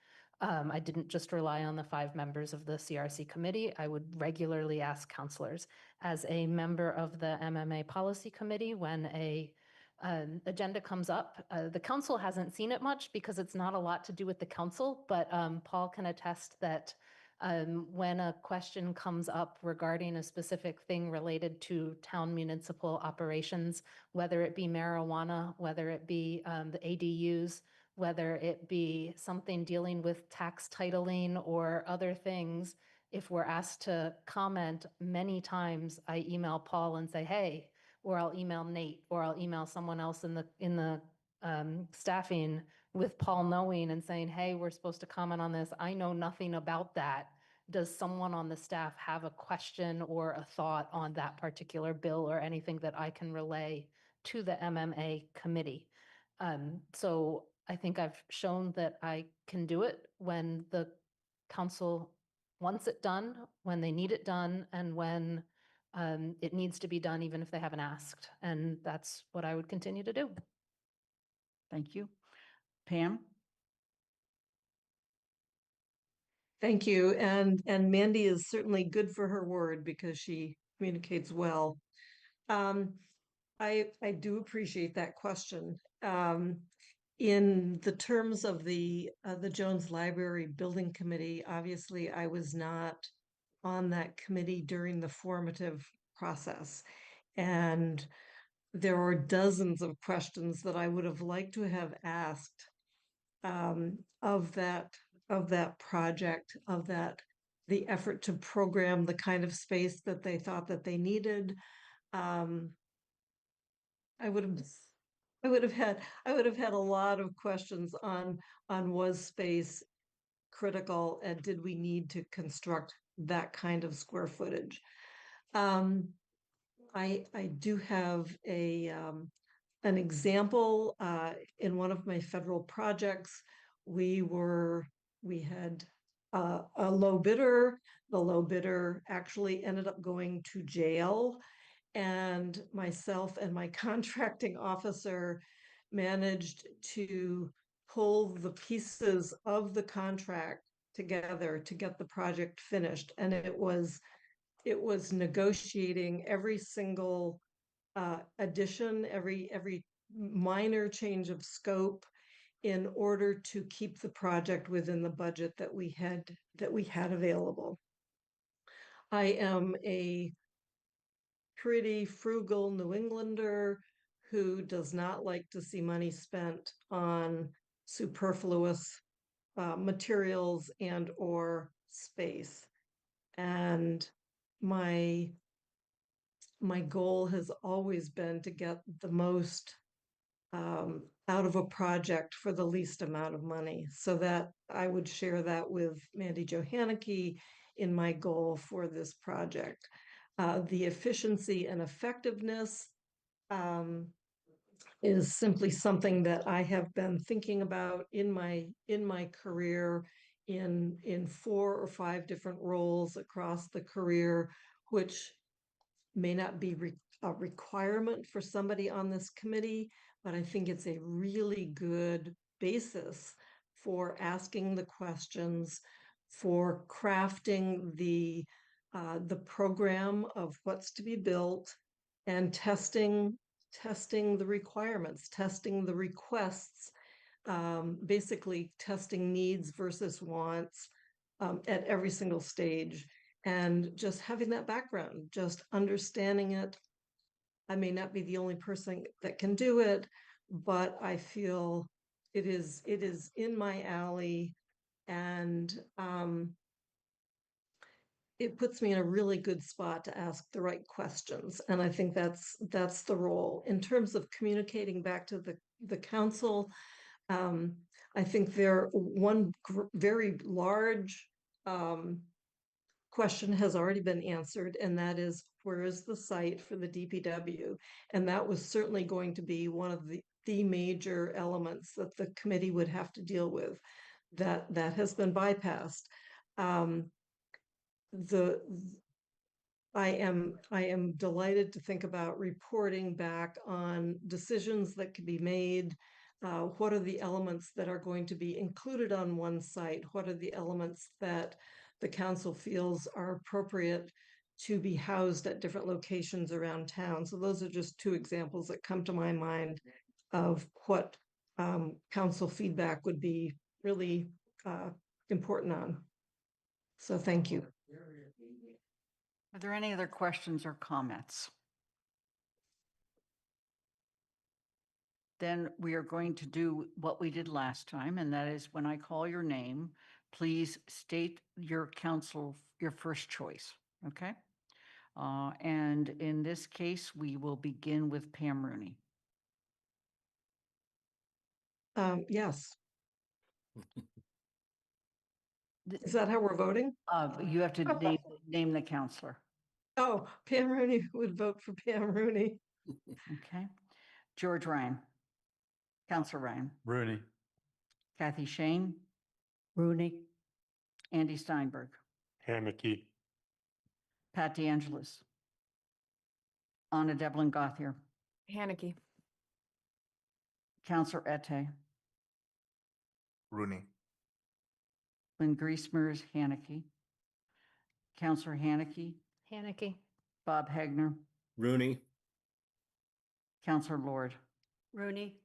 I didn't just rely on the 5 members of the CRC committee. I would regularly ask counselors. As a member of the MMA policy committee, when an agenda comes up, the council hasn't seen it much because it's not a lot to do with the council, but Paul can attest that when a question comes up regarding a specific thing related to town municipal operations, whether it be marijuana, whether it be the ADUs, whether it be something dealing with tax titling or other things, if we're asked to comment, many times I email Paul and say, hey, or I'll email Nate, or I'll email someone else in the staffing with Paul knowing and saying, hey, we're supposed to comment on this. I know nothing about that. Does someone on the staff have a question or a thought on that particular bill or anything that I can relay to the MMA committee? So I think I've shown that I can do it when the council wants it done, when they need it done, and when it needs to be done, even if they haven't asked. And that's what I would continue to do. Thank you. Pam? Thank you. And Mandy is certainly good for her word because she communicates well. I do appreciate that question. In the terms of the Jones Library Building Committee, obviously I was not on that committee during the formative process. And there are dozens of questions that I would have liked to have asked of that project, the effort to program the kind of space that they thought that they needed. I would have had a lot of questions on was space critical and did we need to construct that kind of square footage. I do have an example in one of my federal projects. We had a low bidder. The low bidder actually ended up going to jail, and myself and my contracting officer managed to pull the pieces of the contract together to get the project finished. And it was negotiating every single addition, every minor change of scope in order to keep the project within the budget that we had available. I am a pretty frugal New Englander who does not like to see money spent on superfluous materials and or space. And my goal has always been to get the most out of a project for the least amount of money, so that I would share that with Mandy Johanneke in my goal for this project. The efficiency and effectiveness is simply something that I have been thinking about in my career in 4 or 5 different roles across the career, which may not be a requirement for somebody on this committee, but I think it's a really good basis for asking the questions, for crafting the program of what's to be built, and testing the requirements, testing the requests, basically testing needs versus wants at every single stage. And just having that background, just understanding it. I may not be the only person that can do it, but I feel it is in my alley. And it puts me in a really good spot to ask the right questions. And I think that's the role. In terms of communicating back to the council, I think one very large question has already been answered, and that is, where is the site for the DPW? And that was certainly going to be one of the major elements that the committee would have to deal with. That has been bypassed. I am delighted to think about reporting back on decisions that can be made. What are the elements that are going to be included on one site? What are the elements that the council feels are appropriate to be housed at different locations around town? So those are just two examples that come to my mind of what council feedback would be really important on. So thank you. Are there any other questions or comments? Then we are going to do what we did last time, and that is when I call your name, please state your first choice, okay? And in this case, we will begin with Pam Rooney. Yes. Is that how we're voting? You have to name the counselor. Oh, Pam Rooney would vote for Pam Rooney. Okay. George Ryan. Counselor Ryan. Rooney. Kathy Shane. Rooney. Andy Steinberg. Haneke. Pat DeAngelis. Anna Devlin Gothier. Haneke. Counselor Ette. Rooney. Lynn Griesmer's Haneke. Counselor Haneke. Haneke. Bob Hegner. Rooney. Counselor Lord. Rooney.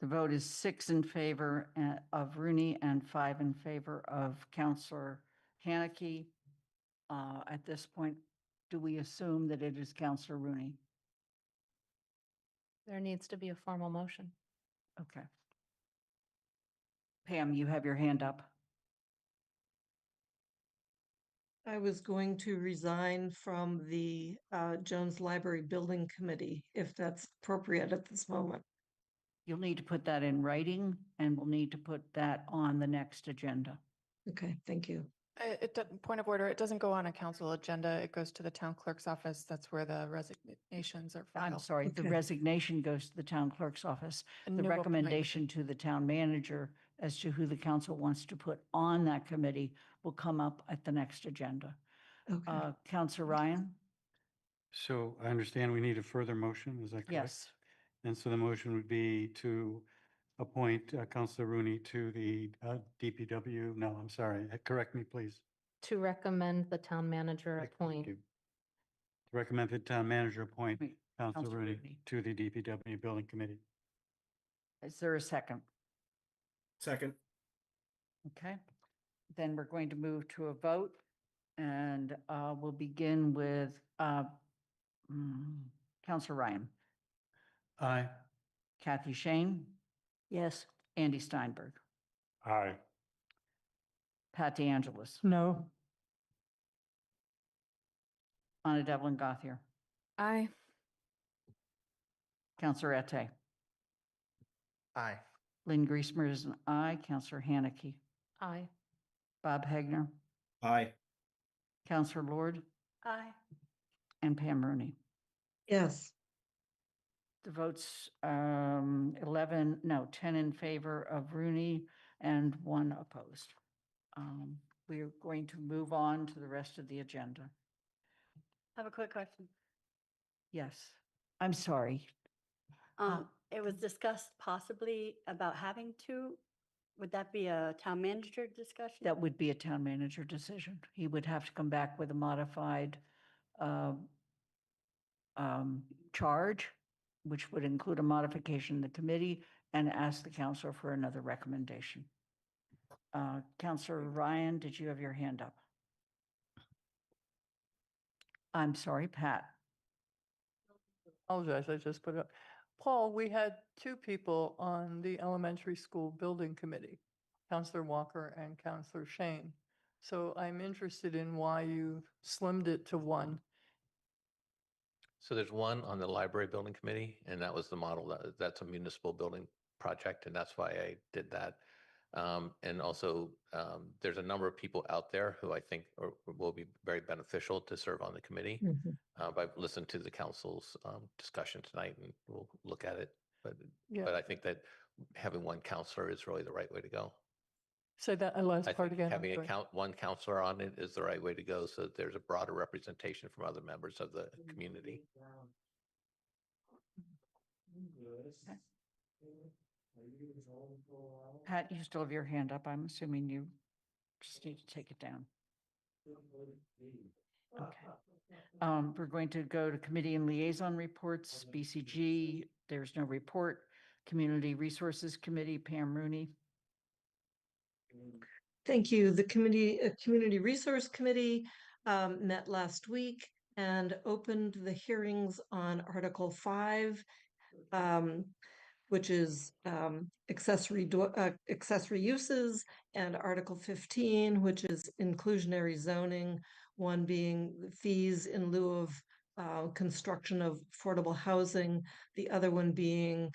The vote is 6 in favor of Rooney and 5 in favor of Counselor Haneke. At this point, do we assume that it is Counselor Rooney? There needs to be a formal motion. Okay. Pam, you have your hand up. I was going to resign from the Jones Library Building Committee, if that's appropriate at this moment. You'll need to put that in writing, and we'll need to put that on the next agenda. Okay, thank you. Point of order, it doesn't go on a council agenda. It goes to the town clerk's office. That's where the resignations are filed. I'm sorry, the Okay. resignation goes to the town clerk's office. A The new recommendation to the town manager as to who the council wants to put on that committee will come up at the next agenda. Okay. Counselor Ryan? So I understand we need a further motion, is that correct? Yes. And so the motion would be to appoint Councilor Rooney to the DPW. No, I'm sorry. Correct me, please. To recommend the town manager Thank appoint. you. To recommend the town manager appoint Wait, Councilor Counselor Rooney Rooney. to the DPW Building Committee. Is there a second? Second. Okay. Then we're going to move to a vote, and we'll begin with Counselor Ryan. Aye. Kathy Shane. Yes. Andy Steinberg. Aye. Pat DeAngelis. No. Anna Devlin Gothier. Aye. Counselor Ette. Aye. Lynn Griesmer is an aye. Counselor Haneke. Aye. Bob Hegner. Aye. Counselor Lord. Aye. And Pam Rooney. Yes. The votes 10 in favor of Rooney and 1 opposed. We are going to move on to the rest of the agenda. I have a quick question. Yes, I'm sorry. It was discussed possibly about having to, would that be a town manager discussion? That would be a town manager decision. He would have to come back with a modified charge, which would include a modification in the committee, and ask the council for another recommendation. Councilor Ryan, did you have your hand up? I'm sorry, Pat. Apologize, I just put it up. Paul, we had two people on the elementary school building committee, Counselor Walker and Counselor Shane. So I'm interested in why you slimmed it to one. So there's one on the library building committee, and that was the model. That's a municipal building project, and that's why I did that. And also, there's a number of people out there who I think will be very beneficial to serve on the committee. But I've listened to the council's discussion tonight, and we'll look at it. But I think that having one counselor is really the right way to go. Say that last I part think again. having one counselor on it is the right way to go, so that there's a broader representation from other members of the community. Pat, you still have your hand up. I'm assuming you just need to take it down. Okay. We're going to go to committee and liaison reports, BCG. There's no report. Community Resources Committee, Pam Rooney. Thank you. The Community Resource Committee met last week and opened the hearings on Article 5, which is accessory uses, and Article 15, which is inclusionary zoning, one being fees in lieu of construction of affordable housing, the other one being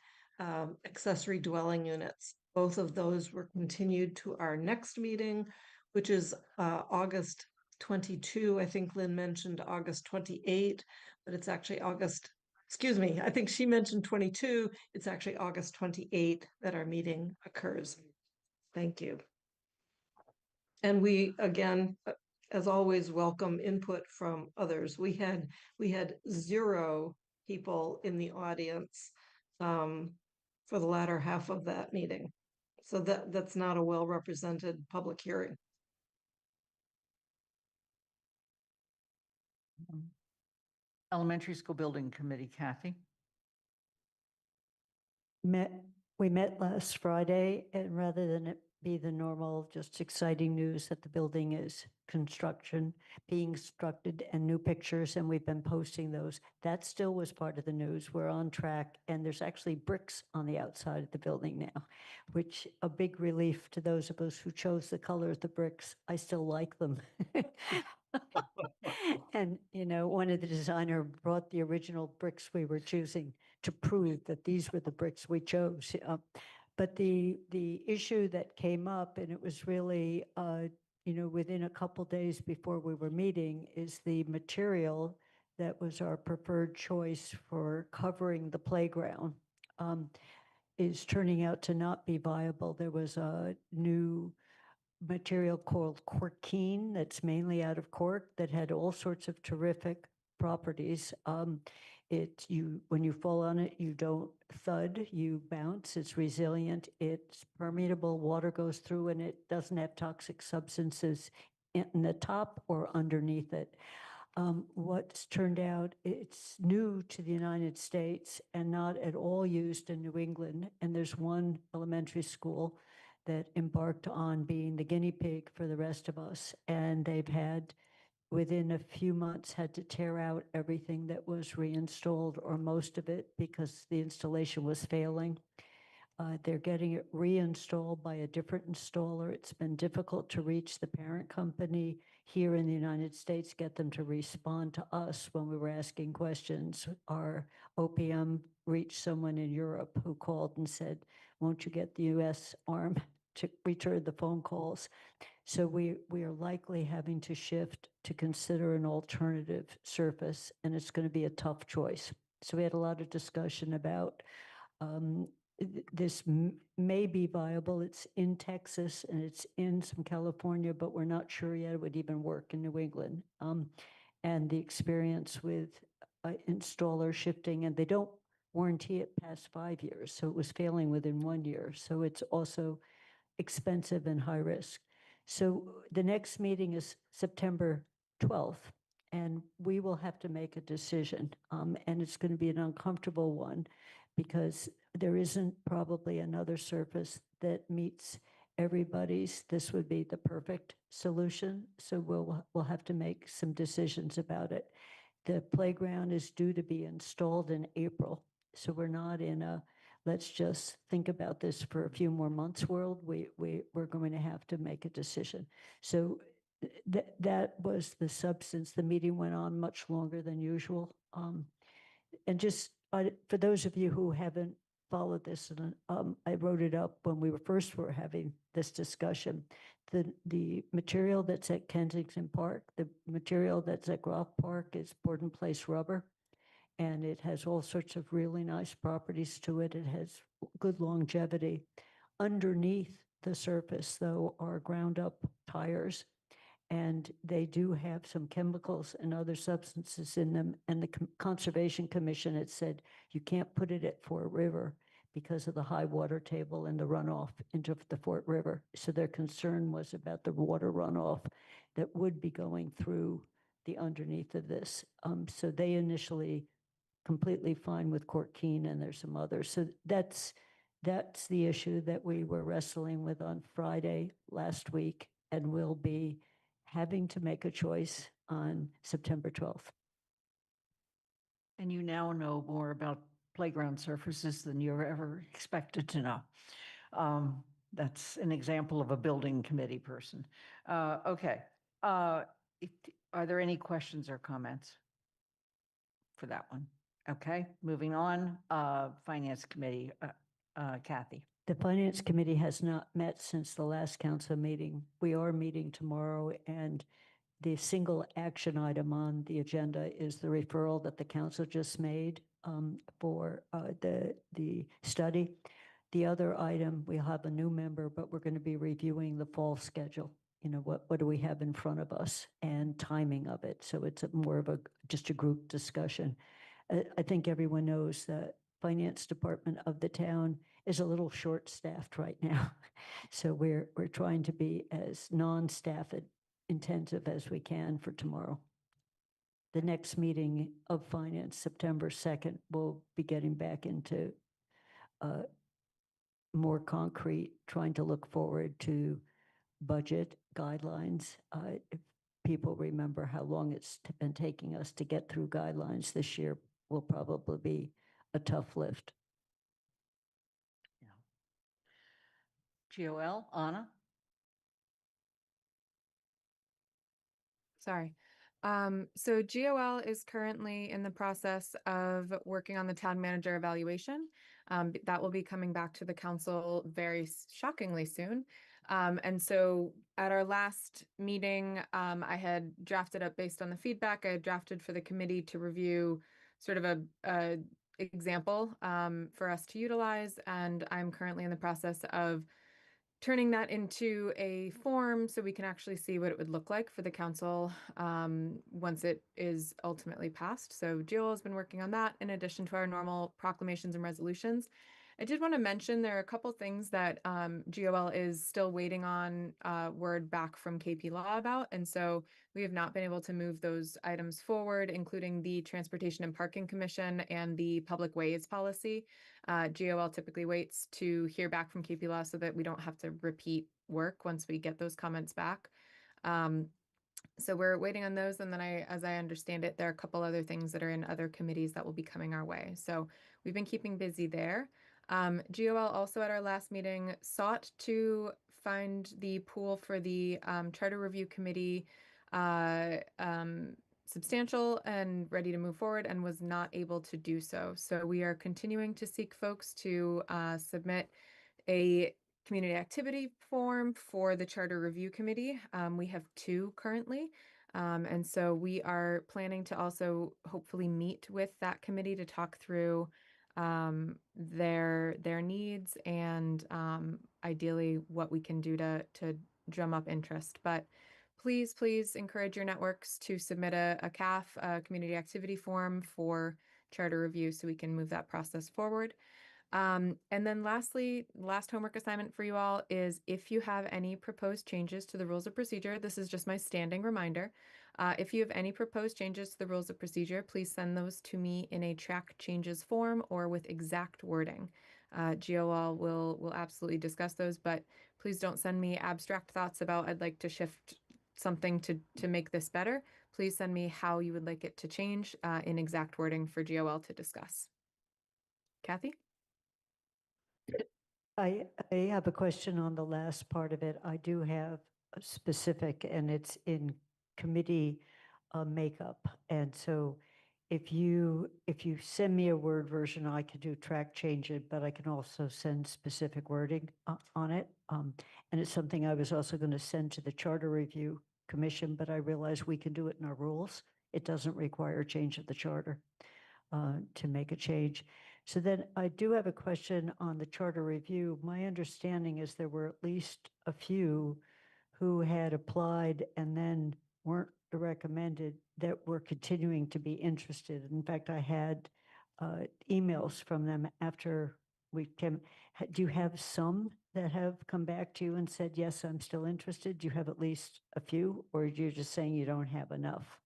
accessory dwelling units. Both of those were continued to our next meeting, which is August 22. I think Lynn mentioned August 28, but it's actually excuse me, I think she mentioned 22. It's actually August 28 that our meeting occurs. Thank you. And we, again, as always, welcome input from others. We had 0 people in the audience for the latter half of that meeting. So that's not a well-represented public hearing. Elementary School Building Committee, Kathy. We met last Friday, and rather than it be the normal, just exciting news that the building is being constructed and new pictures, and we've been posting those. That still was part of the news. We're on track, and there's actually bricks on the outside of the building now, which a big relief to those of us who chose the color of the bricks. I still like them. And, one of the designer brought the original bricks we were choosing to prove that these were the bricks we chose. But the issue that came up, and it was really, within a couple days before we were meeting, is the material that was our preferred choice for covering the playground is turning out to not be viable. There was a new material called corkine that's mainly out of cork that had all sorts of terrific properties. When you fall on it, you don't thud, you bounce. It's resilient, it's permeable, water goes through, and it doesn't have toxic substances in the top or underneath it. What's turned out, it's new to the United States and not at all used in New England. And there's one elementary school that embarked on being the guinea pig for the rest of us. And they've had, within a few months, had to tear out everything that was reinstalled, or most of it, because the installation was failing. They're getting it reinstalled by a different installer. It's been difficult to reach the parent company here in the United States, get them to respond to us when we were asking questions. Our OPM reached someone in Europe who called and said, won't you get the US arm to return the phone calls? So we are likely having to shift to consider an alternative surface, and it's going to be a tough choice. So we had a lot of discussion about this may be viable. It's in Texas and it's in some California, but we're not sure yet it would even work in New England. And the experience with installer shifting, and they don't warranty it past 5 years. So it was failing within 1 year. So it's also expensive and high risk. So the next meeting is September 12th, and we will have to make a decision. And it's going to be an uncomfortable one, because there isn't probably another surface that meets everybody's. This would be the perfect solution. So we'll have to make some decisions about it. The playground is due to be installed in April. So we're not in a, let's just think about this for a few more months world. We're going to have to make a decision. So that was the substance. The meeting went on much longer than usual. And just for those of you who haven't followed this, I wrote it up when we were having this discussion. The material that's at Kensington Park, the material that's at Groff Park is board and place rubber. And it has all sorts of really nice properties to it. It has good longevity. Underneath the surface, though, are ground up tires. And they do have some chemicals and other substances in them. And the Conservation Commission had said, you can't put it at Fort River because of the high water table and the runoff into the Fort River. So their concern was about the water runoff that would be going through the underneath of this. So they initially completely fine with Court Keene, and there's some others. So that's the issue that we were wrestling with on Friday last week, and we'll be having to make a choice on September 12th. And you now know more about playground surfaces than you were ever expected to know. That's an example of a building committee person. Okay. Are there any questions or comments for that one? Okay, moving on. Finance Committee, Kathy. The Finance Committee has not met since the last council meeting. We are meeting tomorrow, and the single action item on the agenda is the referral that the council just made for the study. The other item, we'll have a new member, but we're going to be reviewing the fall schedule. You know, what do we have in front of us and timing of it. So it's more of just a group discussion. I think everyone knows the finance department of the town is a little short-staffed right now. So we're trying to be as non-staff intensive as we can for tomorrow. The next meeting of finance, September 2nd, we'll be getting back into more concrete, trying to look forward to budget guidelines. If people remember how long it's been taking us to get through guidelines, this year will probably be a tough lift. GOL, Anna? Sorry. So GOL is currently in the process of working on the town manager evaluation. That will be coming back to the council very shockingly soon. And so at our last meeting, I had drafted up based on the feedback. I had drafted for the committee to review sort of a example for us to utilize. And I'm currently in the process of turning that into a form so we can actually see what it would look like for the council once it is ultimately passed. So GOL has been working on that in addition to our normal proclamations and resolutions. I did want to mention there are a couple things that GOL is still waiting on word back from KP Law about. And so we have not been able to move those items forward, including the Transportation and Parking Commission and the Public Ways Policy. GOL typically waits to hear back from KP Law so that we don't have to repeat work once we get those comments back. So we're waiting on those. And then as I understand it, there are a couple other things that are in other committees that will be coming our way. So we've been keeping busy there. GOL also at our last meeting sought to find the pool for the Charter Review Committee substantial and ready to move forward and was not able to do so. So we are continuing to seek folks to submit a community activity form for the Charter Review Committee. We have 2 currently. And so we are planning to also hopefully meet with that committee to talk through their needs and ideally what we can do to drum up interest. But please encourage your networks to submit a CAF, a community activity form for charter review so we can move that process forward. And then lastly, last homework assignment for you all is if you have any proposed changes to the rules of procedure, this is just my standing reminder. If you have any proposed changes to the rules of procedure, please send those to me in a track changes form or with exact wording. GOL will absolutely discuss those, but please don't send me abstract thoughts about I'd like to shift something to make this better. Please send me how you would like it to change in exact wording for GOL to discuss. Kathy? I have a question on the last part of it. I do have a specific, and it's in committee makeup. And so if you send me a Word version, I can do track change it, but I can also send specific wording on it. And it's something I was also going to send to the Charter Review Commission, but I realize we can do it in our rules. It doesn't require a change of the charter to make a change. So then I do have a question on the charter review. My understanding is there were at least a few who had applied and then weren't recommended that were continuing to be interested. In fact, I had emails from them after we came. Do you have some that have come back to you and said, yes, I'm still interested? Do you have at least a few, or you're just saying you don't have enough?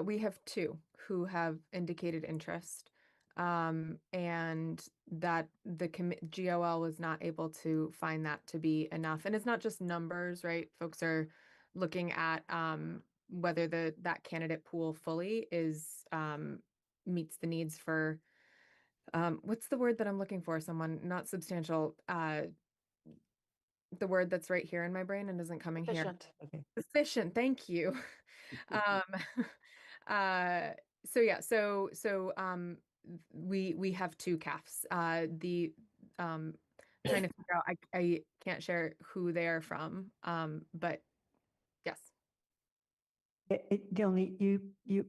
We have two who have indicated interest. And that the GOL was not able to find that to be enough. And it's not just numbers, right? Folks are looking at whether that candidate pool fully is meets the needs for what's the word that I'm looking for? Someone not substantial. The word that's right here in my brain and isn't coming here. Okay. Efficient. Thank you. um, so yeah, so we have two CAFs. The trying to figure out, I can't share who they are from, but yes. The only,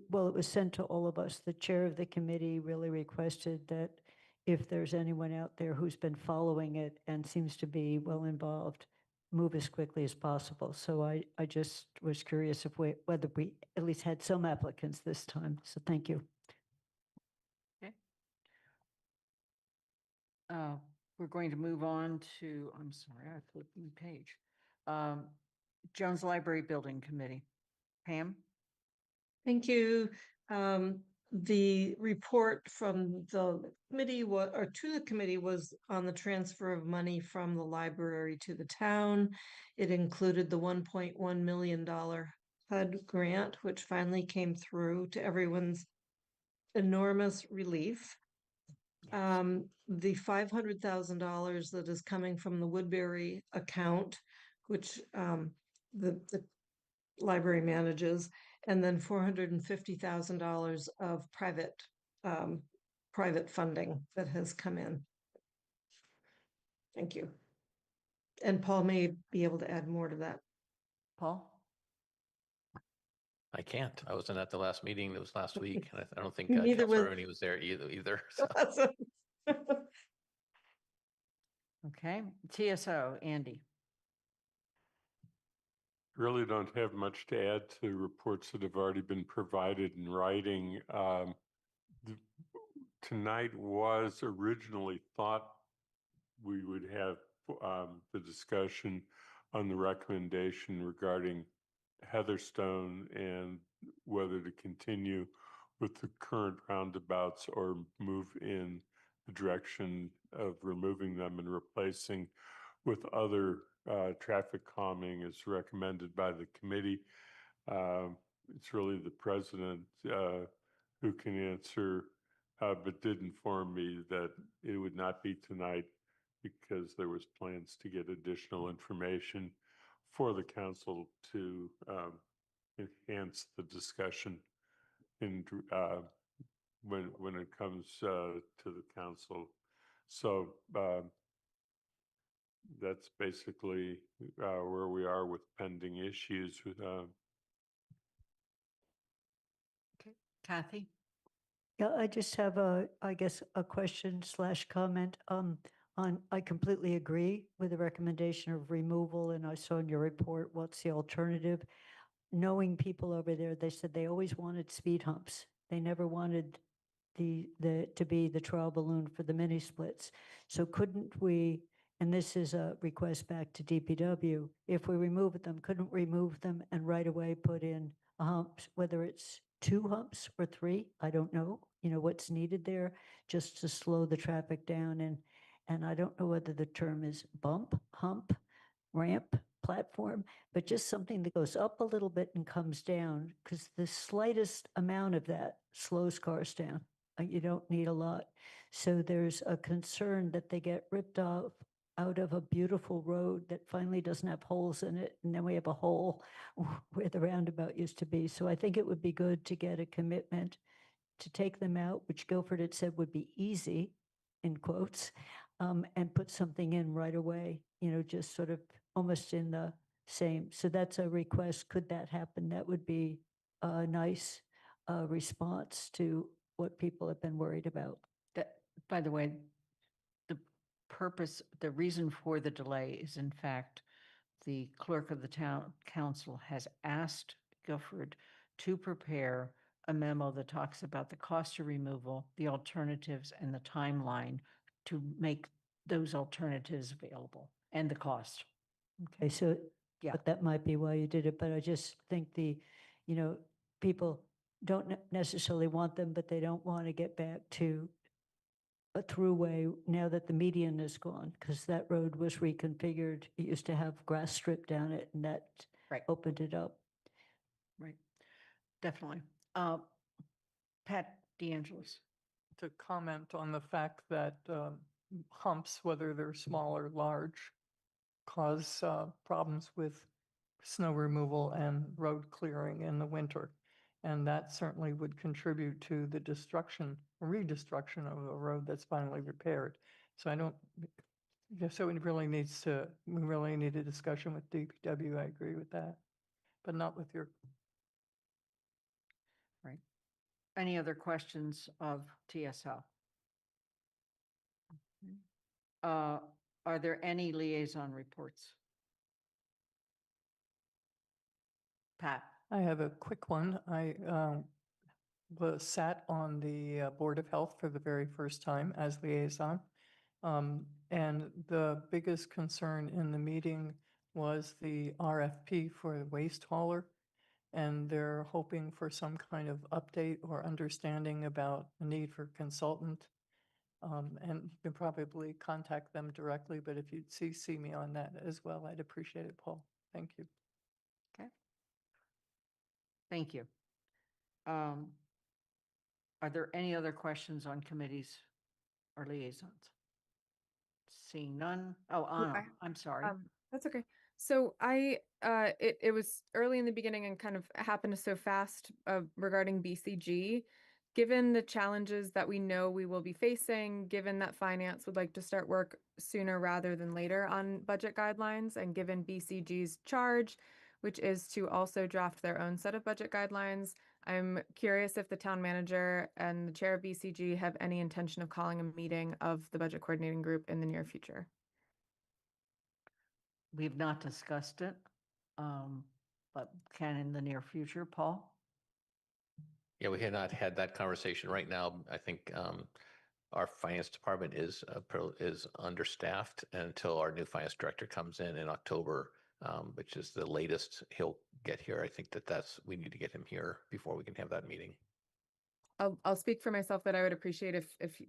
well, it was sent to all of us. The chair of the committee really requested that if there's anyone out there who's been following it and seems to be well involved, move as quickly as possible. So I just was curious if whether we at least had some applicants this time. So thank you. Okay. We're going to move on to, I'm sorry, I flipped the page. Jones Library Building Committee. Pam? Thank you. The report from the committee or to the committee was on the transfer of money from the library to the town. It included the $1.1 million HUD grant, which finally came through to everyone's enormous relief. The $500,000 that is coming from the Woodbury account, which the library manages, and then $450,000 of private funding that has come in. Thank you. And Paul may be able to add more to that. Paul? I can't. I wasn't at the last meeting. That was last week. And I don't think Neither was- Councilor Rooney was there either. So. Okay. TSO, Andy. Really don't have much to add to reports that have already been provided in writing. Tonight was originally thought we would have the discussion on the recommendation regarding Heatherstone and whether to continue with the current roundabouts or move in the direction of removing them and replacing with other traffic calming as recommended by the committee. It's really the president who can answer, but did inform me that it would not be tonight because there was plans to get additional information for the council to enhance the discussion in when it comes to the council. So that's basically where we are with pending issues. Okay. Kathy? Yeah, I just have I guess, a question / comment on, I completely agree with the recommendation of removal, and I saw in your report, what's the alternative? Knowing people over there, they said they always wanted speed humps. They never wanted to be the trial balloon for the mini splits. So couldn't we, and this is a request back to DPW, if we remove them, couldn't remove them and right away put in humps, whether it's 2 humps or 3, I don't know, what's needed there, just to slow the traffic down. And I don't know whether the term is bump, hump, ramp, platform, but just something that goes up a little bit and comes down, because the slightest amount of that slows cars down. You don't need a lot. So there's a concern that they get ripped off out of a beautiful road that finally doesn't have holes in it. And then we have a hole where the roundabout used to be. So I think it would be good to get a commitment to take them out, which Guilford had said would be easy, in quotes, and put something in right away, just sort of almost in the same. So that's a request. Could that happen? That would be a nice response to what people have been worried about. That, by the way, the reason for the delay is in fact, the clerk of the town council has asked Guilford to prepare a memo that talks about the cost of removal, the alternatives, and the timeline to make those alternatives available and the cost. Okay, so, Yeah. but that might be why you did it, but I just think people don't necessarily want them, but they don't want to get back to a throughway now that the median is gone, because that road was reconfigured. It used to have grass strip down it, and that Right. opened it up. Right, definitely. Pat DeAngelis. To comment on the fact that humps, whether they're small or large, cause problems with snow removal and road clearing in the winter. And that certainly would contribute to the redestruction of a road that's finally repaired. So so we really need a discussion with DPW. I agree with that, but not with your. Right. Any other questions of TSL? Are there any liaison reports? Pat? I have a quick one. I sat on the Board of Health for the very first time as liaison. And the biggest concern in the meeting was the RFP for the waste hauler. And they're hoping for some kind of update or understanding about the need for consultant. And you can probably contact them directly, but if you'd see me on that as well, I'd appreciate it, Paul. Thank you. Okay. Thank you. Are there any other questions on committees or liaisons? Seeing none. Oh, Anna, I'm sorry. That's okay. So it was early in the beginning and kind of happened so fast regarding BCG. Given the challenges that we know we will be facing, given that finance would like to start work sooner rather than later on budget guidelines, and given BCG's charge, which is to also draft their own set of budget guidelines, I'm curious if the town manager and the chair of BCG have any intention of calling a meeting of the budget coordinating group in the near future. We've not discussed it, but can in the near future. Paul? Yeah, we had not had that conversation right now. I think our finance department is understaffed until our new finance director comes in October, which is the latest he'll get here. I think we need to get him here before we can have that meeting. I'll speak for myself that I would appreciate if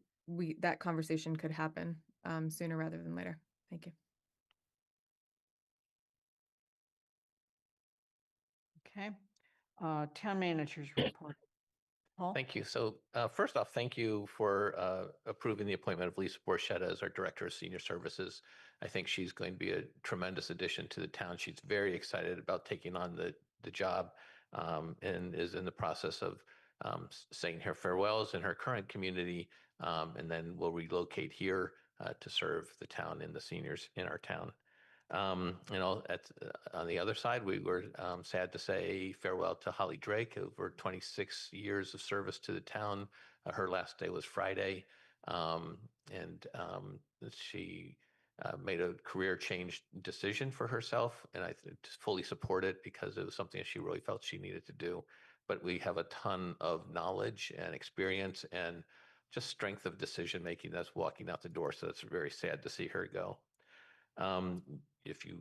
that conversation could happen sooner rather than later. Thank you. Okay. Town managers report. Paul? Thank you. So first off, thank you for approving the appointment of Lisa Borchetta as our Director of Senior Services. I think she's going to be a tremendous addition to the town. She's very excited about taking on the job and is in the process of saying her farewells in her current community, and then will relocate here to serve the town and the seniors in our town. On the other side, we were sad to say farewell to Holly Drake, over 26 years of service to the town. Her last day was Friday, and she made a career change decision for herself, and I fully support it because it was something that she really felt she needed to do. But we have a ton of knowledge and experience and just strength of decision making that's walking out the door. So it's very sad to see her go. If you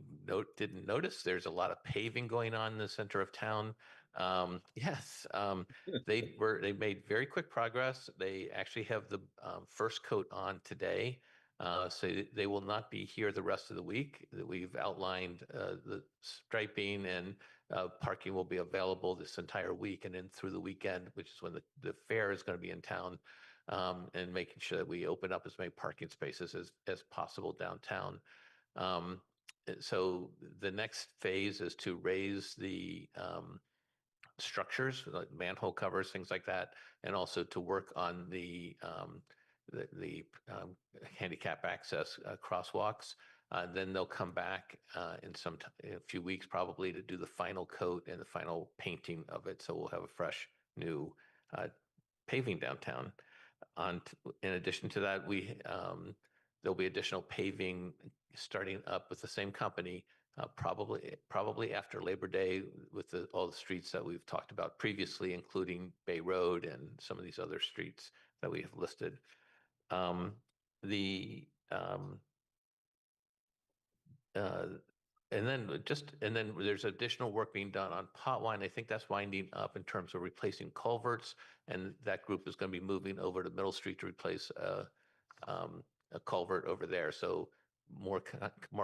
didn't notice, there's a lot of paving going on in the center of town. Yes, they made very quick progress. They actually have the first coat on today, so they will not be here the rest of the week. We've outlined the striping and parking will be available this entire week and then through the weekend, which is when the fair is going to be in town. and making sure that we open up as many parking spaces as possible downtown. So the next phase is to raise the structures, like manhole covers, things like that, and also to work on the handicap access crosswalks. Then they'll come back in in a few weeks probably to do the final coat and the final painting of it. So we'll have a fresh new paving downtown. In addition to that, there'll be additional paving starting up with the same company probably after Labor Day with all the streets that we've talked about previously, including Bay Road and some of these other streets that we have listed. And then there's additional work being done on Potwine. I think that's winding up in terms of replacing culverts, and that group is going to be moving over to Middle Street to replace a culvert over there. So more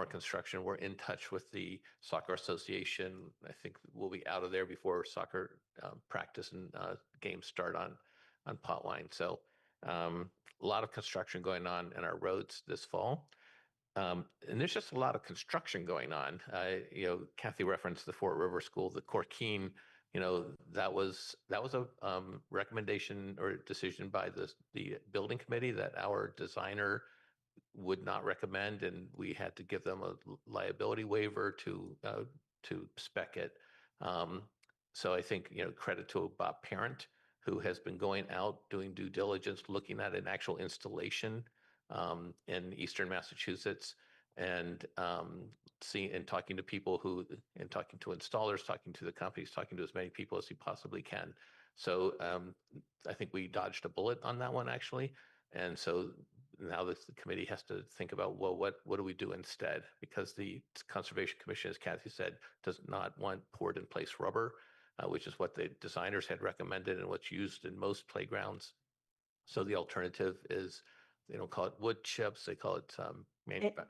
construction. We're in touch with the soccer association. I think we'll be out of there before soccer practice and games start on Potwine. So a lot of construction going on in our roads this fall. And there's just a lot of construction going on. Kathy referenced the Fort River School, the Corkine. That was a recommendation or decision by the building committee that our designer would not recommend, and we had to give them a liability waiver to spec it. So I think credit to Bob Parent, who has been going out doing due diligence, looking at an actual installation in Eastern Massachusetts, and seeing and talking to people talking to installers, talking to the companies, talking to as many people as he possibly can. So I think we dodged a bullet on that one actually, and so now the committee has to think about, well, what do we do instead? Because the Conservation Commission, as Kathy said, does not want poured in place rubber, which is what the designers had recommended and what's used in most playgrounds. So the alternative is, they don't call it wood chips, they call it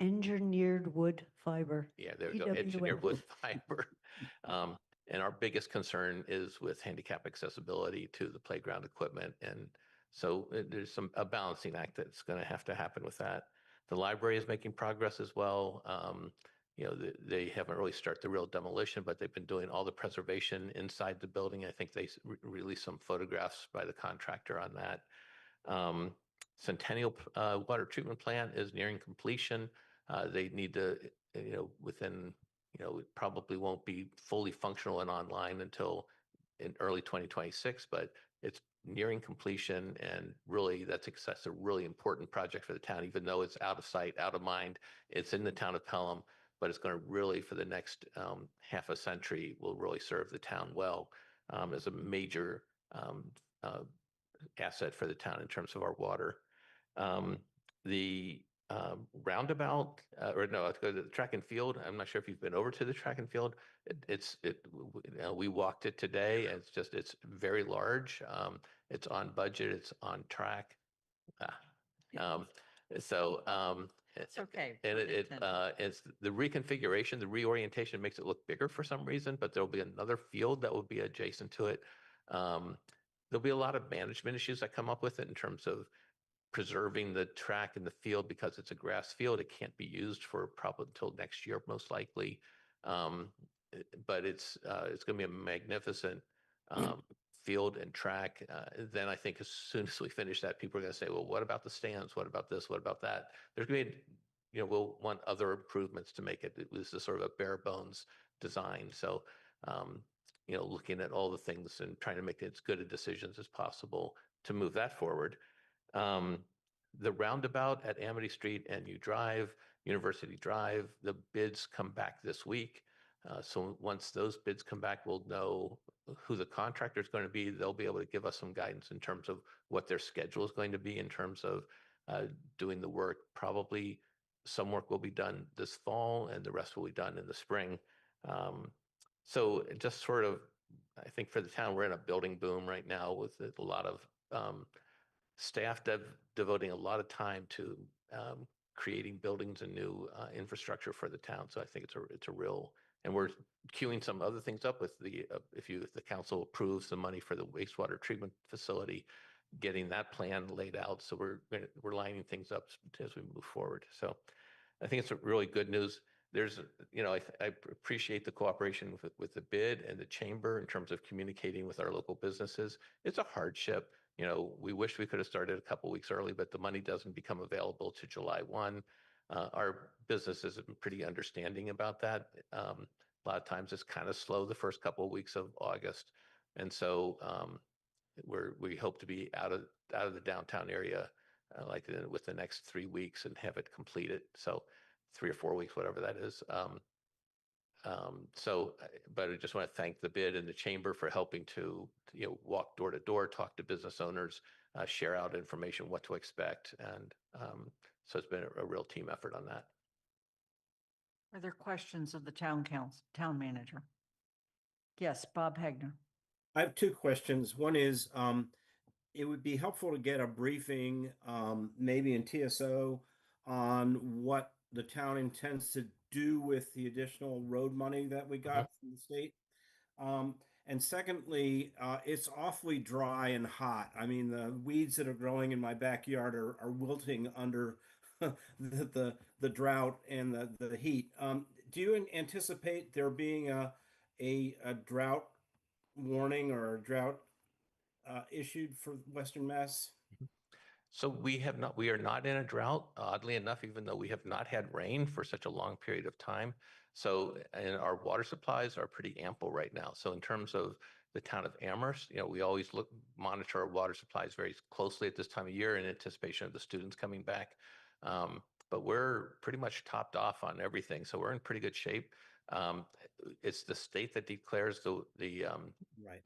Engineered wood fiber. yeah, there we go, engineered wood fiber. And our biggest concern is with handicap accessibility to the playground equipment. And so there's a balancing act that's going to happen with that. The library is making progress as well. They haven't really started the real demolition, but they've been doing all the preservation inside the building. I think they released some photographs by the contractor on that. Centennial water treatment plant is nearing completion. They need to, it probably won't be fully functional and online until in early 2026, but it's nearing completion. And really, that's a really important project for the town, even though it's out of sight, out of mind. It's in the town of Pelham, but it's going to really, for the next half a century, will really serve the town well as a major asset for the town in terms of our water. The roundabout, let's go to the track and field. I'm not sure if you've been over to the track and field. We walked it today. And it's very large. It's on budget. It's on track. It's okay. And it's the reconfiguration, the reorientation makes it look bigger for some reason, but there'll be another field that will be adjacent to it. There'll be a lot of management issues that come up with it in terms of preserving the track in the field, because it's a grass field. It can't be used for probably until next year, most likely. But it's going to be a magnificent field and track. Then I think as soon as we finish that, people are going to say, well, what about the stands? What about this? What about that? There's going to be, we'll want other improvements to make it. This is sort of a bare bones design. So, looking at all the things and trying to make as good a decisions as possible to move that forward. The roundabout at Amity Street and University Drive, the bids come back this week. So once those bids come back, we'll know who the contractor is going to be. They'll be able to give us some guidance in terms of what their schedule is going to be in terms of doing the work. Probably some work will be done this fall and the rest will be done in the spring. So just sort of, I think for the town, we're in a building boom right now with a lot of staff devoting a lot of time to creating buildings and new infrastructure for the town. So I think it's a real, and we're queuing some other things up with if the council approves the money for the wastewater treatment facility. getting that plan laid out. So we're lining things up as we move forward. So I think it's really good news. There's, I appreciate the cooperation with the bid and the chamber in terms of communicating with our local businesses. It's a hardship. We wish we could have started a couple weeks early, but the money doesn't become available to July 1. Our businesses have been pretty understanding about that. A lot of times it's kind of slow the first couple of weeks of August. And so we hope to be out of the downtown area with the next 3 weeks and have it completed. So 3 or 4 weeks, whatever that is. But I just want to thank the bid and the chamber for helping to walk door to door, talk to business owners, share out information, what to expect. And so it's been a real team effort on that. Are there questions of the town manager? Yes, Bob Hagner. I have two questions. One is, it would be helpful to get a briefing, maybe in TSO, on what the town intends to do with the additional road money that we got from the state. And secondly, it's awfully dry and hot. I mean, the weeds that are growing in my backyard are wilting under the drought and the heat. Do you anticipate there being a drought warning or a drought issued for Western Mass? So we are not in a drought, oddly enough, even though we have not had rain for such a long period of time. So, and our water supplies are pretty ample right now. So in terms of the town of Amherst, we always monitor our water supplies very closely at this time of year in anticipation of the students coming back. But we're pretty much topped off on everything. So we're in pretty good shape. It's the state that declares the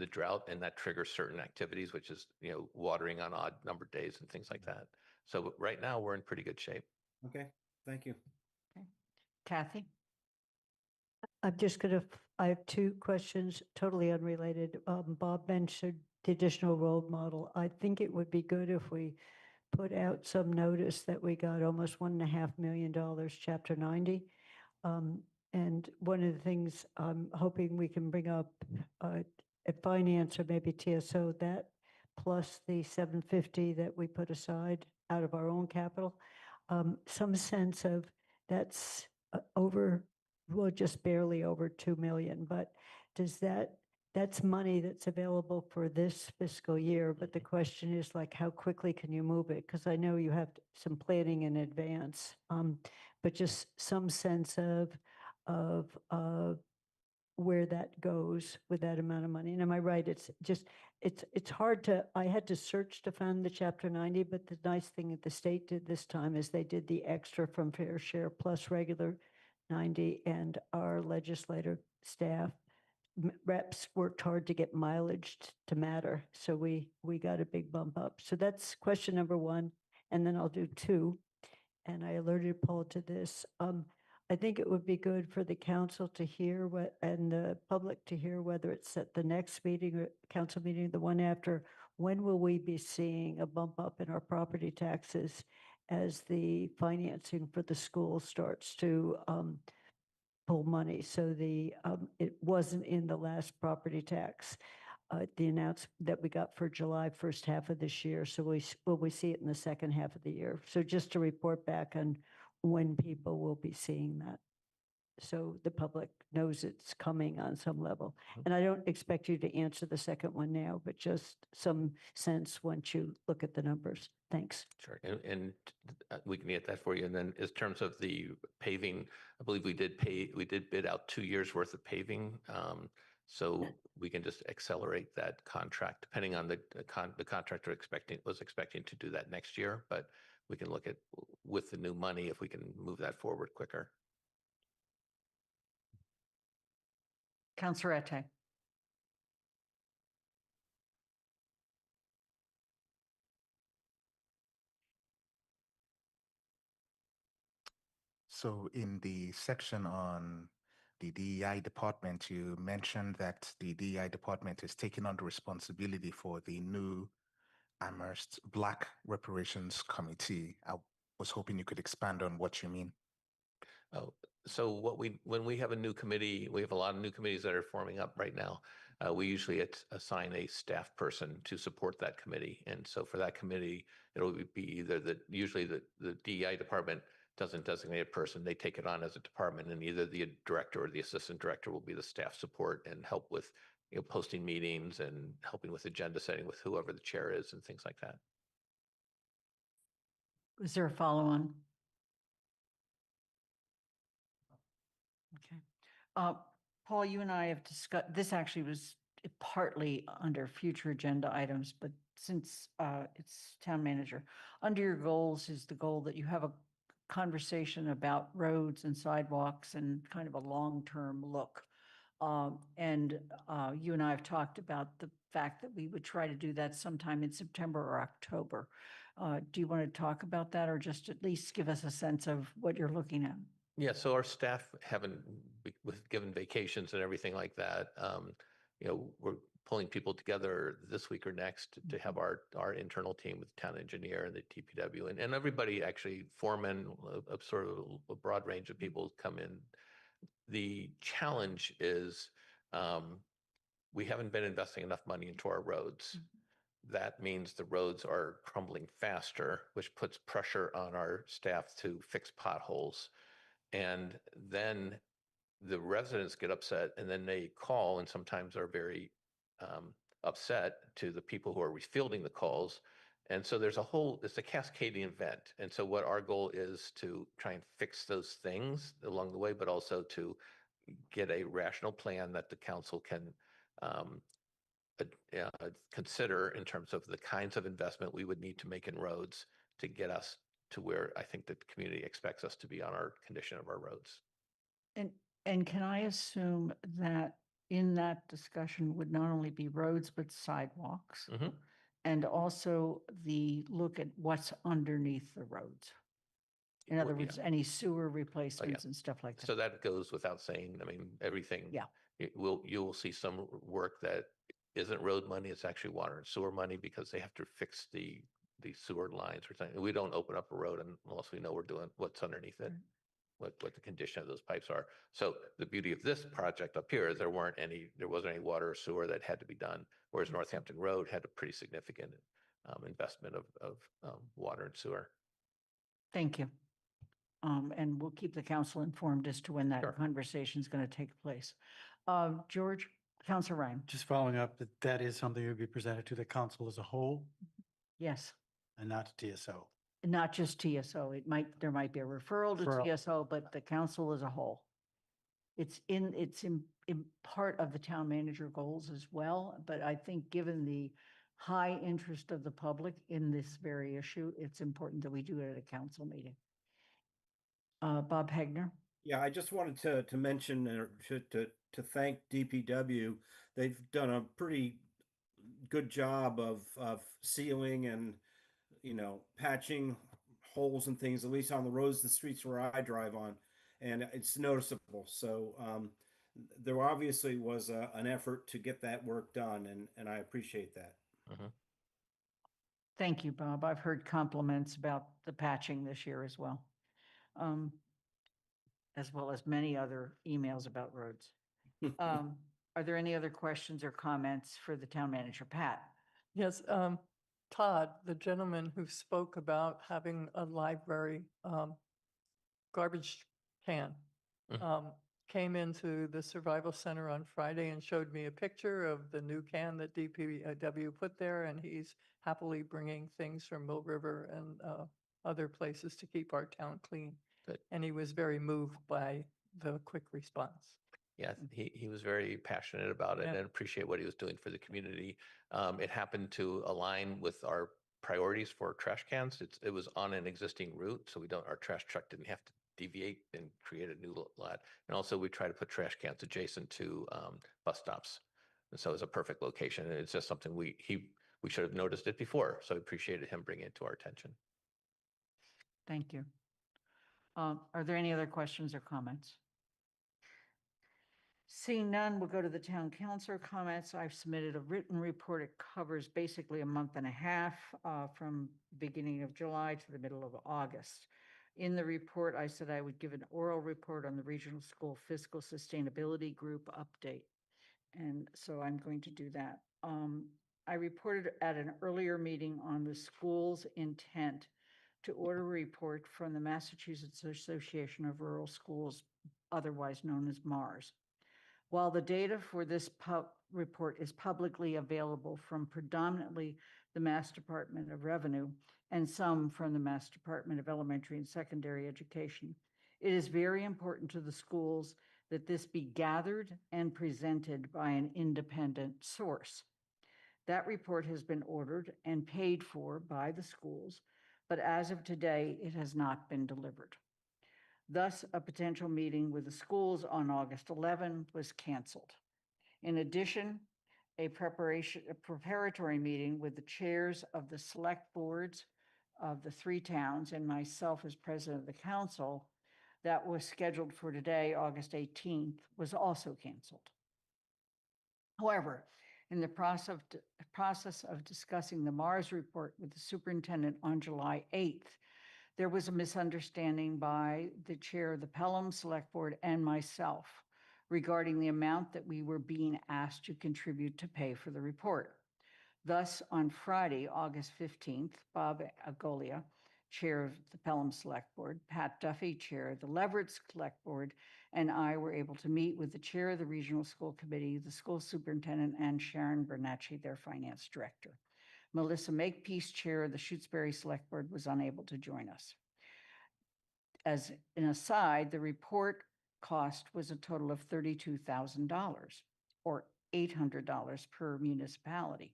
drought, and that triggers certain activities, which is, watering on odd numbered days and things like that. So right now we're in pretty good shape. Okay, thank you. Okay. Kathy? I have two questions, totally unrelated. Bob mentioned the additional road model. I think it would be good if we put out some notice that we got almost $1.5 million, Chapter 90. And one of the things I'm hoping we can bring up at finance or maybe TSO, that plus the 750 that we put aside out of our own capital, some sense of that's just barely over 2 million, but that's money that's available for this fiscal year, but the question is like, how quickly can you move it? Because I know you have some planning in advance, but just some sense of where that goes with that amount of money. And am I right? It's hard I had to search to find the Chapter 90, but the nice thing that the state did this time is they did the extra from fair share plus regular 90, and our legislative staff reps worked hard to get mileage to matter. So we got a big bump up. So that's question number one. And then I'll do two. And I alerted Paul to this. I think it would be good for the council to hear and the public to hear whether it's at the next meeting or council meeting, the one after, when will we be seeing a bump up in our property taxes as the financing for the school starts to pull money. So it wasn't in the last property tax, the announcement that we got for July first half of this year. So will we see it in the second half of the year? So just to report back on when people will be seeing that, so the public knows it's coming on some level. And I don't expect you to answer the second one now, but just some sense once you look at the numbers. Thanks. Sure. And we can get that for you. And then in terms of the paving, I believe we did bid out 2 years worth of paving. So we can just accelerate that contract depending on the contractor was expecting to do that next year, but we can look at with the new money if we can move that forward quicker. Councillor Ette. So in the section on the DEI department, you mentioned that the DEI department is taking on the responsibility for the new Amherst Black Reparations Committee. I was hoping you could expand on what you mean. Oh, so when we have a new committee, we have a lot of new committees that are forming up right now. we usually assign a staff person to support that committee. And so for that committee, it'll be either usually the DEI department doesn't designate a person, they take it on as a department, and either the director or the assistant director will be the staff support and help with posting meetings and helping with agenda setting with whoever the chair is and things like that. Is there a follow-on? Okay. Paul, you and I have discussed, this actually was partly under future agenda items, but since it's town manager, under your goals is the goal that you have a conversation about roads and sidewalks and kind of a long-term look. And you and I have talked about the fact that we would try to do that sometime in September or October. Do you want to talk about that or just at least give us a sense of what you're looking at? Yeah, so our staff haven't, with given vacations and everything like that, we're pulling people together this week or next to have our internal team with the town engineer and the DPW and everybody, actually foremen, a sort of a broad range of people come in. The challenge is we haven't been investing enough money into our roads. That means the roads are crumbling faster, which puts pressure on our staff to fix potholes. And then the residents get upset and then they call and sometimes are very upset to the people who are refielding the calls. And so it's a cascading event. And so what our goal is to try and fix those things along the way, but also to get a rational plan that the council can consider in terms of the kinds of investment we would need to make in roads to get us to where I think the community expects us to be on our condition of our roads. And can I assume that in that discussion would not only be roads, but sidewalks? And also the look at what's underneath the roads? In other words, any sewer replacements and stuff like that? So that goes without saying. I mean, everything. Yeah. You will see some work that isn't road money, it's actually water and sewer money because they have to fix the sewer lines or something. We don't open up a road unless we know we're doing what's underneath it, what the condition of those pipes are. So the beauty of this project up here is there wasn't any water or sewer that had to be done, whereas Northampton Road had a pretty significant investment of water and sewer. Thank you. And we'll keep the council informed as to when that conversation is going to take place. George, Councilor Ryan. Just following up, that is something that would be presented to the council as a whole Yes. and not to TSO. Not just TSO. There might be a referral to TSO, but the council as a whole. It's in part of the town manager goals as well, but I think given the high interest of the public in this very issue, it's important that we do it at a council meeting. Bob Hegner. Yeah, I just wanted to mention to thank DPW. They've done a pretty good job of sealing and patching holes and things, at least on the roads, the streets where I drive on, and it's noticeable. So there obviously was an effort to get that work done, and I appreciate that. Thank you, Bob. I've heard compliments about the patching this year as well. As well as many other emails about roads. Are there any other questions or comments for the town manager? Pat? Yes, Todd, the gentleman who spoke about having a library garbage can, came into the Survival Center on Friday and showed me a picture of the new can that DPW put there, and he's happily bringing things from Mill River and other places to keep our town clean. Good. And he was very moved by the quick response. Yeah, he was very passionate about it and appreciate what he was doing for the community. It happened to align with our priorities for trash cans. It was on an existing route, so our trash truck didn't have to deviate and create a new lot. And also we try to put trash cans adjacent to bus stops. And so it's a perfect location. And it's just something we should have noticed it before. So I appreciated him bringing it to our attention. Thank you. Are there any other questions or comments? Seeing none, we'll go to the town councilor comments. I've submitted a written report. It covers basically a month and a half from beginning of July to the middle of August. In the report, I said I would give an oral report on the regional school fiscal sustainability group update. And so I'm going to do that. I reported at an earlier meeting on the school's intent to order a report from the Massachusetts Association of Rural Schools, otherwise known as MARS. While the data for this report is publicly available from predominantly the Mass Department of Revenue and some from the Mass Department of Elementary and Secondary Education, it is very important to the schools that this be gathered and presented by an independent source. That report has been ordered and paid for by the schools, but as of today, it has not been delivered. Thus, a potential meeting with the schools on August 11 was canceled. In addition, a preparatory meeting with the chairs of the select boards of the three towns and myself as president of the council that was scheduled for today, August 18th, was also canceled. However, in the process of discussing the Mars report with the superintendent on July 8th, there was a misunderstanding by the chair of the Pelham Select Board and myself regarding the amount that we were being asked to contribute to pay for the report. Thus, on Friday, August 15th, Bob Agolia, chair of the Pelham Select Board, Pat Duffy, chair of the Leverett Select Board, and I were able to meet with the chair of the Regional School Committee, the school superintendent, and Sharon Bernacci, their finance director. Melissa Makepeace, chair of the Shutesbury Select Board, was unable to join us. As an aside, the report cost was a total of $32,000 or $800 per municipality.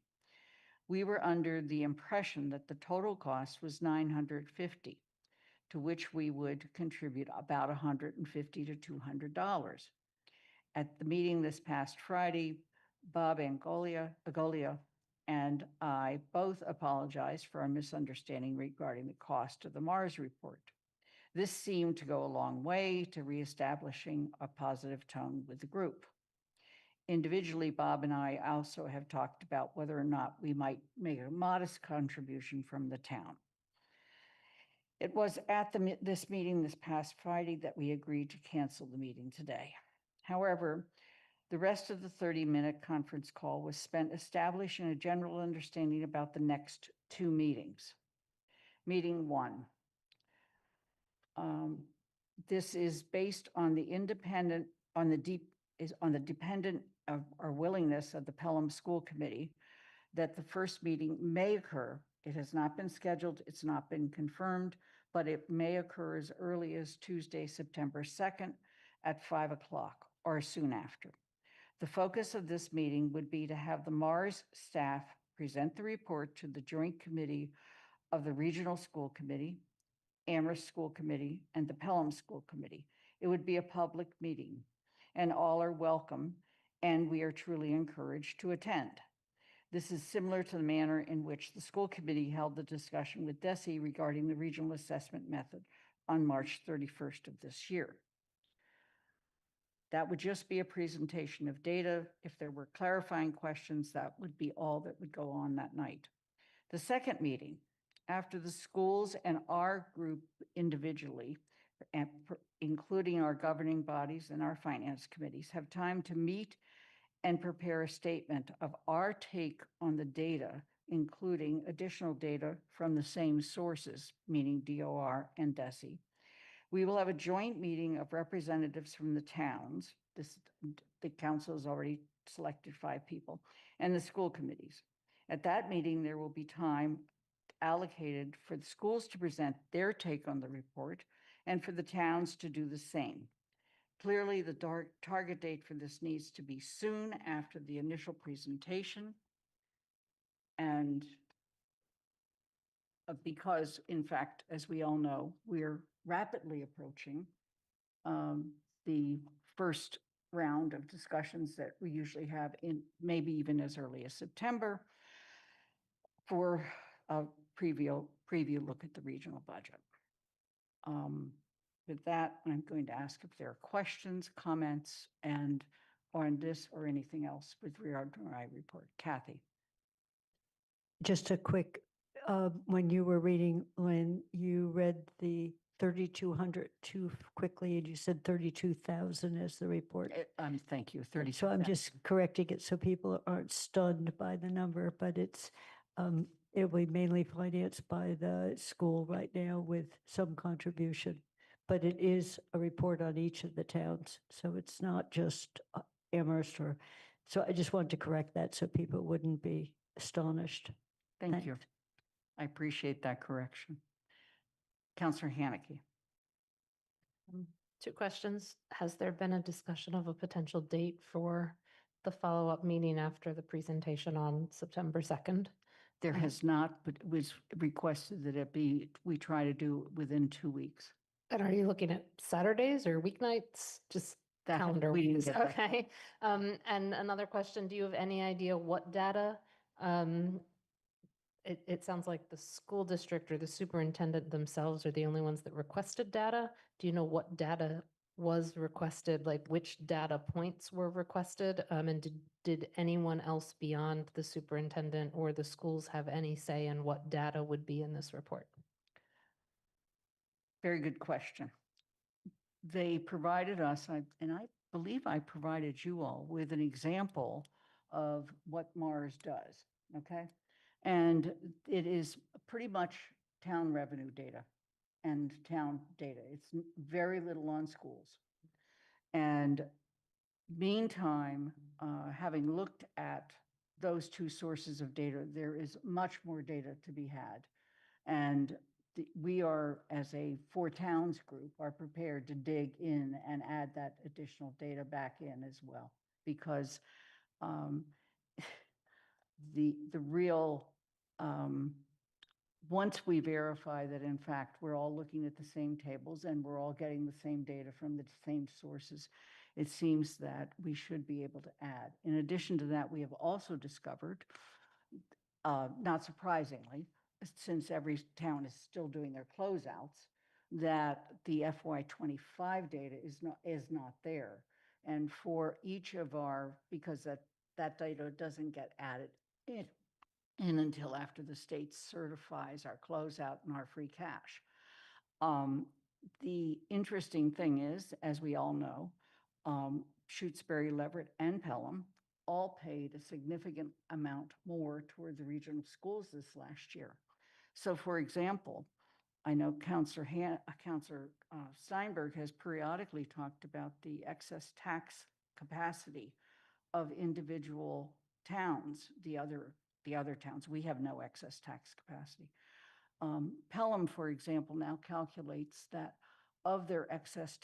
We were under the impression that the total cost was $950, to which we would contribute about $150 to $200. At the meeting this past Friday, Bob Agolia and I both apologized for our misunderstanding regarding the cost of the Mars report. This seemed to go a long way to reestablishing a positive tone with the group. Individually, Bob and I also have talked about whether or not we might make a modest contribution from the town. It was at this meeting this past Friday that we agreed to cancel the meeting today. However, the rest of the 30-minute conference call was spent establishing a general understanding about the next two meetings. Meeting one. This is based on the dependent of our willingness of the Pelham School Committee that the first meeting may occur. It has not been scheduled, it's not been confirmed, but it may occur as early as Tuesday, September 2nd at 5 o'clock or soon after. The focus of this meeting would be to have the Mars staff present the report to the Joint Committee of the Regional School Committee, Amherst School Committee, and the Pelham School Committee. It would be a public meeting, and all are welcome, and we are truly encouraged to attend. This is similar to the manner in which the school committee held the discussion with DESE regarding the regional assessment method on March 31st of this year. That would just be a presentation of data. If there were clarifying questions, that would be all that would go on that night. The second meeting, after the schools and our group individually, including our governing bodies and our finance committees, have time to meet and prepare a statement of our take on the data, including additional data from the same sources, meaning DOR and DESE. We will have a joint meeting of representatives from the towns. The council has already selected 5 people, and the school committees. At that meeting, there will be time allocated for the schools to present their take on the report and for the towns to do the same. Clearly, the target date for this needs to be soon after the initial presentation. And because, in fact, as we all know, we're rapidly approaching the first round of discussions that we usually have in maybe even as early as September for a preview look at the regional budget. With that, I'm going to ask if there are questions, comments, and on this or anything else with regard to my report. Kathy. Just a quick, when you read the 3,200 too quickly, and you said 32,000 is the report. Thank you, 30. So I'm just correcting it so people aren't stunned by the number, but it'll be mainly financed by the school right now with some contribution. But it is a report on each of the towns, so it's not just Amherst so I just wanted to correct that so people wouldn't be astonished. Thank you. I appreciate that correction. Counselor Haneke. Two questions. Has there been a discussion of a potential date for the follow-up meeting after the presentation on September 2nd? There has not, but it was requested that we try to do it within 2 weeks. And are you looking at Saturdays or weeknights? Just That- calendar we didn't weeks? get that far. Okay. And another question, do you have any idea what data? It sounds like the school district or the superintendent themselves are the only ones that requested data. Do you know what data was requested, like which data points were requested? And did anyone else beyond the superintendent or the schools have any say in what data would be in this report? Very good question. They provided us, and I believe I provided you all with an example of what Mars does, okay? And it is pretty much town revenue data and town data. It's very little on schools. And meantime, having looked at those two sources of data, there is much more data to be had. And we are, as a four towns group, are prepared to dig in and add that additional data back in as well, because the real, once we verify that in fact we're all looking at the same tables and we're all getting the same data from the same sources, it seems that we should be able to add. In addition to that, we have also discovered, not surprisingly, since every town is still doing their closeouts, that the FY25 data is not there. And for each of because that data doesn't get added in until after the state certifies our closeout and our free cash. The interesting thing is, as we all know, Shutesbury, Leverett, and Pelham all paid a significant amount more toward the regional schools this last year. So, for example, I know Councillor Steinberg has periodically talked about the excess tax capacity of individual towns, the other towns. We have no excess tax capacity. Pelham, for example, now calculates that of their excess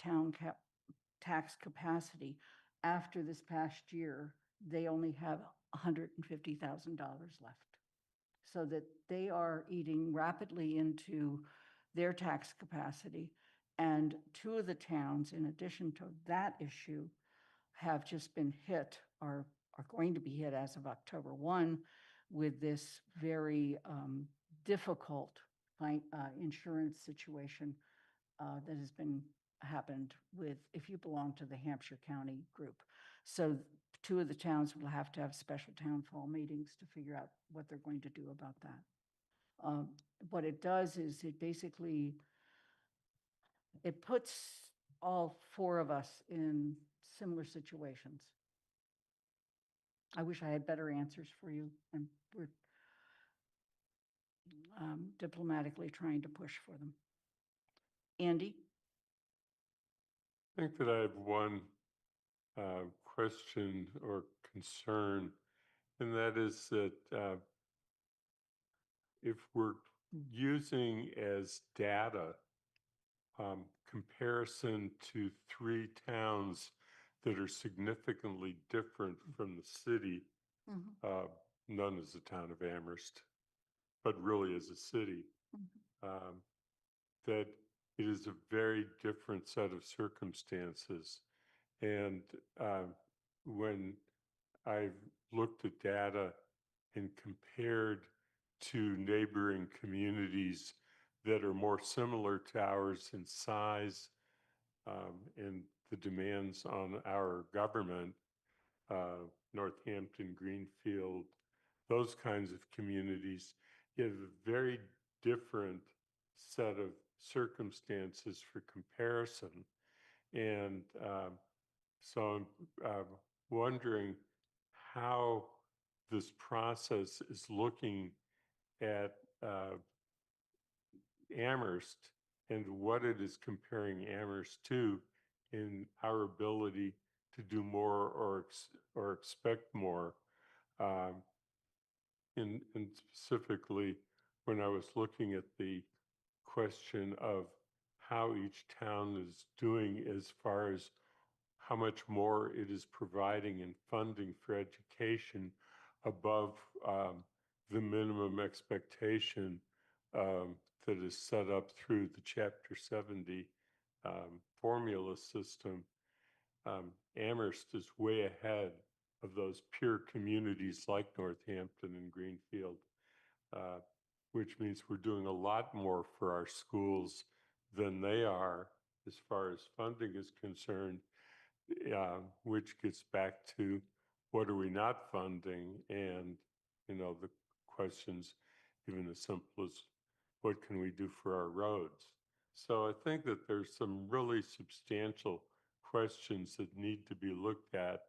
tax capacity, after this past year, they only have $150,000 left. So that they are eating rapidly into their tax capacity. And two of the towns, in addition to that issue, have just been hit, are going to be hit as of October 1 with this very difficult insurance situation that has happened with, if you belong to the Hampshire County group. So two of the towns will have to have special town hall meetings to figure out what they're going to do about that. What it does is it basically, it puts all four of us in similar situations. I wish I had better answers for you, and we're diplomatically trying to push for them. Andy? I think that I have one question or concern, and that is that if we're using as data comparison to three towns that are significantly different from the city, none is the town of Amherst, but really is a city, that it is a very different set of circumstances. And when I've looked at data and compared to neighboring communities that are more similar to ours in size and the demands on our government, Northampton, Greenfield, those kinds of communities, you have a very different set of circumstances for comparison. And so I'm wondering how this process is looking at Amherst and what it is comparing Amherst to in our ability to do more or expect more. And specifically, when I was looking at the question of how each town is doing as far as how much more it is providing in funding for education above the minimum expectation that is set up through the Chapter 70 formula system. Amherst is way ahead of those peer communities like Northampton and Greenfield, which means we're doing a lot more for our schools than they are as far as funding is concerned, which gets back to what are we not funding, and the questions even as simple as what can we do for our roads. So I think that there's some really substantial questions that need to be looked at,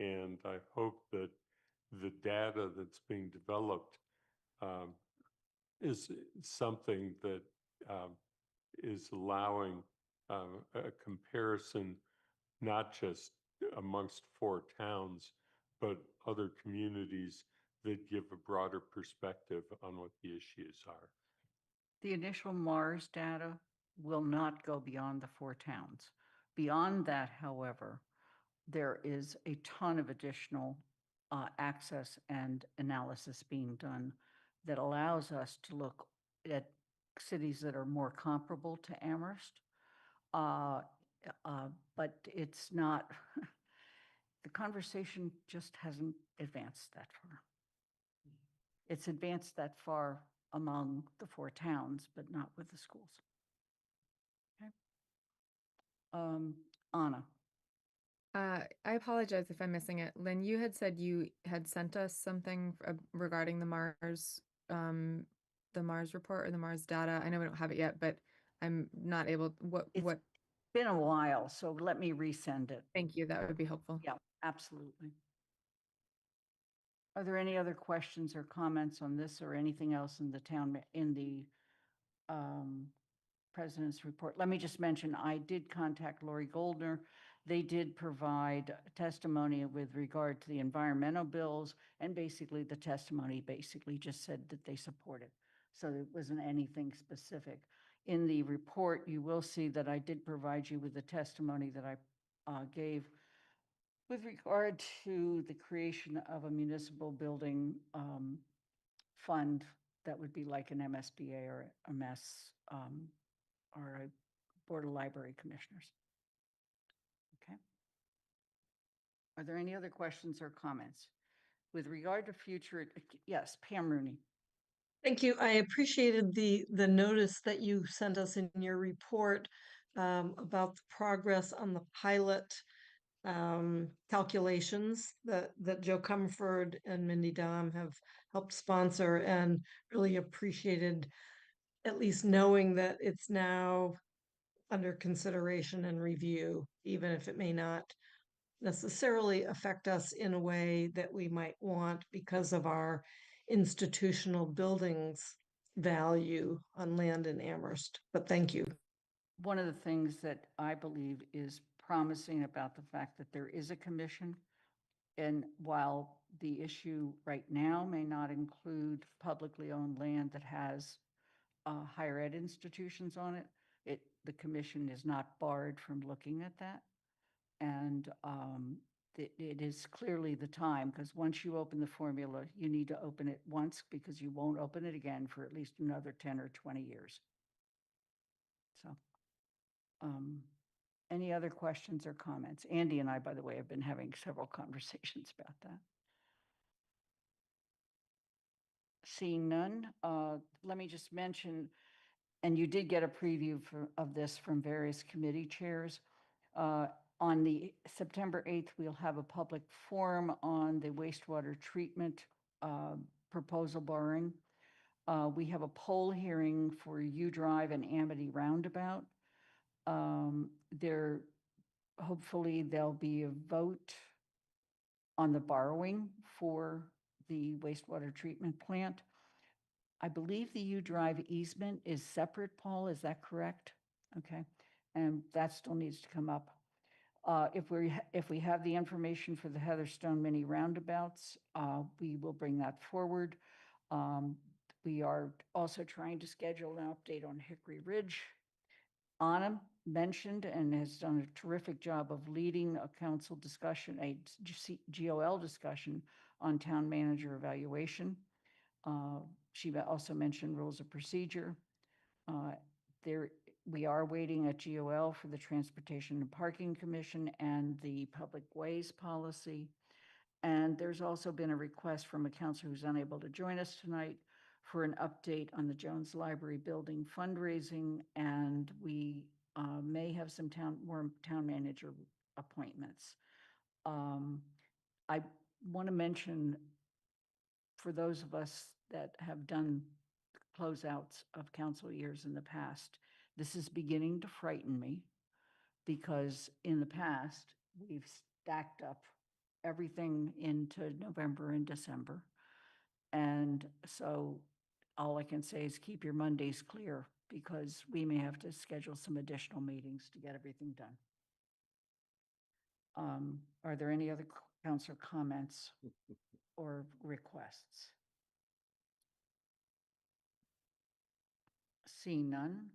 and I hope that the data that's being developed is something that is allowing a comparison not just amongst 4 towns, but other communities that give a broader perspective on what the issues are. The initial MARS data will not go beyond the 4 towns. Beyond that, however, there is a ton of additional access and analysis being done that allows us to look at cities that are more comparable to Amherst. But it's not, the conversation just hasn't advanced that far. It's advanced that far among the 4 towns, but not with the schools. Okay. Anna. I apologize if I'm missing it. Lynn, you had said you had sent us something regarding the Mars report or the Mars data. I know we don't have it yet, but I'm not able, what? Been a while, so let me resend it. Thank you. That would be helpful. Yeah, absolutely. Are there any other questions or comments on this or anything else in the president's report? Let me just mention, I did contact Lori Goldner. They did provide testimony with regard to the environmental bills, and basically the testimony basically just said that they support it. So it wasn't anything specific. In the report, you will see that I did provide you with the testimony that I gave with regard to the creation of a municipal building fund that would be like an MSBA or a MES or a Board of Library Commissioners. Okay. Are there any other questions or comments? With regard to future, yes, Pam Rooney. Thank you. I appreciated the notice that you sent us in your report about the progress on the pilot calculations that Joe Comfort and Mindy Dom have helped sponsor, and really appreciated at least knowing that it's now under consideration and review, even if it may not necessarily affect us in a way that we might want because of our institutional buildings value on land in Amherst. But thank you. One of the things that I believe is promising about the fact that there is a commission, and while the issue right now may not include publicly owned land that has higher ed institutions on it, the commission is not barred from looking at that. And it is clearly the time, because once you open the formula, you need to open it once, because you won't open it again for at least another 10 or 20 years. So any other questions or comments? Andy and I, by the way, have been having several conversations about that. Seeing none, let me just mention, and you did get a preview of this from various committee chairs. On the September 8th, we'll have a public forum on the wastewater treatment proposal borrowing. We have a poll hearing for U Drive and Amity Roundabout. Hopefully there'll be a vote on the borrowing for the wastewater treatment plant. I believe the U Drive easement is separate, Paul, is that correct? Okay, and that still needs to come up. If we have the information for the Heatherstone mini roundabouts, we will bring that forward. We are also trying to schedule an update on Hickory Ridge. Anna mentioned and has done a terrific job of leading a council discussion, a GOL discussion on town manager evaluation. She also mentioned rules of procedure. We are waiting at GOL for the Transportation and Parking Commission and the Public Ways Policy. And there's also been a request from a counselor who's unable to join us tonight for an update on the Jones Library building fundraising, and we may have some more town manager appointments. I want to mention, for those of us that have done closeouts of council years in the past, this is beginning to frighten me, because in the past, we've stacked up everything into November and December. And so all I can say is keep your Mondays clear, because we may have to schedule some additional meetings to get everything done. Are there any other councilor comments or requests? Seeing none,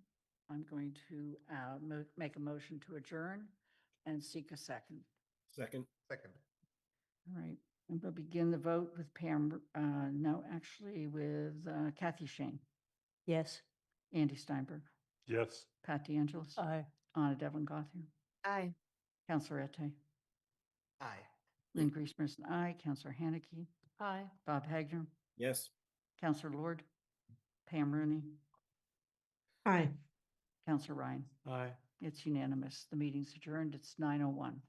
I'm going to make a motion to adjourn and seek a second. Second. All right, and we'll begin the vote with Pam, with Kathy Shane, Yes. Andy Steinberg, Yes. Pat DeAngelis. Aye. Anna Devlin Gothier. Aye. Counselor Ette. Aye. Lynn Griesmerson, aye. Counselor Haneke. Aye. Bob Hagner. Yes. Counselor Lord. Pam Rooney. Aye. Counselor Ryan. Aye. It's unanimous. The meeting's adjourned. It's 9:01.